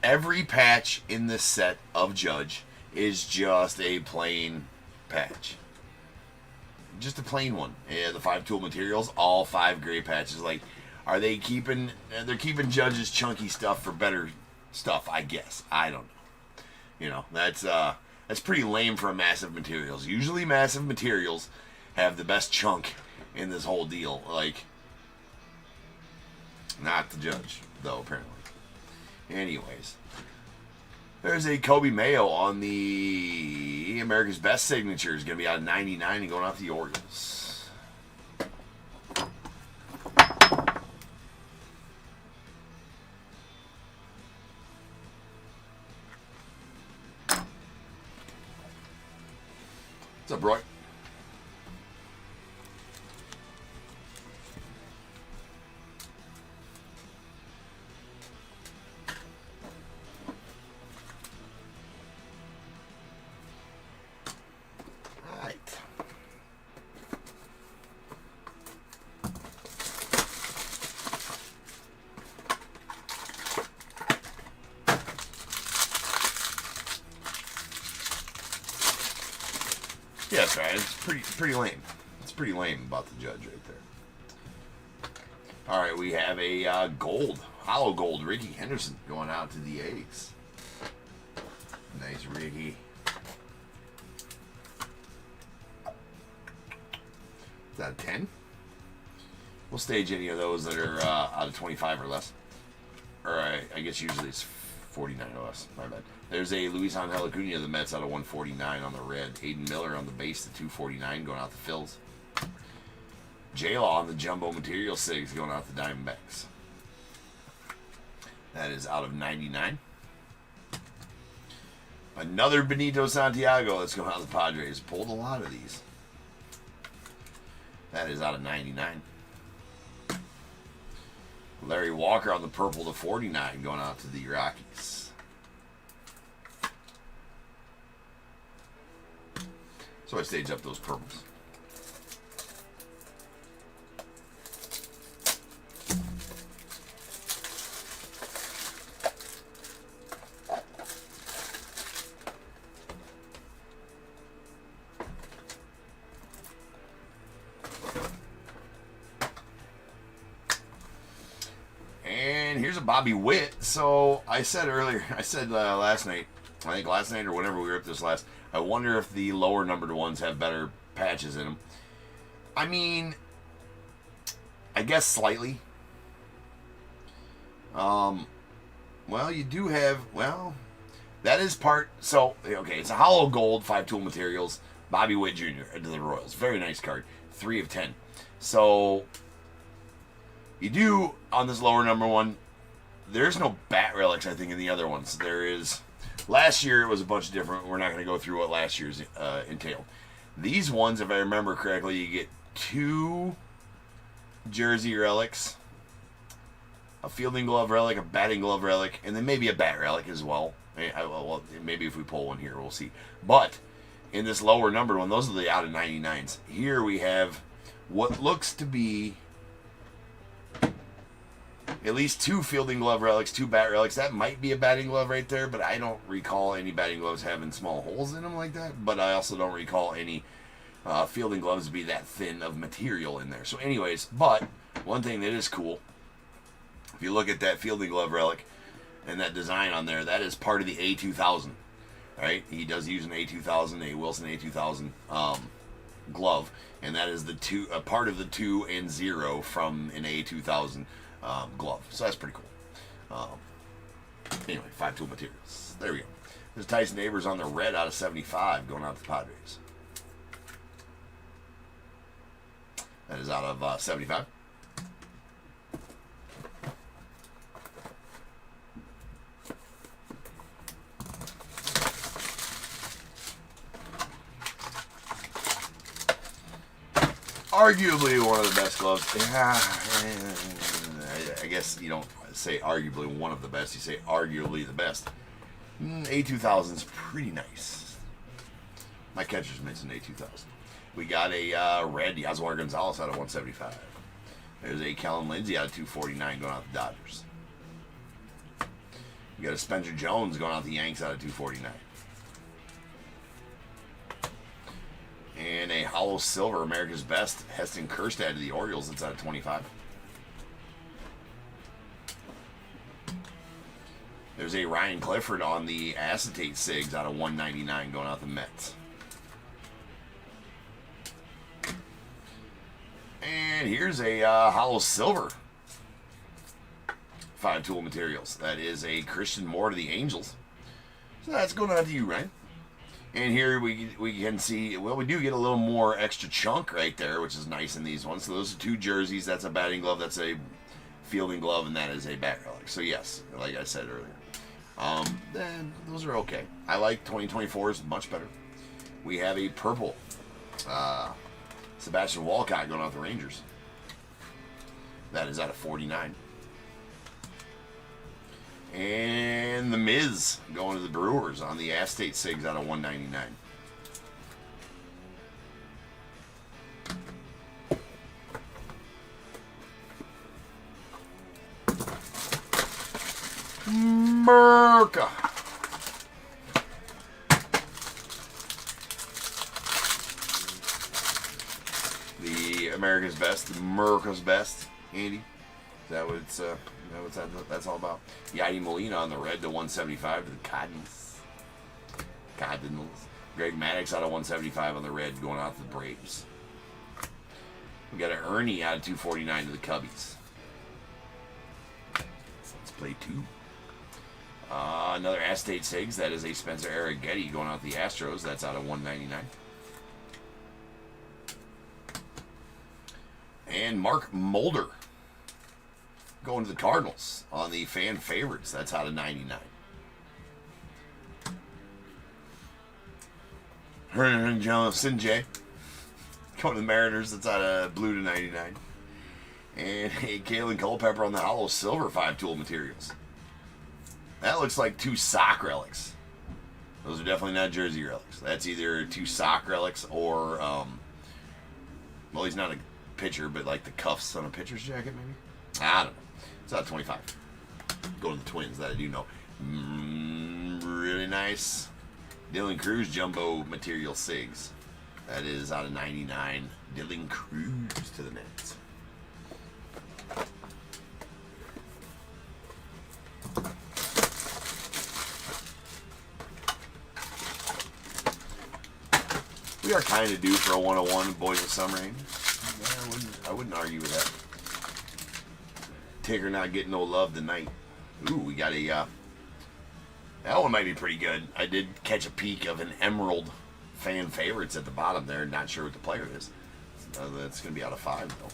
Every patch in this set of Judge is just a plain patch. Just a plain one. Yeah, the 5 tool materials, all 5 gray patches. Like, are they keeping... They're keeping Judge's chunky stuff for better stuff, I guess. I don't know. You know, that's pretty lame for a massive materials. Usually massive materials have the best chunk in this whole deal. Like, not the Judge, though, apparently. Anyways. There's a Kobe Mayo on the America's Best signature. Is going to be out of 99 and going out the Orioles. What's up, Roy? Yeah, that's right. It's pretty lame. It's pretty lame about the Judge right there. All right, we have a gold, hollow gold, Ricky Henderson going out to the A's. Nice, Ricky. Is that a 10? We'll stage any of those that are out of 25 or less. Or I guess usually it's 49 or less. My bad. There's a Luis Angel Acuna of the Mets out of 149 on the red. Aiden Miller on the base to 249 going out the Phils. J-Law on the jumbo material sigs going out the Diamondbacks. That is out of 99. Another Benito Santiago. Let's go out of the Padres. Pulled a lot of these. That is out of 99. Larry Walker on the purple to 49 going out to the Rockies. So I staged up those purples. Here's a Bobby Witt. So I said earlier, last night, I think last night or whenever we were up this last, I wonder if the lower numbered ones have better patches in them. I mean, I guess slightly. Well, you do have, well, that is part, so, okay, it's a hollow gold, 5-tool materials, Bobby Witt Jr. to the Royals. Very nice card. 3 of 10. So, you do, on this lower number one, there's no bat relics, I think, in the other ones. There is. Last year, it was a bunch of different. We're not going to go through what last year's entailed. These ones, if I remember correctly, you get 2 jersey relics, a fielding glove relic, a batting glove relic, and then maybe a bat relic as well. Well, maybe if we pull one here, we'll see. But in this lower numbered one, those are the out of 99s. Here we have what looks to be at least 2 fielding glove relics, 2 bat relics. That might be a batting glove right there, but I don't recall any batting gloves having small holes in them like that. But I also don't recall any fielding gloves be that thin of material in there. So anyways, but one thing that is cool, if you look at that fielding glove relic and that design on there, that is part of the A2000. Right? He does use an A2000, a Wilson A2000 glove, and that is a part of the 2 and 0 from an A2000 glove. So that's pretty cool. Anyway, 5-tool materials. There we go. There's Tyson Neighbors on the red out of 75 going out to the Padres. That is out of 75. Arguably one of the best gloves. Yeah, I guess you don't say arguably one of the best. You say arguably the best. A2000 is pretty nice. My catcher's mentioned A2000. We got a red Yaswar Gonzalez out of 175. There's a Kellen Lindsey out of 249 going out to the Dodgers. We got a Spencer Jones going out to the Yanks out of 249. And a hollow silver, America's Best, Heston Kjerstad to the Orioles. That's out of 25. There's a Ryan Clifford on the acetate SIGs out of 199 going out the Mets. And here's a hollow silver, 5-tool materials. That is a Christian Moore to the Angels. So that's going out to you, Ryan. And here we can see, well, we do get a little more extra chunk right there, which is nice in these ones. So those are 2 jerseys. That's a batting glove. That's a fielding glove, and that is a bat relic. So yes, like I said earlier, then those are okay. I like 2024's much better. We have a purple Sebastian Walcott going out the Rangers. That is out of 49. And the Miz going to the Brewers on the acetate SIGs out of 199. Merca. The America's Best, the Merca's Best, Andy. Is that what it's that's all about? Yadi Molina on the red to 175 to the Cardinals. Greg Maddux out of 175 on the red going out to the Braves. We got an Ernie out of 249 to the Cubbies. Let's play 2. Another acetate SIGs. That is a Spencer Arrighetti going out the Astros. That's out of 199. And Mark Mulder going to the Cardinals on the fan favorites. That's out of 99. Sinjay. Going to the Mariners. That's out of blue to 99. And a Kalen Culpepper on the hollow silver 5-tool materials. That looks like 2 sock relics. Those are definitely not jersey relics. That's either 2 sock relics or, well, he's not a pitcher, but like the cuffs on a pitcher's jacket, maybe? I don't know. It's out of 25. Going to the Twins, that I do know. Really nice. Dylan Cruz jumbo material SIGs. That is out of 99. Dylan Cruz to the Nets. We are kind of due for a 101 Boys of Summer. I wouldn't argue with that. Tigger not getting no love tonight. Ooh, we got a... that one might be pretty good. I did catch a peek of an Emerald fan favorites at the bottom there. Not sure what the player is. That's going to be out of 5, though.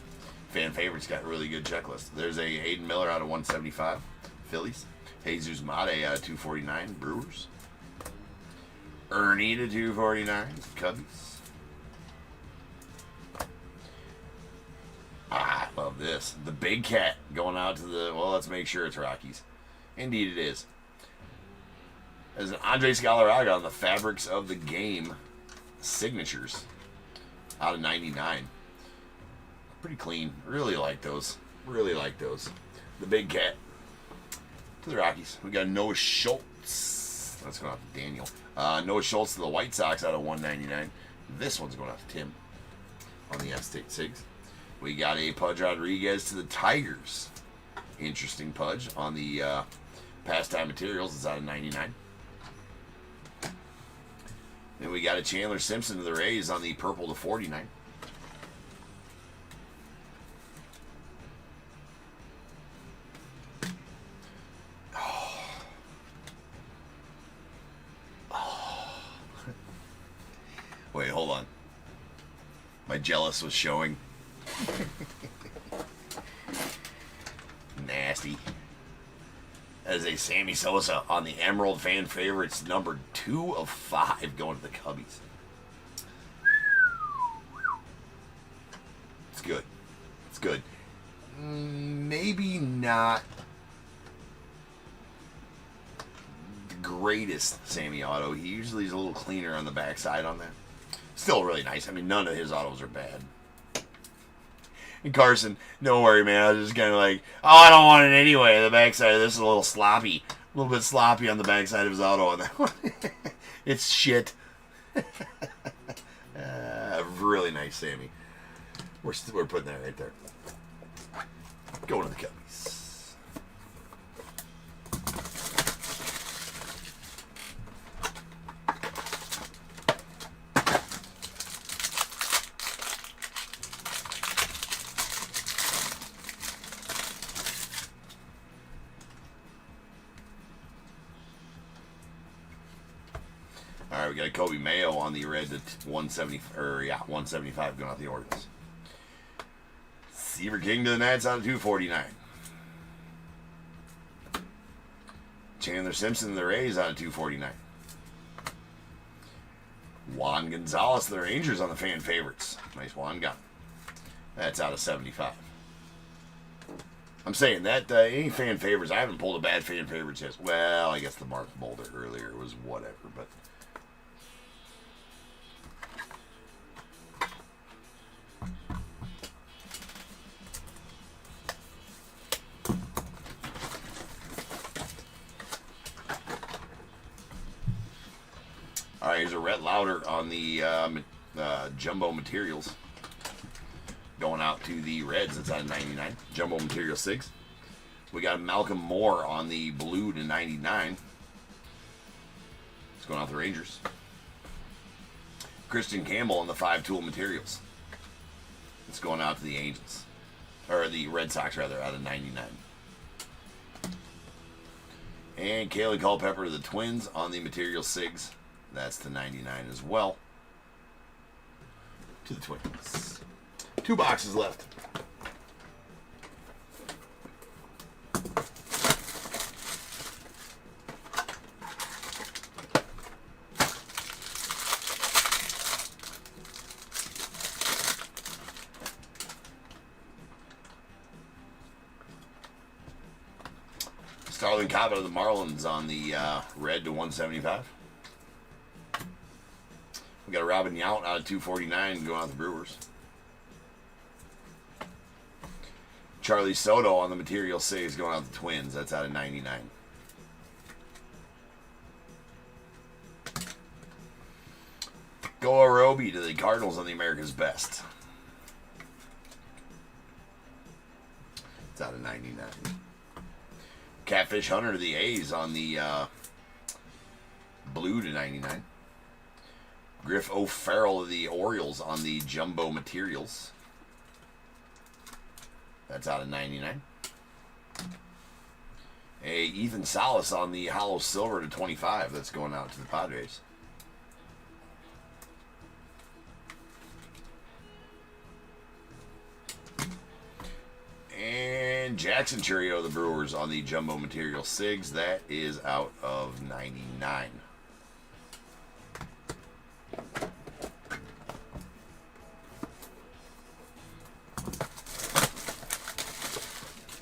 Fan favorites got a really good checklist. There's a Aiden Miller out of 175. Phillies. Jesus Mate out of 249. Brewers. Ernie to 249. Cubbies. I love this. The Big Cat going out to the... Well, let's make sure it's Rockies. Indeed it is. There's an Andres Galarraga on the Fabrics of the Game signatures out of 99. Pretty clean. Really like those. Really like those. The Big Cat to the Rockies. We got Noah Schultz. That's going out to Daniel. Noah Schultz to the White Sox out of 199. This one's going out to Tim on the F-State SIGs. We got a Pudge Rodriguez to the Tigers. Interesting Pudge on the Pastime Materials. It's out of 99. Then we got a Chandler Simpson to the Rays on the purple to 49. Wait, hold on. My jealous was showing. Nasty. That is a Sammy Sosa on the Emerald Fan Favorites, number 2 of 5, going to the Cubbies. It's good. It's good. Maybe not the greatest Sammy auto. He usually is a little cleaner on the backside on that. Still really nice. I mean, none of his autos are bad. And Carson, don't worry, man. I was just kind of like, oh, I don't want it anyway. The backside of this is a little sloppy. A little bit sloppy on the backside of his auto on that one. It's shit. Really nice, Sammy. We're putting that right there. Going to the Cubbies. All right, we got a Kobe Mayo on the red at 175 going out the Orioles. Seaver King to the Nats out of 249. Chandler Simpson to the Rays out of 249. Juan Gonzalez to the Rangers on the fan favorites. Nice Juan gun. That's out of 75. I'm saying that any fan favorites, I haven't pulled a bad fan favorites yet. Well, I guess the Mark Boulder earlier was whatever, but... All right, here's a Rhett Lauder on the Jumbo Materials. Going out to the Reds. It's out of 99. Jumbo Material 6. We got Malcolm Moore on the blue to 99. It's going out to the Rangers. Christian Campbell on the 5-tool Materials. It's going out to the Angels. Or the Red Sox, rather, out of 99. And Kaylee Culpepper to the Twins on the Material 6. That's to 99 as well. To the Twins. 2 boxes left. Starling Cobb of the Marlins on the red to 175. We got a Robin Yount out of 249 going out the Brewers. Charlie Soto on the Material 6 going out the Twins. That's out of 99. Goa Roby to the Cardinals on the America's Best. It's out of 99. Catfish Hunter to the A's on the blue to 99. Griff O'Farrell of the Orioles on the Jumbo Materials. That's out of 99. A Ethan Salas on the Hollow Silver to 25. That's going out to the Padres. And Jackson Churio of the Brewers on the Jumbo Material SIGs. That is out of 99.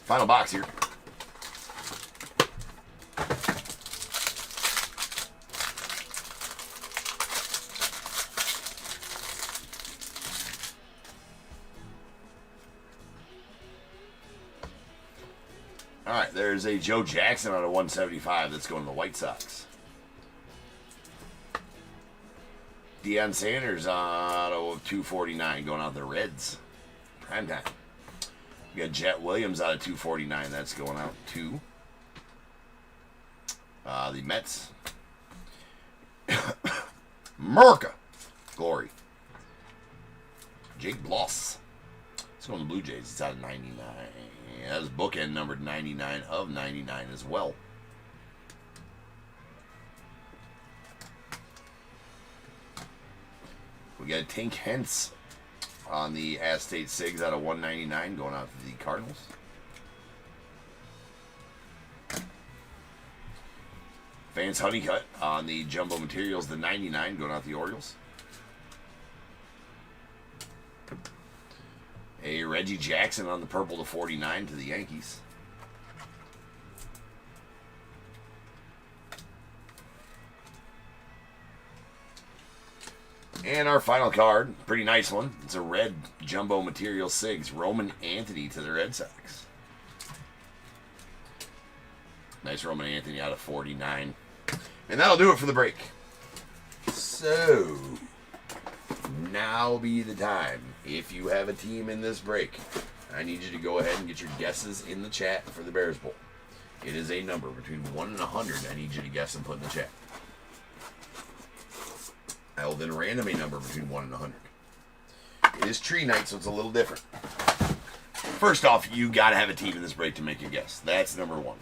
Final box here. All right, there's a Joe Jackson out of 175 that's going to the White Sox. Deion Sanders out of 249 going out the Reds. Prime time. We got Jet Williams out of 249. That's going out to the Mets. Merca. Glory. Jake Bloss. It's going to the Blue Jays. It's out of 99. That's bookend numbered 99 of 99 as well. We got Tink Hence on the Aztec SIGs out of 199 going out to the Cardinals. Vance Honeycutt on the Jumbo Materials, the 99 going out the Orioles. A Reggie Jackson on the purple to 49 to the Yankees. And our final card, pretty nice one. It's a red Jumbo Material SIGs, Roman Anthony to the Red Sox. Nice Roman Anthony out of 49. And that'll do it for the break. So, now be the time. If you have a team in this break, I need you to go ahead and get your guesses in the chat for the Bears Bowl. It is a number between 1 and 100 I need you to guess and put in the chat. I will then random a number between 1 and 100. It is tree night, so it's a little different. First off, you got to have a team in this break to make your guess. That's number 1.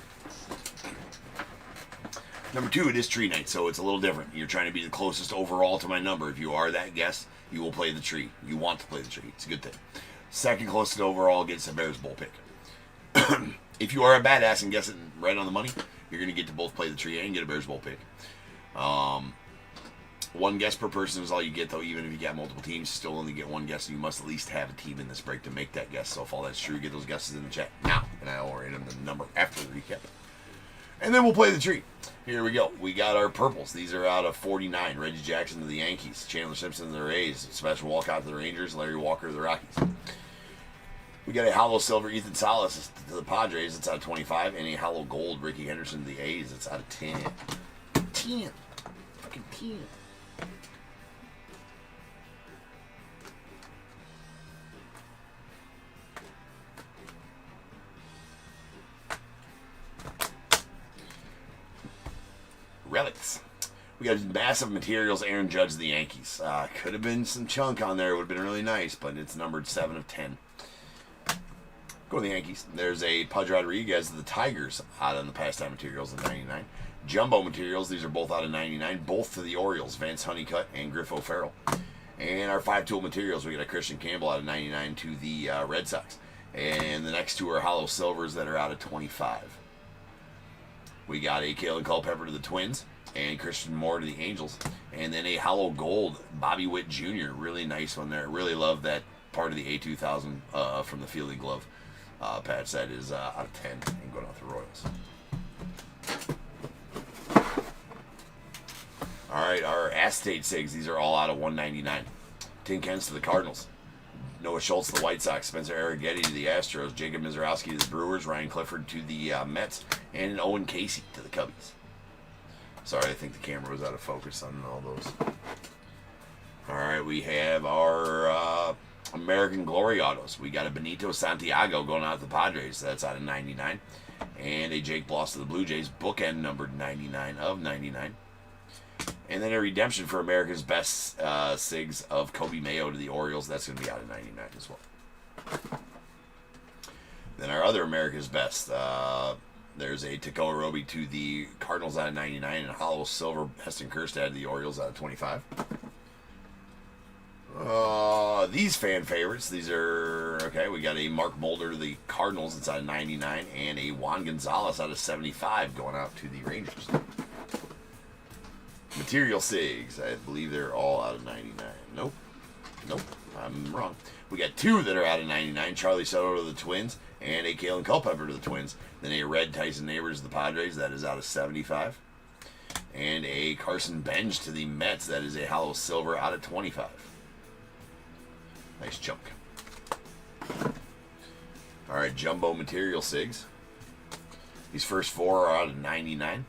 Number 2, it is tree night, so it's a little different. You're trying to be the closest overall to my number. If you are that guess, you will play the tree. You want to play the tree. It's a good thing. Second closest overall gets a Bears Bowl pick. If you are a badass and guess it right on the money, you're going to get to both play the tree and get a Bears Bowl pick. One guess per person is all you get, though. Even if you got multiple teams, you still only get one guess, and you must at least have a team in this break to make that guess. So if all that's true, get those guesses in the chat now, and I will random the number after the recap. And then we'll play the tree. Here we go. We got our purples. These are out of 49. Reggie Jackson to the Yankees. Chandler Simpson to the Rays. Sebastian Walcott to the Rangers. Larry Walker to the Rockies. We got a hollow silver Ethan Salas to the Padres. It's out of 25. And a hollow gold Ricky Henderson to the A's. It's out of 10. 10. Fucking 10. Relics. We got massive materials. Aaron Judge, the Yankees. Could have been some chunk on there. It would have been really nice, but it's numbered 7 of 10. Go to the Yankees. There's a Pudge Rodriguez of the Tigers out on the pastime materials of 99. Jumbo materials. These are both out of 99. Both to the Orioles. Vance Honeycutt and Griff O'Farrell. And our 5-tool materials. We got a Christian Campbell out of 99 to the Red Sox. And the next two are hollow silvers that are out of 25. We got a Kalen Culpepper to the Twins and Christian Moore to the Angels. And then a hollow gold Bobby Witt Jr. Really nice one there. Really love that part of the A2000 from the Fielding Glove patch. That is out of 10 and going out the Royals. All right, our acetate SIGs. These are all out of 199. Tin cans to the Cardinals. Noah Schultz to the White Sox. Spencer Arrighetti to the Astros. Jacob Mizorowski to the Brewers. Ryan Clifford to the Mets. And Owen Casey to the Cubbies. Sorry, I think the camera was out of focus on all those. All right, we have our American Glory Autos. We got a Benito Santiago going out to the Padres. That's out of 99. And a Jake Bloss to the Blue Jays. Bookend numbered 99 of 99. And then a redemption for America's Best SIGs of Kobe Mayo to the Orioles. That's going to be out of 99 as well. Then our other America's Best. There's a Takao Roby to the Cardinals out of 99. And a hollow silver Heston Kjerstad to the Orioles out of 25. These fan favorites. These are, okay, we got a Mark Mulder to the Cardinals. It's out of 99. And a Juan Gonzalez out of 75 going out to the Rangers. Material SIGs. I believe they're all out of 99. Nope. I'm wrong. We got two that are out of 99. Charlie Soto to the Twins. And a Kalen Culpepper to the Twins. Then a red Tyson Neighbors to the Padres. That is out of 75. And a Carson Bench to the Mets. That is a hollow silver out of 25. Nice chunk. All right, jumbo material SIGs. These first four are out of 99.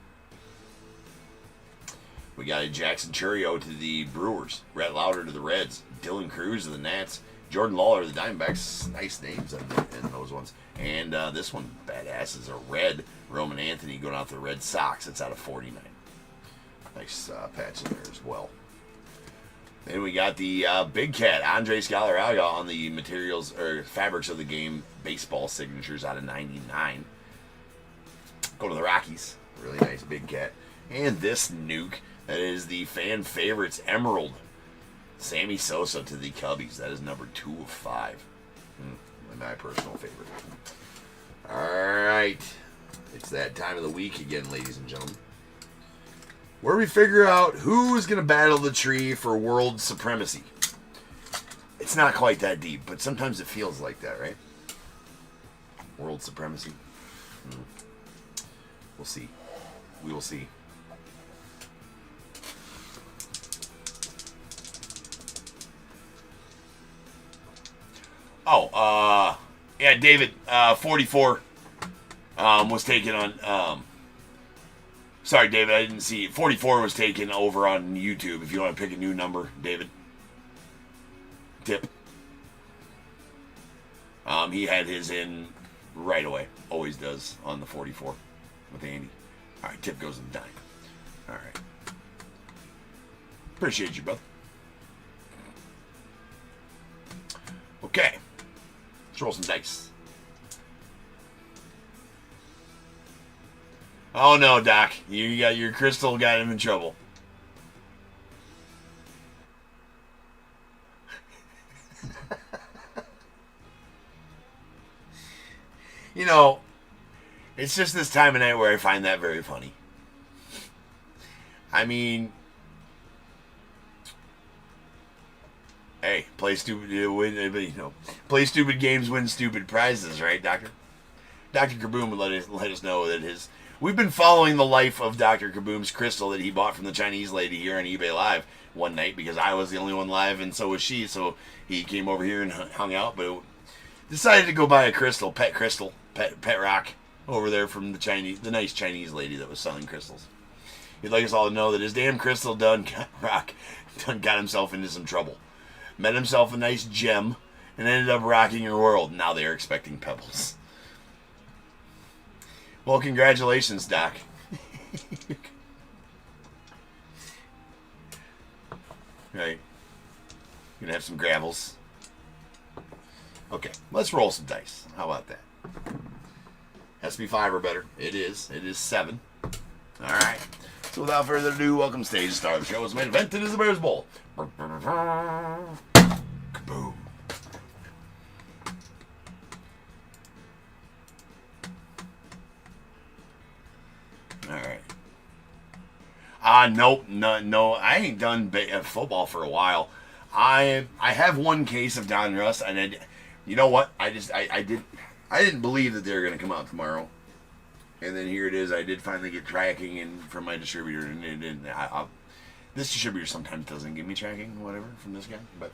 We got a Jackson Churio to the Brewers. Rhett Lauder to the Reds. Dylan Cruz to the Nats. Jordan Lawler to the Diamondbacks. Nice names in those ones. And this one, badass, is a red Roman Anthony going out to the Red Sox. It's out of 49. Nice patch in there as well. Then we got the Big Cat, Andres Galarraga on the materials or fabrics of the game baseball signatures out of 99. Go to the Rockies. Really nice Big Cat. And this nuke, that is the fan favorites Emerald. Sammy Sosa to the Cubbies. That is number 2 of 5. My personal favorite. All right. It's that time of the week again, ladies and gentlemen, where we figure out who's going to battle the tree for world supremacy. It's not quite that deep, but sometimes it feels like that, right? World supremacy. We'll see. We will see. Oh, yeah, David, 44 was taken on... Sorry, David, I didn't see. 44 was taken over on YouTube. If you want to pick a new number, David. Tip. He had his in right away. Always does on the 44 with Andy. All right, tip goes in the dime. All right. Appreciate you, brother. Okay. Let's roll some dice. Oh no, Doc. You got your crystal got him in trouble. You know, it's just this time of night where I find that very funny. I mean, hey, play stupid, play stupid games, win stupid prizes, right, Doctor? Dr. Kaboom would let us know that we've been following the life of Dr. Kaboom's crystal that he bought from the Chinese lady here on eBay Live one night because I was the only one live and so was she. So he came over here and hung out, but decided to go buy a crystal, pet rock over there from the nice Chinese lady that was selling crystals. He'd like us all to know that his damn crystal done got himself into some trouble. Met himself a nice gem and ended up rocking your world. Now they're expecting pebbles. Well, congratulations, Doc. Right. You're gonna have some gravels. Okay, let's roll some dice. How about that? Has to be 5 or better. It is. It is 7. All right. So without further ado, welcome stage star of the show. It's main event. It is the Bears Bowl. Kaboom. All right. Nope. No. I ain't done football for a while. I have one case of DONRUSS, and you know what? I didn't believe that they were going to come out tomorrow, and then here it is. I did finally get tracking in from my distributor, and This distributor sometimes doesn't give me tracking, whatever, from this guy, but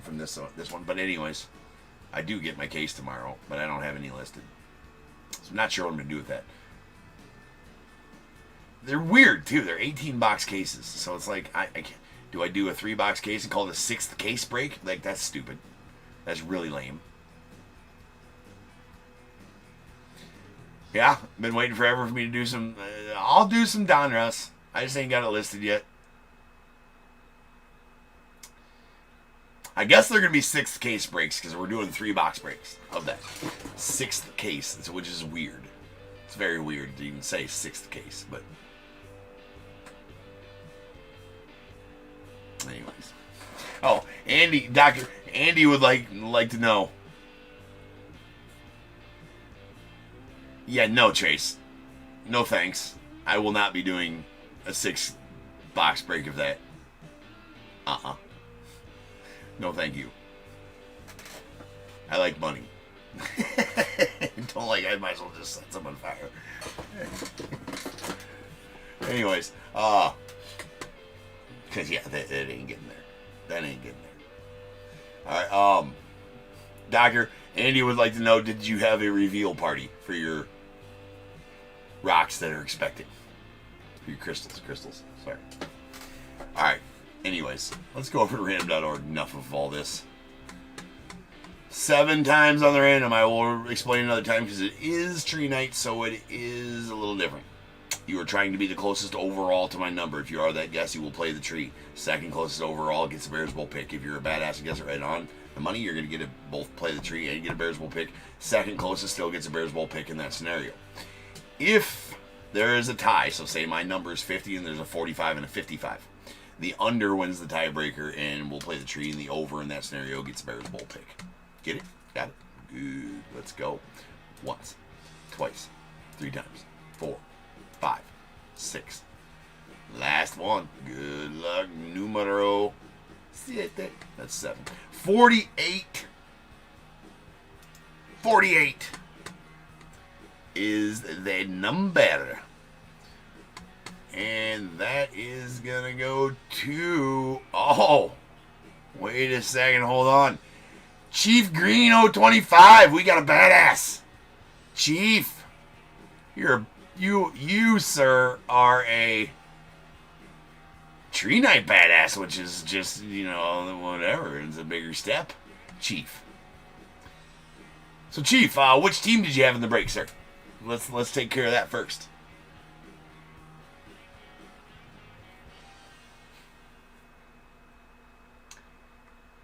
from this one. But anyways, I do get my case tomorrow, but I don't have any listed, so I'm not sure what I'm gonna do with that. They're weird too. They're 18-box cases, so it's like I can't, do I do a 3-box case and call it a 6th case break? Like, that's stupid. That's really lame. Yeah, been waiting forever for me to do some. I'll do some Donruss. I just ain't got it listed yet. I guess they're going to be 6th case breaks because we're doing 3-box breaks of that. 6th case, which is weird. It's very weird to even say 6th case, but. Anyways. Oh, Dr. Andy would like to know. Yeah, no, Chase. No thanks. I will not be doing a 6-box break of that. No, thank you. I like money. Don't like, I might as well just set someone on fire. Anyways, because, yeah, that ain't getting there. That ain't getting there. Alright, Doctor, Andy would like to know, did you have a reveal party for your rocks that are expected? For your crystals, sorry. Alright, anyways, let's go over to random.org. Enough of all this. 7 times on the random. I will explain another time because it is tree night, so it is a little different. You are trying to be the closest overall to my number. If you are that guess, you will play the tree. Second closest overall gets a Bears Bowl pick. If you're a badass and guess it right on the money, you're going to get both play the tree and get a Bears Bowl pick. Second closest still gets a Bears Bowl pick in that scenario. If there is a tie, so say my number is 50 and there's a 45 and a 55, the under wins the tiebreaker and we'll play the tree, and the over in that scenario gets a Bears Bowl pick. Get it? Got it? Good. Let's go. Once, twice, 3 times, 4, 5, 6. Last one. Good luck. Numero 7. That's 7. 48. 48 is the number. And that is going to go to... Oh, wait a second. Hold on. Chief Green 025. We got a badass. Chief, you, sir, are a tree night badass, which is just, whatever. It's a bigger step. Chief. So, Chief, which team did you have in the break, sir? Let's take care of that first.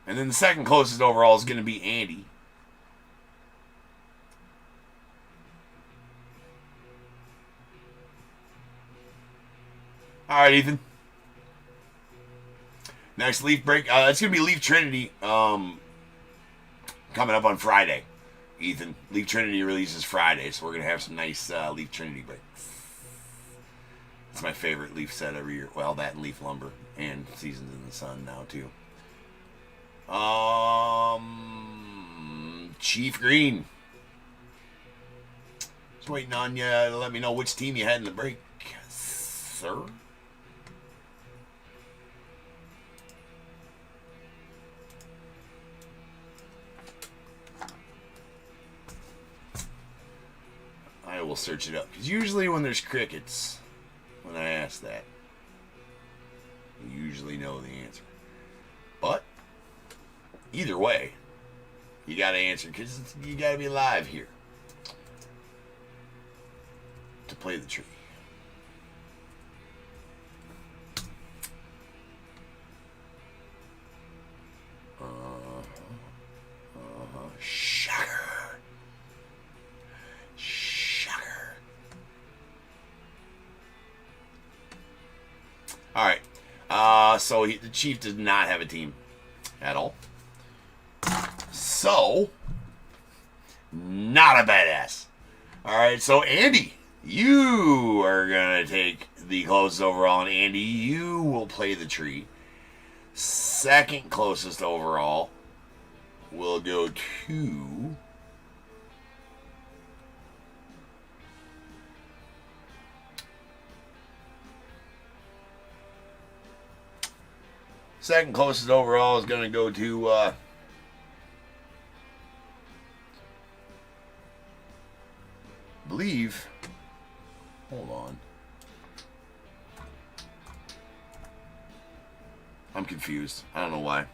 And then the second closest overall is going to be Andy. All right, Ethan. Next Leaf break. It's going to be Leaf Trinity coming up on Friday, Ethan. Leaf Trinity releases Friday, so we're going to have some nice Leaf Trinity breaks. It's my favorite Leaf set every year. Well, that and Leaf Lumber and Seasons in the Sun now, too. Chief Green. Just waiting on you to let me know which team you had in the break, sir. I will search it up. Because usually when there's crickets, when I ask that, you usually know the answer. But either way, you got to answer because you got to be live here to play the tree. Shocker. Shocker. All right. So the Chief does not have a team at all. So, not a badass. Alright, so Andy, you are going to take the closest overall, and Andy, you will play the tree. Second closest overall will go to... Second closest overall is going to go to believe. Hold on. I'm confused. I don't know why.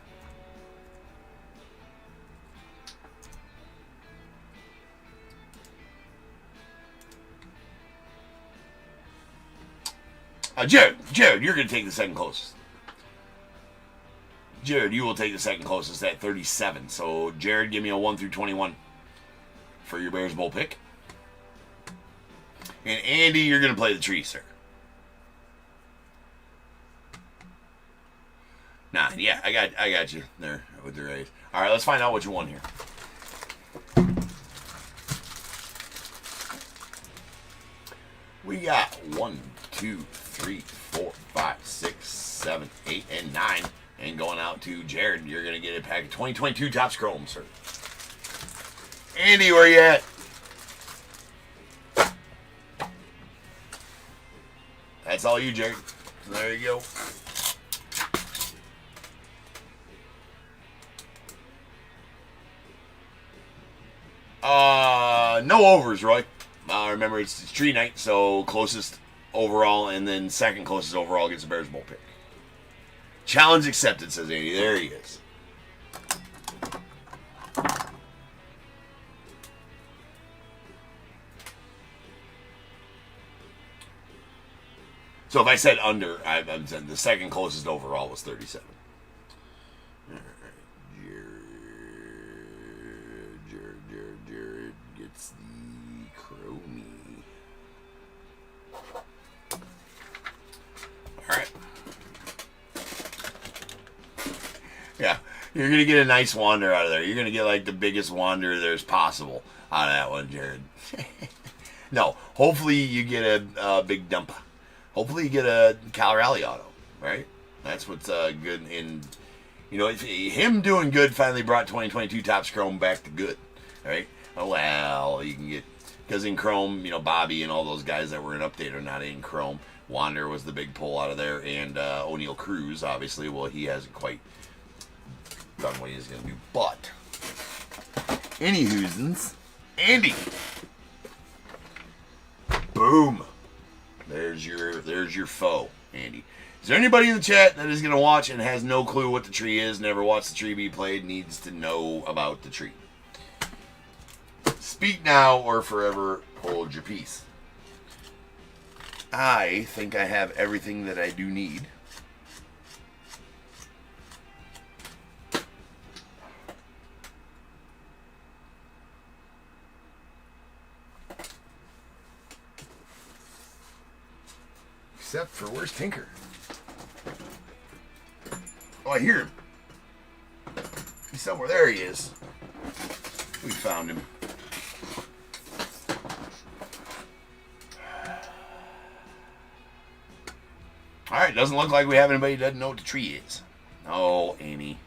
Jared, you're going to take the second closest. Jared, you will take the second closest at 37. So, Jared, give me a 1 through 21 for your Bears Bowl pick. And Andy, you're going to play the tree, sir. 9. Yeah, I got you there with the raise. All right, let's find out what you won here. We got 1, 2, 3, 4, 5, 6, 7, 8, and 9. And going out to Jared, you're going to get a pack of 2022 Topps Chrome, sir. Andy, where you at? That's all you, Jared. There you go. No overs, Roy. Remember, it's tree night, so closest overall and then second closest overall gets a Bears Bowl pick. Challenge accepted, says Andy. There he is. So if I said under, I'm saying the second closest overall was 37. All right. Jared gets the Chromie. All right. Yeah, you're going to get a nice wander out of there. You're going to get like the biggest wander there's possible out of that one, Jared. No, hopefully you get a big dump. Hopefully you get a Cal Raleigh auto, right? That's what's good. In, you know, him doing good finally brought 2022 Topps Chrome back to good, right? Oh, well, you can get, because in Chrome, you know, Bobby and all those guys that were in Update are not in Chrome. Wander was the big pull out of there, and O'Neal Cruz, obviously, well, he hasn't quite done what he's going to do. But, anywhoosins, Andy. Boom. There's your foe, Andy. Is there anybody in the chat that is going to watch and has no clue what the tree is, never watched the tree be played, needs to know about the tree? Speak now or forever hold your peace. I think I have everything that I do need. Except for, where's Tinker? Oh, I hear him. He's somewhere. There he is. We found him. Alright, doesn't look like we have anybody that doesn't know what the tree is. Oh, Amy.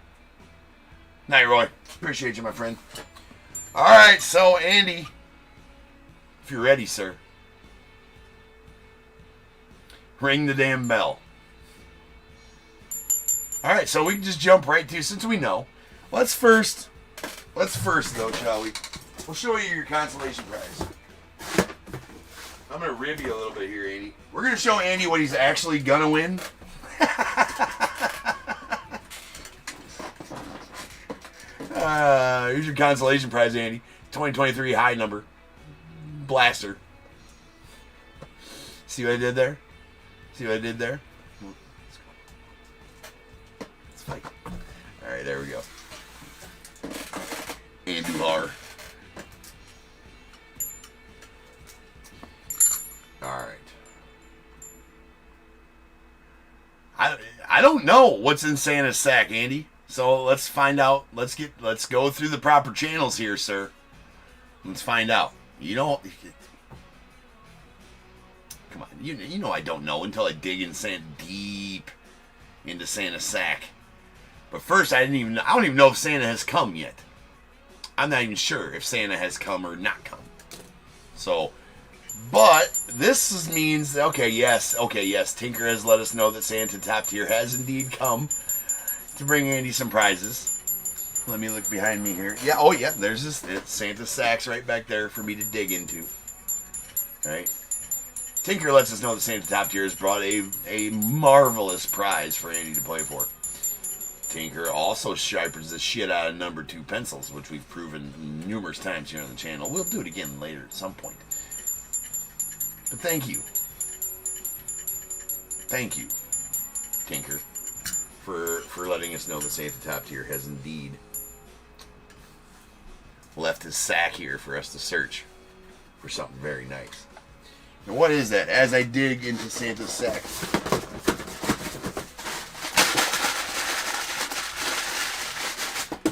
Night, Roy. Appreciate you, my friend. Alright, so, Andy. If you're ready, sir. Ring the damn bell. Alright, so we can just jump right to, since we know. Let's first though, shall we? We'll show you your consolation prize. I'm going to rib you a little bit here, Andy. We're going to show Andy what he's actually going to win. Here's your consolation prize, Andy. 2023 high number. Blaster. See what I did there? See what I did there? Let's fight. Alright, there we go. Andular. Alright. I don't know what's in Santa's sack, Andy. So let's find out. Let's go through the proper channels here, sir. Let's find out. You know, come on. You know I don't know until I dig in deep into Santa's sack. But first, I don't even know if Santa has come yet. I'm not even sure if Santa has come or not come. So, but this means, okay, yes, Tinker has let us know that Santa Top Tier has indeed come. to bring Andy some prizes. Let me look behind me here. Yeah, oh yeah, there's this Santa sacks right back there for me to dig into. All right. Tinker lets us know that Santa Top Tier has brought a marvelous prize for Andy to play for. Tinker also sharpens the shit out of number 2 pencils, which we've proven numerous times here on the channel. We'll do it again later at some point. But thank you. Thank you, Tinker, for letting us know that Santa Top Tier has indeed left his sack here for us to search for something very nice. And what is that? As I dig into Santa's sack,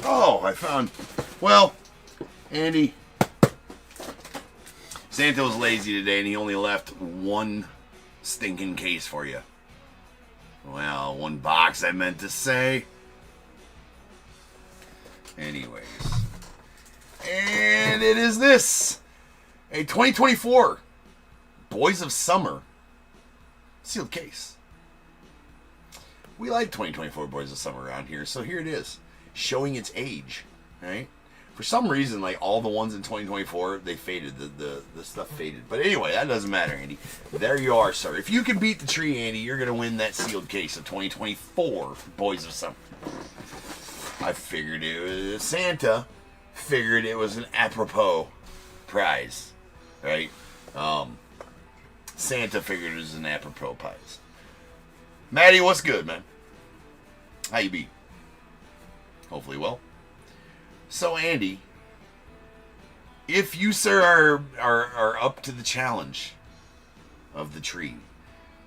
oh, I found, well, Andy, Santa was lazy today and he only left one stinking case for you. Well, one box, I meant to say. Anyways. And it is this. A 2024 Boys of Summer sealed case. We like 2024 Boys of Summer around here, so here it is. Showing its age, right? For some reason, like all the ones in 2024, they faded. The stuff faded. But anyway, that doesn't matter, Andy. There you are, sir. If you can beat the tree, Andy, you're going to win that sealed case of 2024 Boys of Summer. I figured it was Santa. Figured it was an apropos prize, right? Santa figured it was an apropos prize. Maddie, what's good, man? How you be? Hopefully well. So, Andy, if you, sir, are up to the challenge of the tree,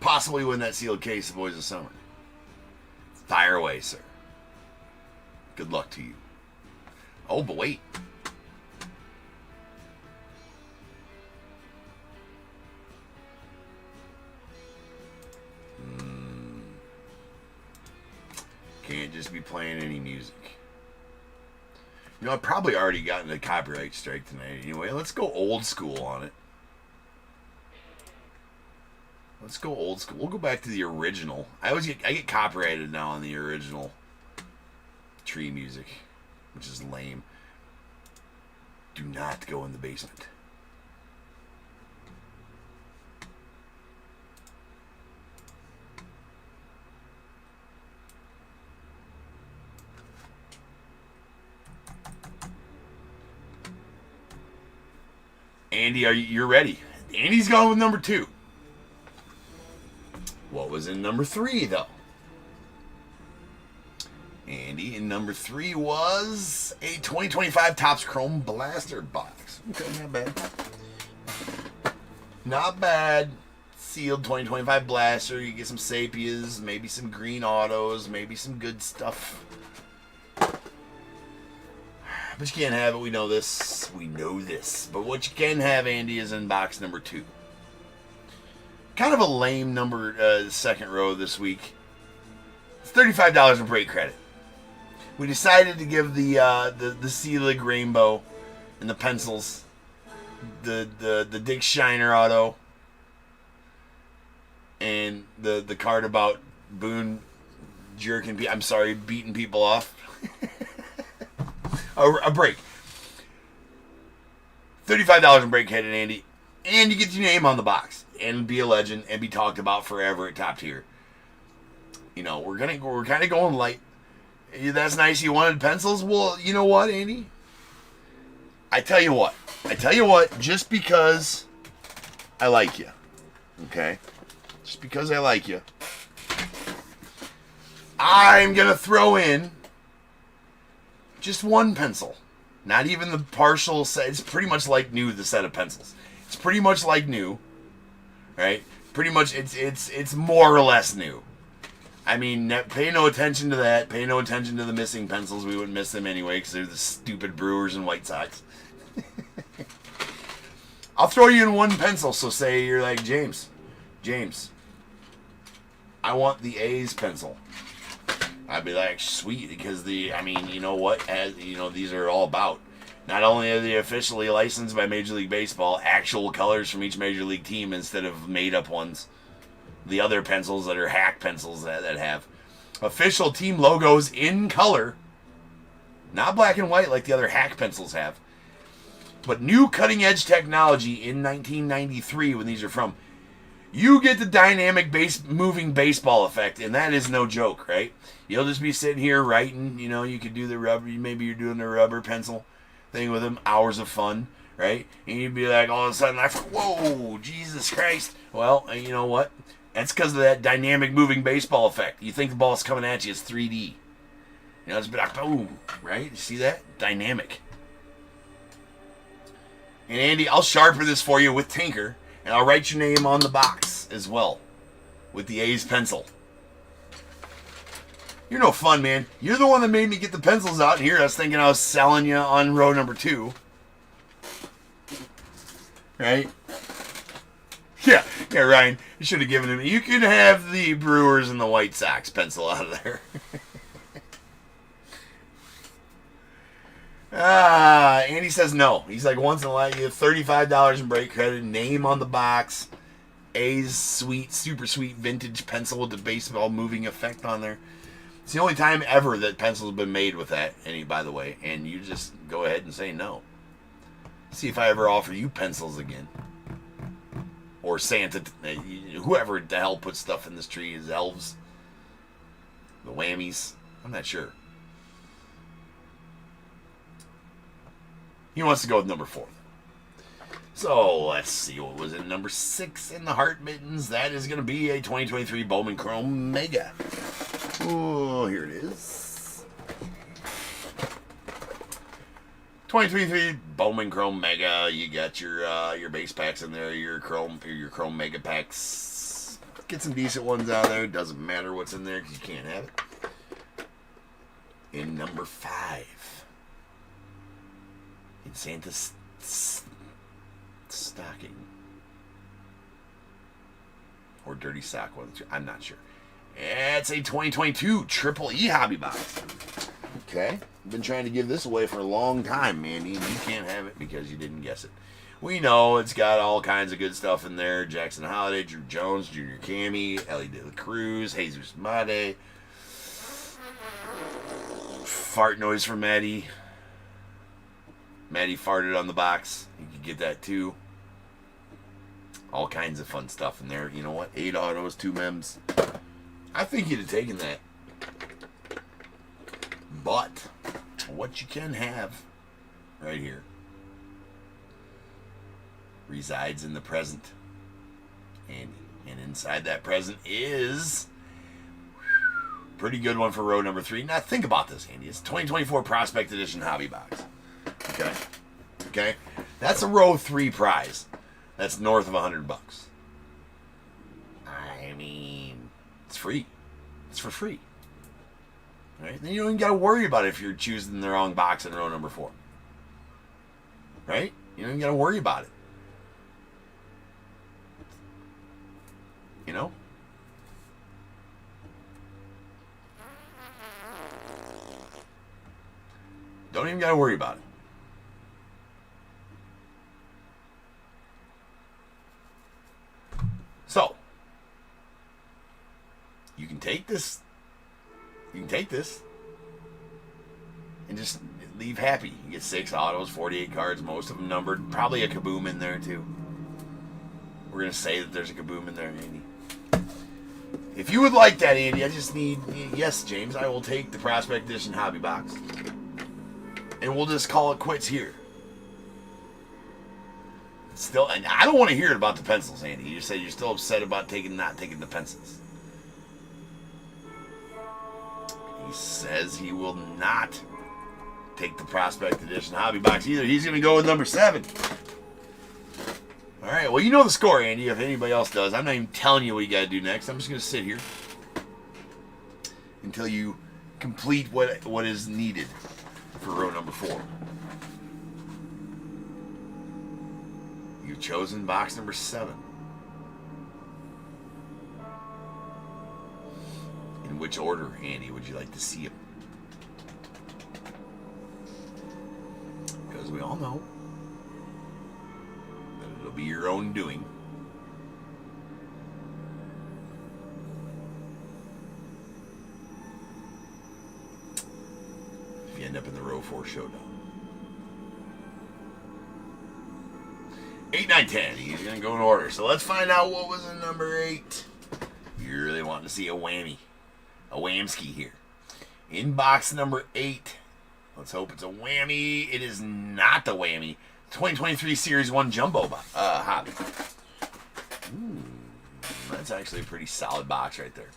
possibly win that sealed case of Boys of Summer, fire away, sir. Good luck to you. Oh, but wait. Can't just be playing any music. You know, I've probably already gotten a copyright strike tonight. Anyway, let's go old school on it. Let's go old school. We'll go back to the original. I get copyrighted now on the original tree music, which is lame. Do not go in the basement. Andy, you're ready? Andy's gone with number 2. What was in number 3, though? Andy, in number 3 was a 2025 Topps Chrome Blaster box. Okay, not bad. Not bad. Sealed 2025 Blaster. You get some Sapias, maybe some green autos, maybe some good stuff. But you can't have it. We know this. We know this. But what you can have, Andy, is in box number 2. Kind of a lame number, second row this week. It's $35 in break credit. We decided to give the Sea-Lig Rainbow and the pencils, the Dick Shiner auto, and the card about Boone beating people off. A break. $35 in break credit, Andy, and you get your name on the box and be a legend and be talked about forever at Top Tier. You know, we're kind of going light. That's nice. You wanted pencils? Well, you know what, Andy? I tell you what. Just because I like you, okay? Just because I like you, I'm gonna throw in just one pencil. Not even the partial set. It's pretty much like new, the set of pencils. It's pretty much like new, right? Pretty much it's more or less new. I mean, pay no attention to that. Pay no attention to the missing pencils. We wouldn't miss them anyway because they're the stupid Brewers and White Sox. I'll throw you in one pencil. So say you're like, James, I want the A's pencil. I'd be like, sweet, because you know what? These are all about. Not only are they officially licensed by Major League Baseball, actual colors from each Major League team instead of made-up ones. The other pencils that are hack pencils that have. Official team logos in color. Not black and white like the other hack pencils have. But new cutting edge technology in 1993 when these are from. You get the dynamic moving baseball effect, and that is no joke, right? You'll just be sitting here writing, you know, you could do the rubber, maybe you're doing the rubber pencil thing with them, hours of fun, right? And you'd be like, all of a sudden, whoa, Jesus Christ. Well, you know what? That's because of that dynamic moving baseball effect. You think the ball's coming at you, it's 3D. You know, it's been like, boom, right? You see that? Dynamic. And Andy, I'll sharpen this for you with Tinker, and I'll write your name on the box as well with the A's pencil. You're no fun, man. You're the one that made me get the pencils out, and here I was thinking I was selling you on row number 2. Right? Yeah, Ryan. You should have given him. You could have the Brewers and the White Sox pencil out of there. Andy says no. He's like, once in a while, you have $35 in break credit, name on the box, A's sweet, super sweet vintage pencil with the baseball moving effect on there. It's the only time ever that pencils have been made with that, by the way, and you just go ahead and say no. See if I ever offer you pencils again. Or Santa, whoever the hell puts stuff in this tree, is elves, the whammies, I'm not sure. He wants to go with number 4. So let's see what was in number 6 in the Heart Mittens. That is going to be a 2023 Bowman Chrome Mega. Oh, here it is. 2023 Bowman Chrome Mega. You got your base packs in there, your Chrome Mega packs. Get some decent ones out of there. Doesn't matter what's in there because you can't have it. In number 5. In Santa's stocking. Or dirty sock one. I'm not sure. It's a 2022 Triple E Hobby Box. Okay. I've been trying to give this away for a long time, Mandy. You can't have it because you didn't guess it. We know it's got all kinds of good stuff in there. Jackson Holiday, Drew Jones, Junior Cammy, Ellie De La Cruz, Jesus Mate. Fart noise from Maddie. Maddie farted on the box. You can get that too. All kinds of fun stuff in there. You know what? 8 autos, 2 mems. I think you'd have taken that. But what you can have right here resides in the present. And inside that present is pretty good one for row number 3. Now think about this, Andy. It's 2024 Prospect Edition Hobby Box. Okay? That's a row 3 prize. That's north of $100. I mean, it's free. It's for free. Right? Then you don't even got to worry about it if you're choosing the wrong box in row number 4. Right? You don't even got to worry about it. You know? Don't even got to worry about it. So, you can take this. You can take this and just leave happy. You get 6 autos, 48 cards, most of them numbered. Probably a kaboom in there too. We're gonna say that there's a kaboom in there, Andy. If you would like that, Andy, I just need, yes, James, I will take the Prospect Edition Hobby Box, and we'll just call it quits here. Still, and I don't want to hear it about the pencils, Andy. You said you're still upset about not taking the pencils. He says he will not take the Prospect Edition Hobby Box either. He's going to go with number 7. All right, well, you know the score, Andy, if anybody else does. I'm not even telling you what you got to do next. I'm just going to sit here until you complete what is needed for row number 4. You've chosen box number 7. In which order, Andy, would you like to see them? Because we all know that it'll be your own doing. row 4 showdown. 8, 9, 10. He's going to go in order. So let's find out what was in number 8. You really want to see a whammy. A whamski here. In box number 8. Let's hope it's a whammy. It is not the whammy. 2023 Series 1 Jumbo hobby. Ooh, that's actually a pretty solid box right there.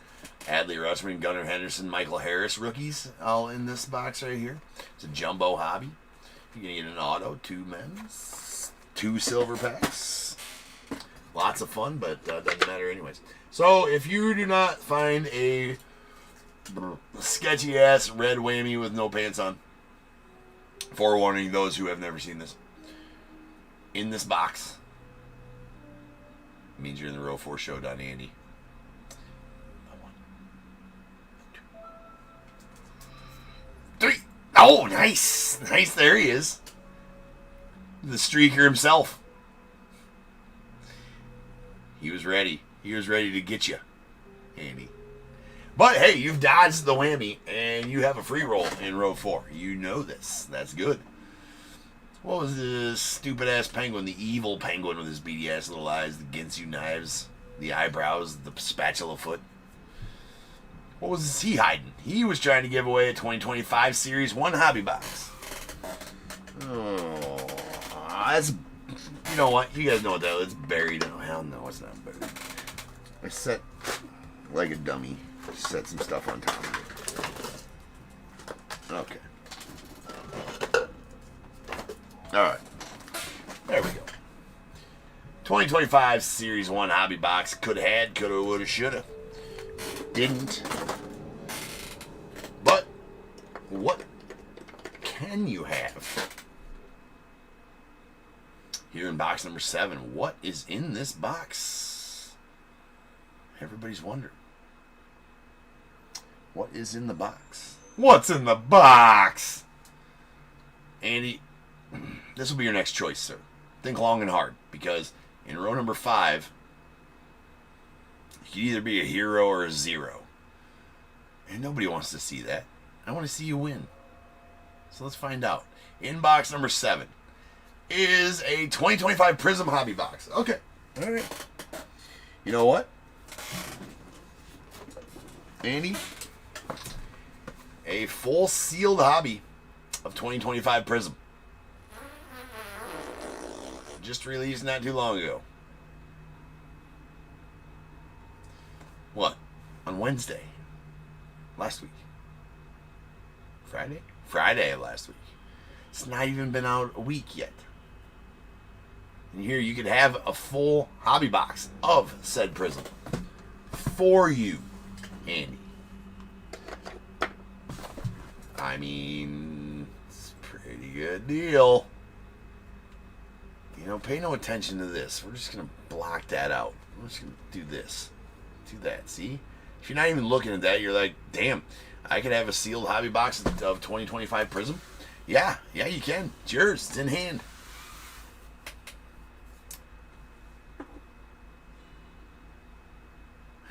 Adley Rutschman, Gunnar Henderson, Michael Harris rookies all in this box right here. It's a jumbo hobby. You're going to get an auto, 2 men's, 2 silver packs. Lots of fun, but doesn't matter anyways. So if you do not find a sketchy ass red whammy with no pants on, forewarning those who have never seen this, in this box, it means you're in the row 4 showdown, Andy. 1, 2, 3. Oh, nice. Nice, there he is. The streaker himself. He was ready. He was ready to get you, Andy. But, hey, you've dodged the whammy, and you have a free roll in row 4. You know this. That's good. What was this stupid-ass penguin? The evil penguin with his beady-ass little eyes, the Ginsu knives, the eyebrows, the spatula foot. What was he hiding? He was trying to give away a 2025 Series 1 hobby box. Oh, that's... You know what? You guys know what that is. It's buried. Oh, hell no, it's not buried. I set, like a dummy, set some stuff on top of it. Okay. Alright. There we go. 2025 Series 1 hobby box. Coulda had, coulda, woulda, shoulda. Didn't. But, what can you have? Here in box number 7, what is in this box? Everybody's wondering. What is in the box? What's in the box? Andy, this will be your next choice, sir. Think long and hard, because in row number 5, you can either be a hero or a 0. And nobody wants to see that. I want to see you win. So let's find out. In box number 7 is a 2025 PRIZM hobby box. Okay. All right. You know what, Andy? A full sealed hobby of 2025 PRIZM. Just released not too long ago. What? On Wednesday. Last week. Friday? Friday of last week. It's not even been out a week yet. And here you could have a full hobby box of said PRIZM for you, Andy. I mean, it's a pretty good deal. You know, pay no attention to this. We're just going to block that out. We're just going to do this. Do that, see? If you're not even looking at that, you're like, damn, I could have a sealed hobby box of 2025 PRIZM. Yeah, you can. It's yours. It's in hand.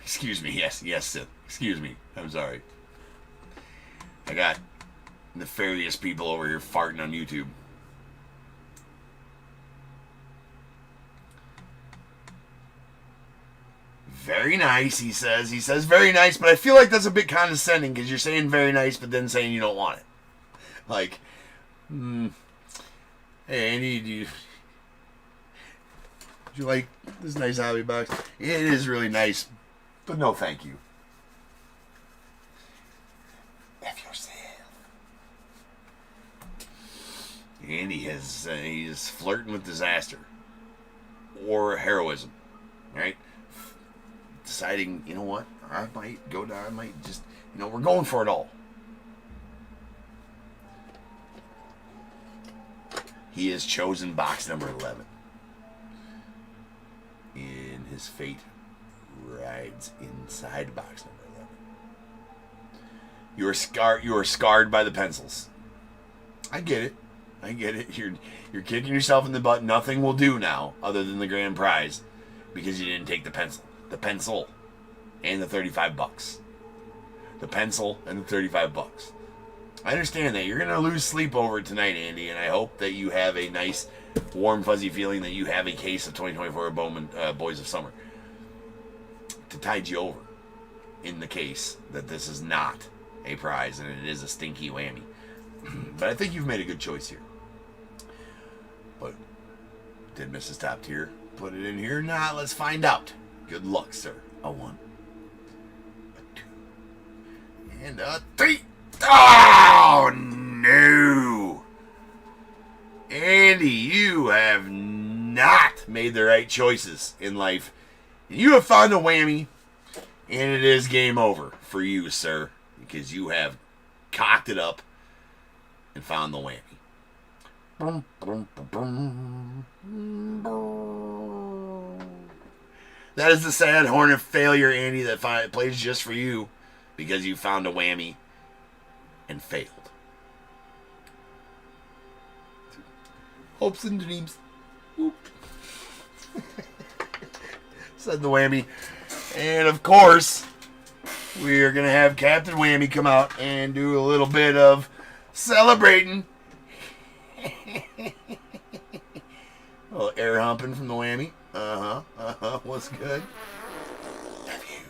Excuse me. Yes, Sith. Excuse me. I'm sorry. I got nefarious people over here farting on YouTube. Very nice, he says. He says very nice, but I feel like that's a bit condescending because you're saying very nice, but then saying you don't want it. Like, hey, Andy, do you like this nice hobby box? It is really nice, but no thank you. F yourself. Andy he's flirting with disaster. Or heroism. Right? Deciding, you know what? I might go down, I might just, we're going for it all. He has chosen box number 11. And his fate rides inside box number 11. You are scarred by the pencils. I get it. You're kicking yourself in the butt. Nothing will do now other than the grand prize because you didn't take the pencil. The pencil and the $35. The pencil and the $35. I understand that. You're going to lose sleep over it tonight, Andy, and I hope that you have a nice, warm, fuzzy feeling that you have a case of 2024 Bowman Boys of Summer to tide you over in the case that this is not a prize and it is a stinky whammy. But I think you've made a good choice here. But did Mrs. Top Tier put it in here? Nah, let's find out. Good luck, sir. A 1, a 2, and a 3. Oh, no. Andy, you have not made the right choices in life. You have found a whammy, and it is game over for you, sir, because you have cocked it up and found the whammy. That is the sad horn of failure, Andy, that plays just for you because you found a whammy and failed. Hopes and dreams. Whoop. Said the whammy. And of course, we are going to have Captain Whammy come out and do a little bit of celebrating. A little air humping from the whammy. What's good? Love you.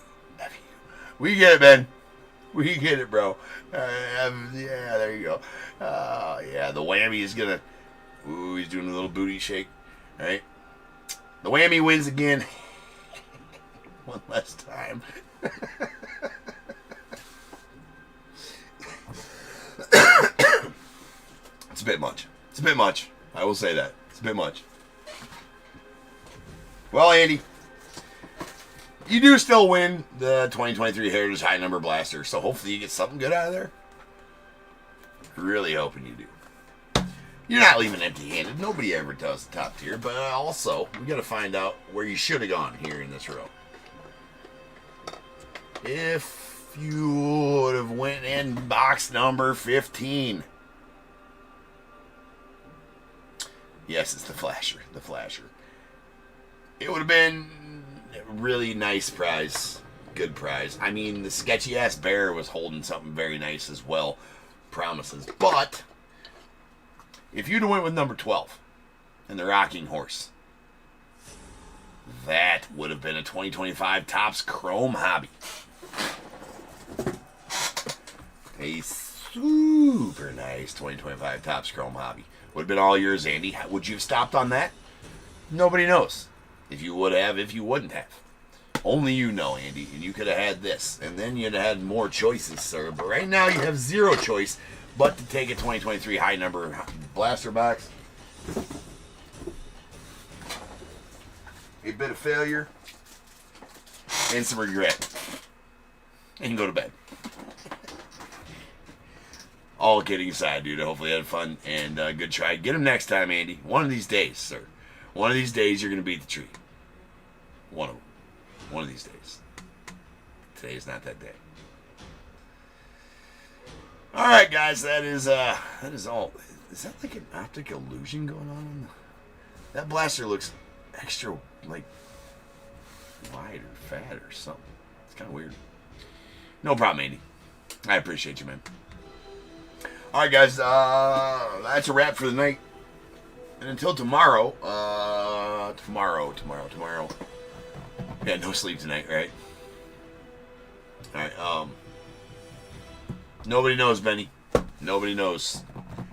We get it, Ben. We get it, bro. Yeah, there you go. Yeah, the whammy is going to... Ooh, he's doing a little booty shake. All right. The whammy wins again. One last time. It's a bit much. It's a bit much. I will say that. It's a bit much. Well, Andy, you do still win the 2023 Heritage High Number Blaster, so hopefully you get something good out of there. Really hoping you do. You're not leaving empty-handed. Nobody ever does the Top Tier, but also, we got to find out where you should have gone here in this row. If you would have went in box number 15. Yes, it's the Flasher. The Flasher. It would have been a really nice prize. Good prize. I mean, the sketchy-ass bear was holding something very nice as well. Promises. But if you'd have went with number 12 and the Rocking Horse, that would have been a 2025 Topps Chrome Hobby. A super nice 2025 Topps Chrome Hobby. Would have been all yours, Andy. Would you have stopped on that? Nobody knows. If you would have, if you wouldn't have. Only you know, Andy. And you could have had this. And then you'd have had more choices, sir. But right now you have zero choice but to take a 2023 high number blaster box. A bit of failure. And some regret. And go to bed. All kidding aside, dude. Hopefully you had fun and good try. Get him next time, Andy. One of these days, sir. One of these days you're going to beat the tree. One of them. One of these days. Today is not that day. All right, guys. That is all. Is that like an optic illusion going on? That blaster looks extra, like, wide or fat or something. It's kind of weird. No problem, Andy. I appreciate you, man. All right, guys. That's a wrap for the night. And until tomorrow, tomorrow. Yeah, no sleep tonight, right? All right. Nobody knows, Benny. Nobody knows.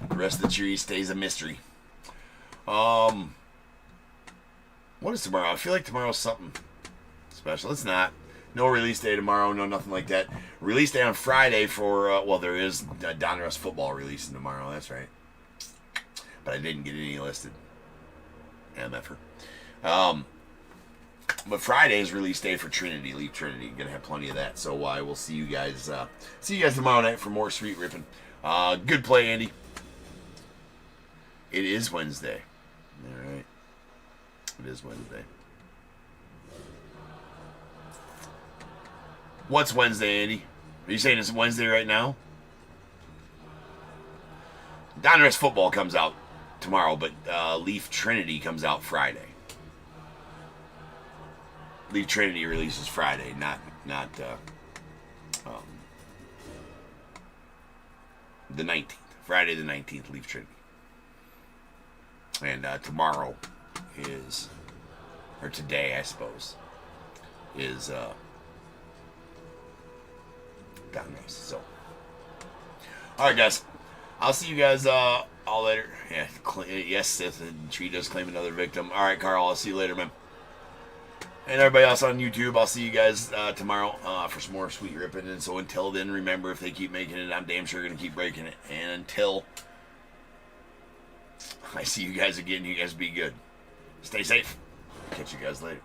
The rest of the tree stays a mystery. What is tomorrow? I feel like tomorrow's something special. It's not. No release day tomorrow. No nothing like that. Release day on Friday for, well, there is DONRUSS football releasing tomorrow. That's right. But I didn't get any listed. MFer. But Friday is release day for Trinity. Leave Trinity. Gonna have plenty of that. So I will see you guys. See you guys tomorrow night for more street ripping. Good play, Andy. It is Wednesday. All right. It is Wednesday. What's Wednesday, Andy? Are you saying it's Wednesday right now? DONRUSS football comes out tomorrow, but Leaf Trinity comes out Friday. Leaf Trinity releases Friday, not the 19th. Friday the 19th, Leaf Trinity. And tomorrow is, or today, I suppose, is DONRUSS. So, all right, guys. I'll see you guys all later. Yeah, yes, Sith and Tree does claim another victim. All right, Carl. I'll see you later, man. And everybody else on YouTube, I'll see you guys tomorrow for some more sweet ripping. And so until then, remember, if they keep making it, I'm damn sure going to keep breaking it. And until I see you guys again, you guys be good. Stay safe. Catch you guys later.